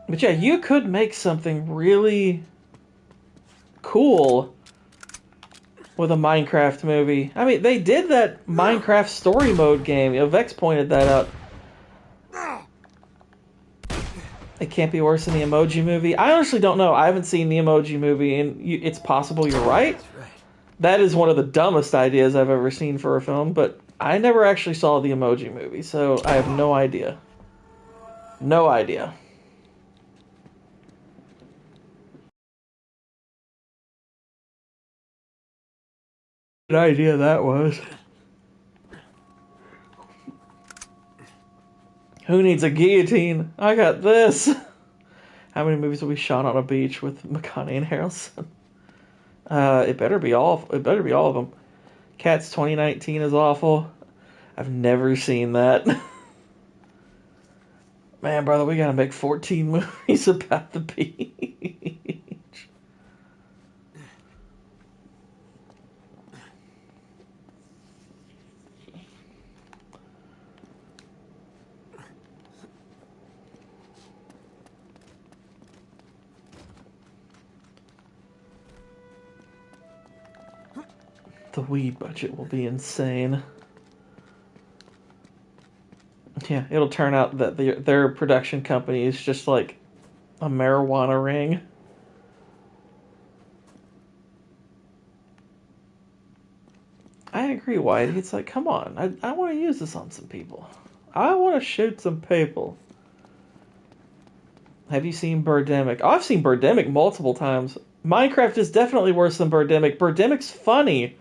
But yeah, you could make something really cool with a Minecraft movie. I mean, they did that Minecraft story mode game. Vex pointed that out. It can't be worse than the Emoji Movie. I honestly don't know. I haven't seen the Emoji Movie, and it's possible you're right. That is one of the dumbest ideas I've ever seen for a film, but I never actually saw the Emoji Movie, so I have no idea. No idea. Good idea that was. Who needs a guillotine? I got this. How many movies have we shot on a beach with McConaughey and Harrelson? It better be all. It better be all of them. Cats 2019 is awful. I've never seen that. Man, brother, we gotta make 14 movies about the beach. The weed budget will be insane. Yeah, it'll turn out that their production company is just like a marijuana ring. I agree, Whitey. It's like, come on. I want to use this on some people. I want to shoot some people. Have you seen Birdemic? Oh, I've seen Birdemic multiple times. Minecraft is definitely worse than Birdemic. Birdemic's funny.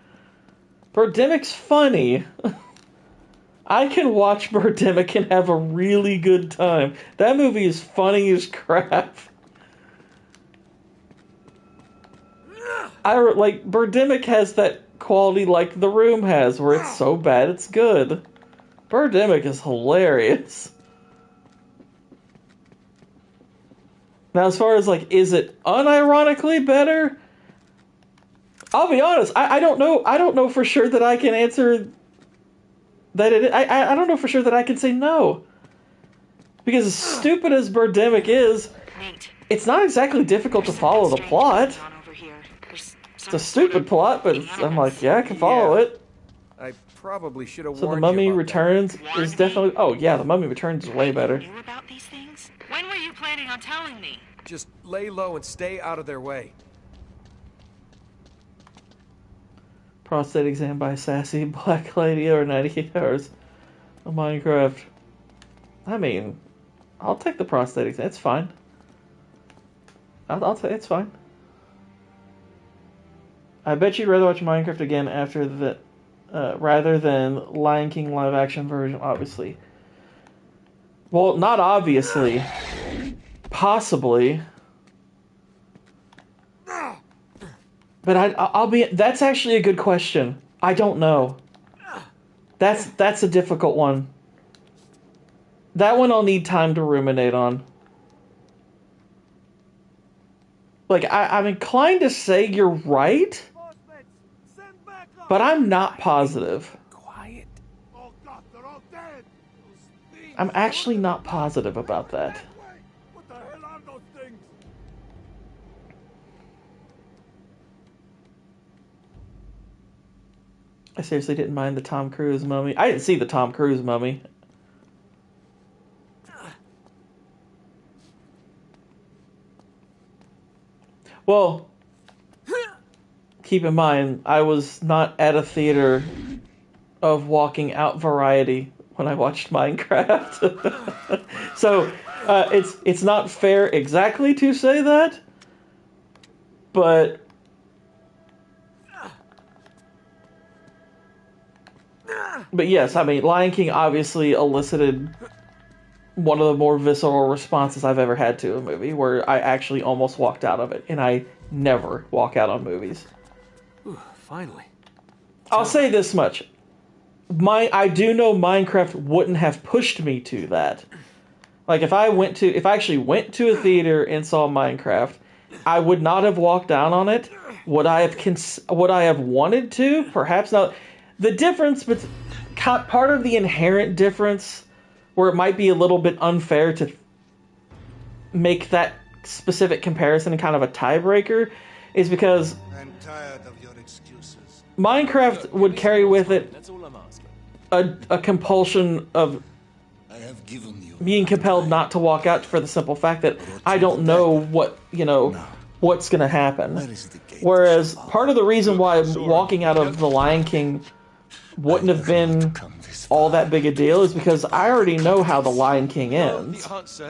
Birdemic's funny. I can watch Birdemic and have a really good time. That movie is funny as crap. Birdemic has that quality like The Room has, where it's so bad it's good. Birdemic is hilarious. Now, as far as like, is it unironically better? I'll be honest. I don't know. I don't know for sure that I can answer that. I don't know for sure that I can say no. Because as stupid as Birdemic is, it's not exactly difficult to follow the plot. It's a stupid plot, but I'm like, yeah, I can follow it. I probably should have So The warned Mummy you about Returns is definitely... Oh, yeah, The Mummy Returns is way better. You about these things? When were you planning on telling me? that. Just lay low and stay out of their way. Prostate exam by Sassy Black Lady or 98 Hours of Minecraft. I mean, I'll take the prostate exam. It's fine. I'll take it's fine. I bet you'd rather watch Minecraft again after the... rather than Lion King live action version, obviously. Well, not obviously. Possibly. But I'll be... That's actually a good question. I don't know. That's a difficult one. That one I'll need time to ruminate on. Like, I'm inclined to say you're right, but I'm not positive. Quiet. Oh God, they're all dead. Those things. I'm actually not positive about that. What the hell are those things? I seriously didn't mind the Tom Cruise mummy. I didn't see the Tom Cruise mummy. Well, keep in mind, I was not at a theater of walking out variety when I watched Minecraft. So, it's not fair exactly to say that, but yes, I mean, Lion King obviously elicited one of the more visceral responses I've ever had to a movie, where I actually almost walked out of it, and I never walk out on movies. Ooh, finally. I'll say this much. I do know Minecraft wouldn't have pushed me to that. Like, if I actually went to a theater and saw Minecraft, I would not have walked down on it. Would I have wanted to? Perhaps not. The difference, but part of the inherent difference, where it might be a little bit unfair to make that specific comparison kind of a tiebreaker, is because I'm tired of your excuses. Minecraft would carry with it a compulsion of I have given you being compelled not to walk out for the simple fact that I don't know what's going to happen. Whereas part of the reason why walking out of The Lion King wouldn't have been all that big a deal is because I already know how The Lion King ends,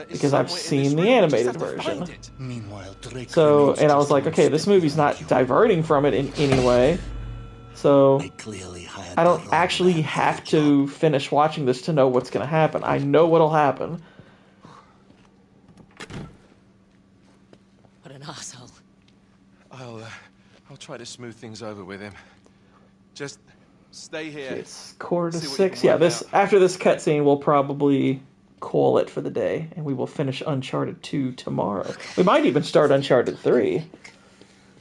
because I've seen the animated version. Meanwhile, Drake So, and I was like, okay, this movie's not diverting from it in any way, so I don't actually have to finish watching this to know what's going to happen. I know what'll happen. What an asshole. I'll try to smooth things over with him. Just stay here. It's 5:45. See what you can Yeah, work out. after this cutscene, we'll probably call it for the day, and we will finish Uncharted 2 tomorrow. We might even start Uncharted 3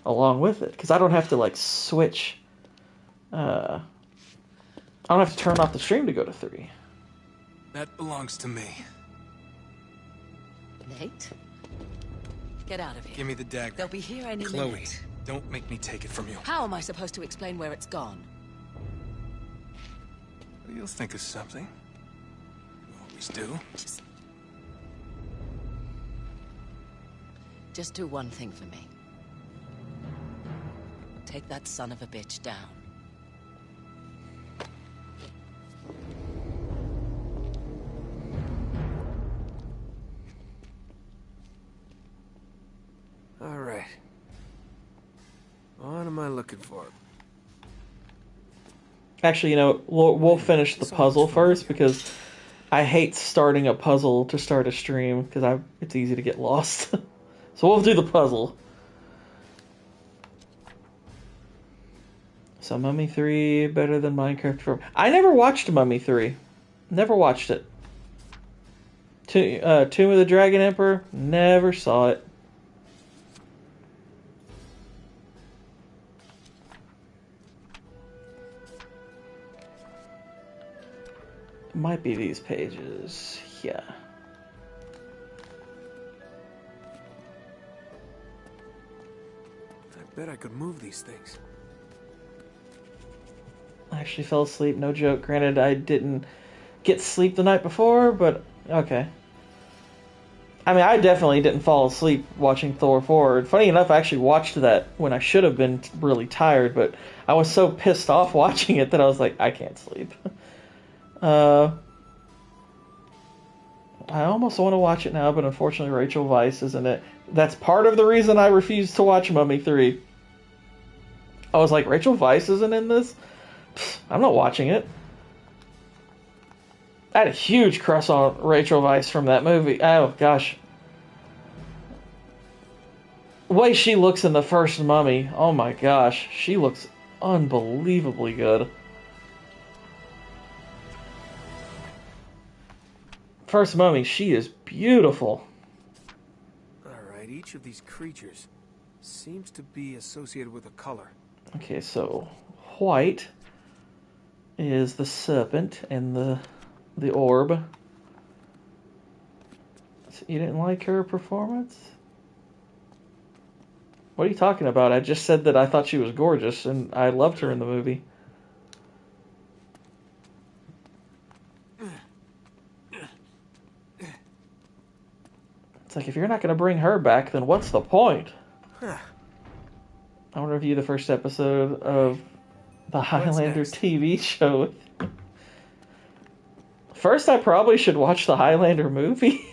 along with it, because I don't have to, like, switch. I don't have to turn off the stream to go to 3. That belongs to me. Nate? Get out of here. Give me the dagger. They'll be here any Chloe, minute. don't make me take it from you. How am I supposed to explain where it's gone? You'll think of something. You always do. Just do one thing for me. Take that son of a bitch down. All right. What am I looking for? Actually, we'll finish the puzzle first because I hate starting a puzzle to start a stream because it's easy to get lost. So we'll do the puzzle. So Mummy 3 better than Minecraft 4. I never watched Mummy 3. Never watched it. Tomb of the Dragon Emperor, never saw it. It might be these pages. Yeah. I bet I could move these things. I actually fell asleep, no joke. Granted, I didn't get sleep the night before, but okay. I mean, I definitely didn't fall asleep watching Thor 4. Funny enough, I actually watched that when I should have been really tired, but I was so pissed off watching it that I was like, I can't sleep. I almost want to watch it now, but unfortunately Rachel Weisz is in it. That's part of the reason I refused to watch Mummy 3. I was like, Rachel Weisz isn't in this? Pfft, I'm not watching it. I had a huge crush on Rachel Weisz from that movie. Oh, gosh. The way she looks in the first Mummy, oh my gosh. She looks unbelievably good. First Mummy, she is beautiful. Alright, each of these creatures seems to be associated with a color. Okay, so white is the serpent and the orb. So you didn't like her performance? What are you talking about? I just said that I thought she was gorgeous and I loved her in the movie. It's like, if you're not going to bring her back, then what's the point? Huh. I want to review the first episode of the Highlander next? TV show. First, I probably should watch the Highlander movie.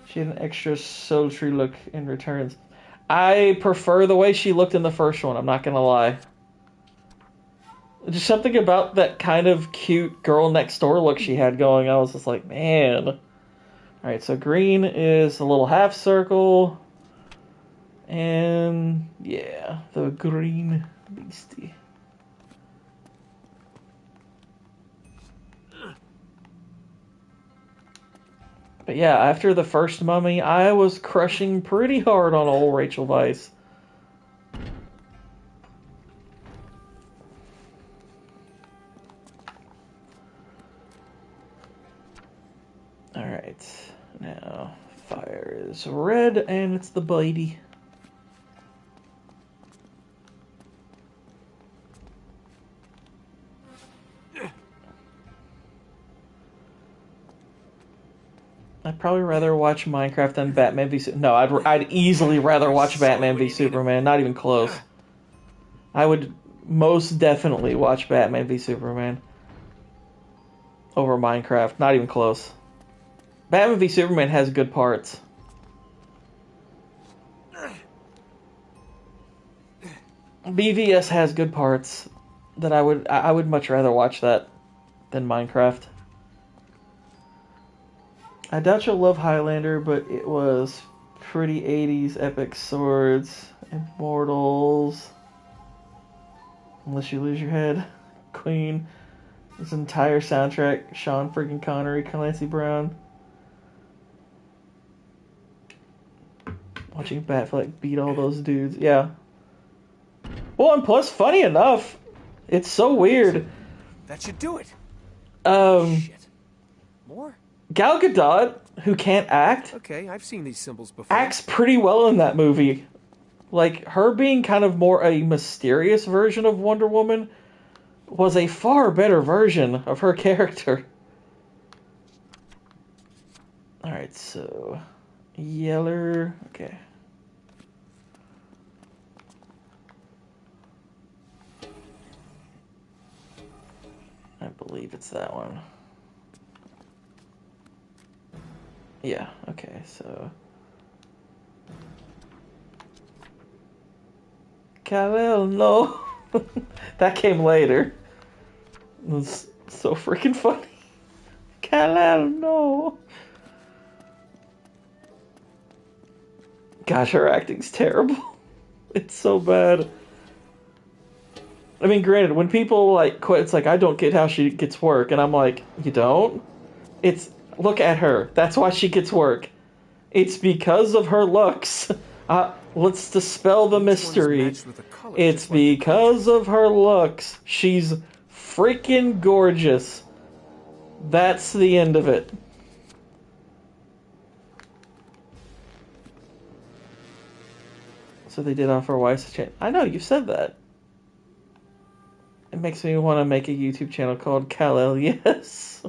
She had an extra sultry look in Returns. I prefer the way she looked in the first one, I'm not going to lie. Just something about that kind of cute girl next door look she had going. I was just like, man. Alright, so green is a little half circle. And yeah, the green beastie. But yeah, after the first Mummy, I was crushing pretty hard on old Rachel Weisz. Alright, now fire is red and it's the bitey. I'd probably rather watch Minecraft than Batman v Superman. No, I'd easily rather watch Batman v Superman. Not even close. I would most definitely watch Batman v Superman over Minecraft. Not even close. Batman v Superman has good parts. BVS has good parts that I would much rather watch that than Minecraft. I doubt you'll love Highlander, but it was pretty 80s epic swords, Immortals, Unless You Lose Your Head, Queen, this entire soundtrack, Sean freaking Connery, Clancy Brown. Watching Batfleck beat all those dudes, yeah. Well, and plus, funny enough, it's so weird. That should do it. Shit. More? Gal Gadot, who can't act, Okay, I've seen these symbols before. acts pretty well in that movie. Like, her being kind of more a mysterious version of Wonder Woman was a far better version of her character. Alright, so... Yeller... Okay. I believe it's that one. Yeah, okay, so... Kal-El, no! That came later. It was so freaking funny. Kal-El, no. Gosh, her acting's terrible. It's so bad. I mean, granted, when people like quit, it's like, I don't get how she gets work, and I'm like, you don't? It's, look at her. That's why she gets work. It's because of her looks. Let's dispel the mystery. It's because of her looks. She's freaking gorgeous. That's the end of it. So they did offer Weiss a chance. I know, you said that. It makes me want to make a YouTube channel called Kal-El, yes.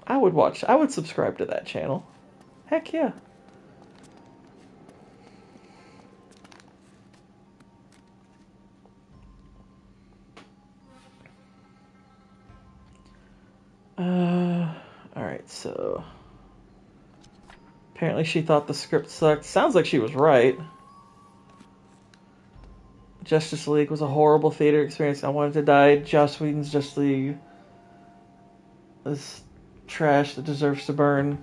I would subscribe to that channel. Heck yeah. Alright, so... Apparently she thought the script sucked. Sounds like she was right. Justice League was a horrible theater experience. I wanted to die. Joss Whedon's Justice League is trash that deserves to burn.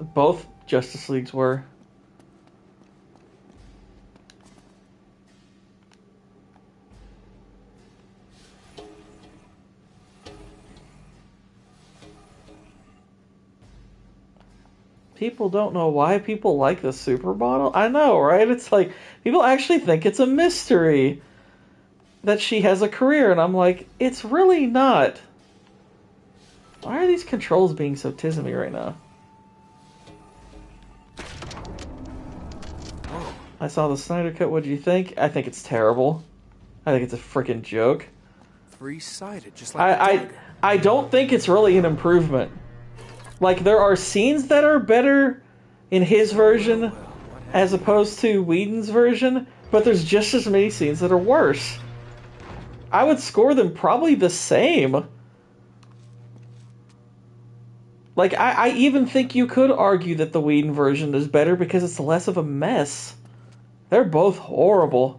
Both Justice Leagues were. People don't know why people like the supermodel. I know, right? It's like, people actually think it's a mystery that she has a career, and I'm like, it's really not. Why are these controls being so tismy right now? I saw the Snyder Cut. What do you think? I think it's terrible. I think it's a freaking joke. Three-sided, just like I don't think it's really an improvement. Like, there are scenes that are better in his version as opposed to Whedon's version, but there's just as many scenes that are worse. I would score them probably the same. Like, I even think you could argue that the Whedon version is better because it's less of a mess. They're both horrible.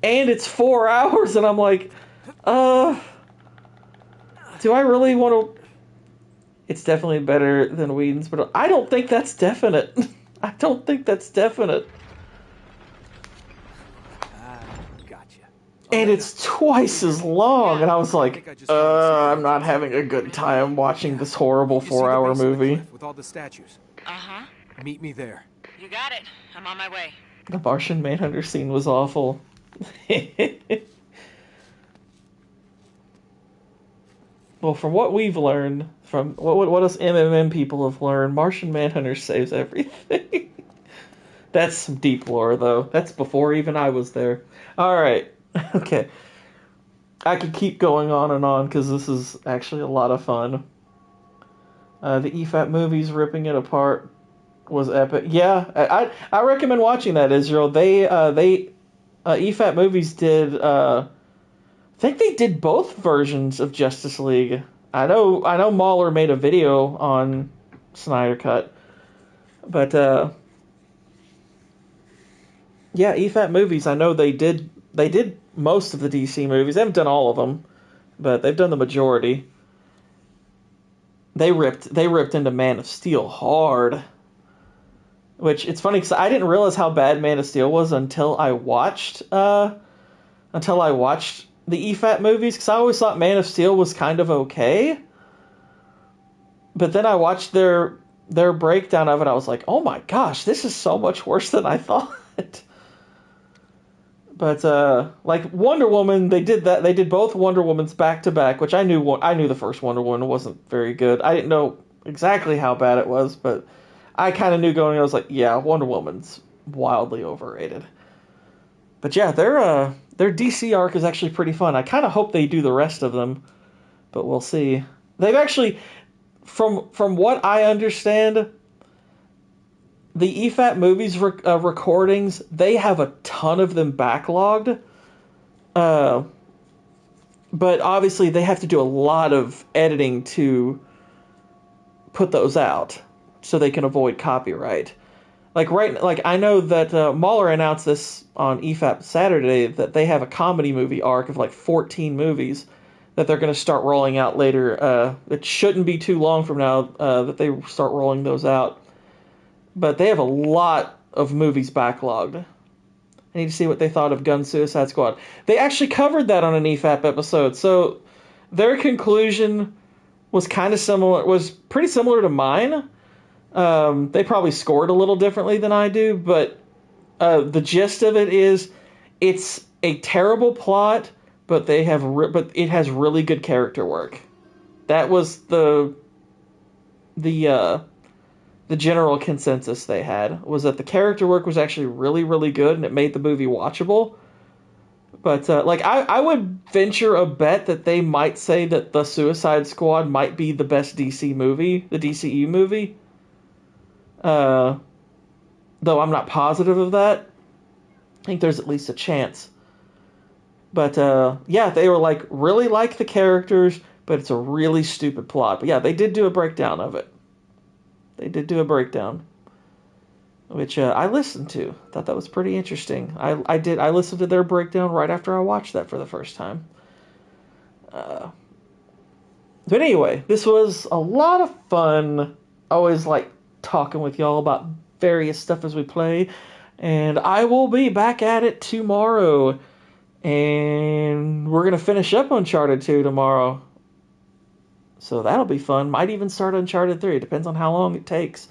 And it's 4 hours, and I'm like, do I really want to... It's definitely better than Whedon's, but I don't think that's definite. I don't think that's definite. Gotcha. And it's twice as long, and I was like, I'm not having a good time watching this horrible 4-hour movie. With all the statues. Uh-huh. Meet me there. You got it. I'm on my way. The Martian Manhunter scene was awful. Well, from what we've learned, from what us MMM people have learned, Martian Manhunter saves everything. That's some deep lore, though. That's before even I was there. Alright. Okay. I could keep going on, because this is actually a lot of fun. The EFAT movies ripping it apart was epic. Yeah, I recommend watching that, Israel. EFAT movies did... I think they did both versions of Justice League. I know Mahler made a video on Snyder Cut. But yeah, EFAT movies, I know they did most of the DC movies. They haven't done all of them, but they've done the majority. They ripped into Man of Steel hard. Which, it's funny because I didn't realize how bad Man of Steel was until I watched the EFAT movies, because I always thought Man of Steel was kind of okay. But then I watched their breakdown of it, I was like, oh my gosh, this is so much worse than I thought. But, like, Wonder Woman, they did that. They did both Wonder Womans back to back, which I knew the first Wonder Woman wasn't very good. I didn't know exactly how bad it was, but I kind of knew going, I was like, yeah, Wonder Woman's wildly overrated. But yeah, their DC arc is actually pretty fun. I kind of hope they do the rest of them, but we'll see. They've actually, from what I understand, the EFAT movies recordings, they have a ton of them backlogged. But obviously they have to do a lot of editing to put those out so they can avoid copyright. Like I know that Mahler announced this on EFAP Saturday that they have a comedy movie arc of like 14 movies that they're going to start rolling out later. It shouldn't be too long from now that they start rolling those out. But they have a lot of movies backlogged. I need to see what they thought of Gun Suicide Squad. They actually covered that on an EFAP episode, so their conclusion was pretty similar to mine. They probably scored a little differently than I do, but the gist of it is it's a terrible plot, but but it has really good character work. That was the general consensus they had, was that the character work was actually really, really good, and it made the movie watchable. But I would venture a bet that they might say that the Suicide Squad might be the best DC movie, the DCU movie. Though I'm not positive of that. I think there's at least a chance. But yeah, they were like really like the characters, but it's a really stupid plot. But yeah, they did do a breakdown of it. They did do a breakdown, which I listened to. Thought that was pretty interesting. I listened to their breakdown right after I watched that for the first time. But anyway, this was a lot of fun. I always like talking with y'all about various stuff as we play. And I will be back at it tomorrow. And we're going to finish up Uncharted 2 tomorrow. So that'll be fun. Might even start Uncharted 3. Depends on how long it takes.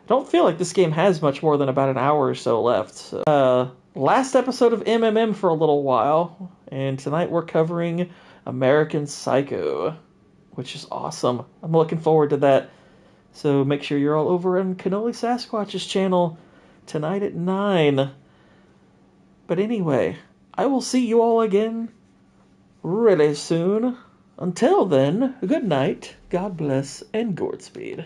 I don't feel like this game has much more than about an hour or so left. So, last episode of MMM for a little while. And tonight we're covering American Psycho, which is awesome. I'm looking forward to that. So make sure you're all over on Cannoli Sasquatch's channel tonight at 9. But anyway, I will see you all again really soon. Until then, good night, God bless, and Godspeed.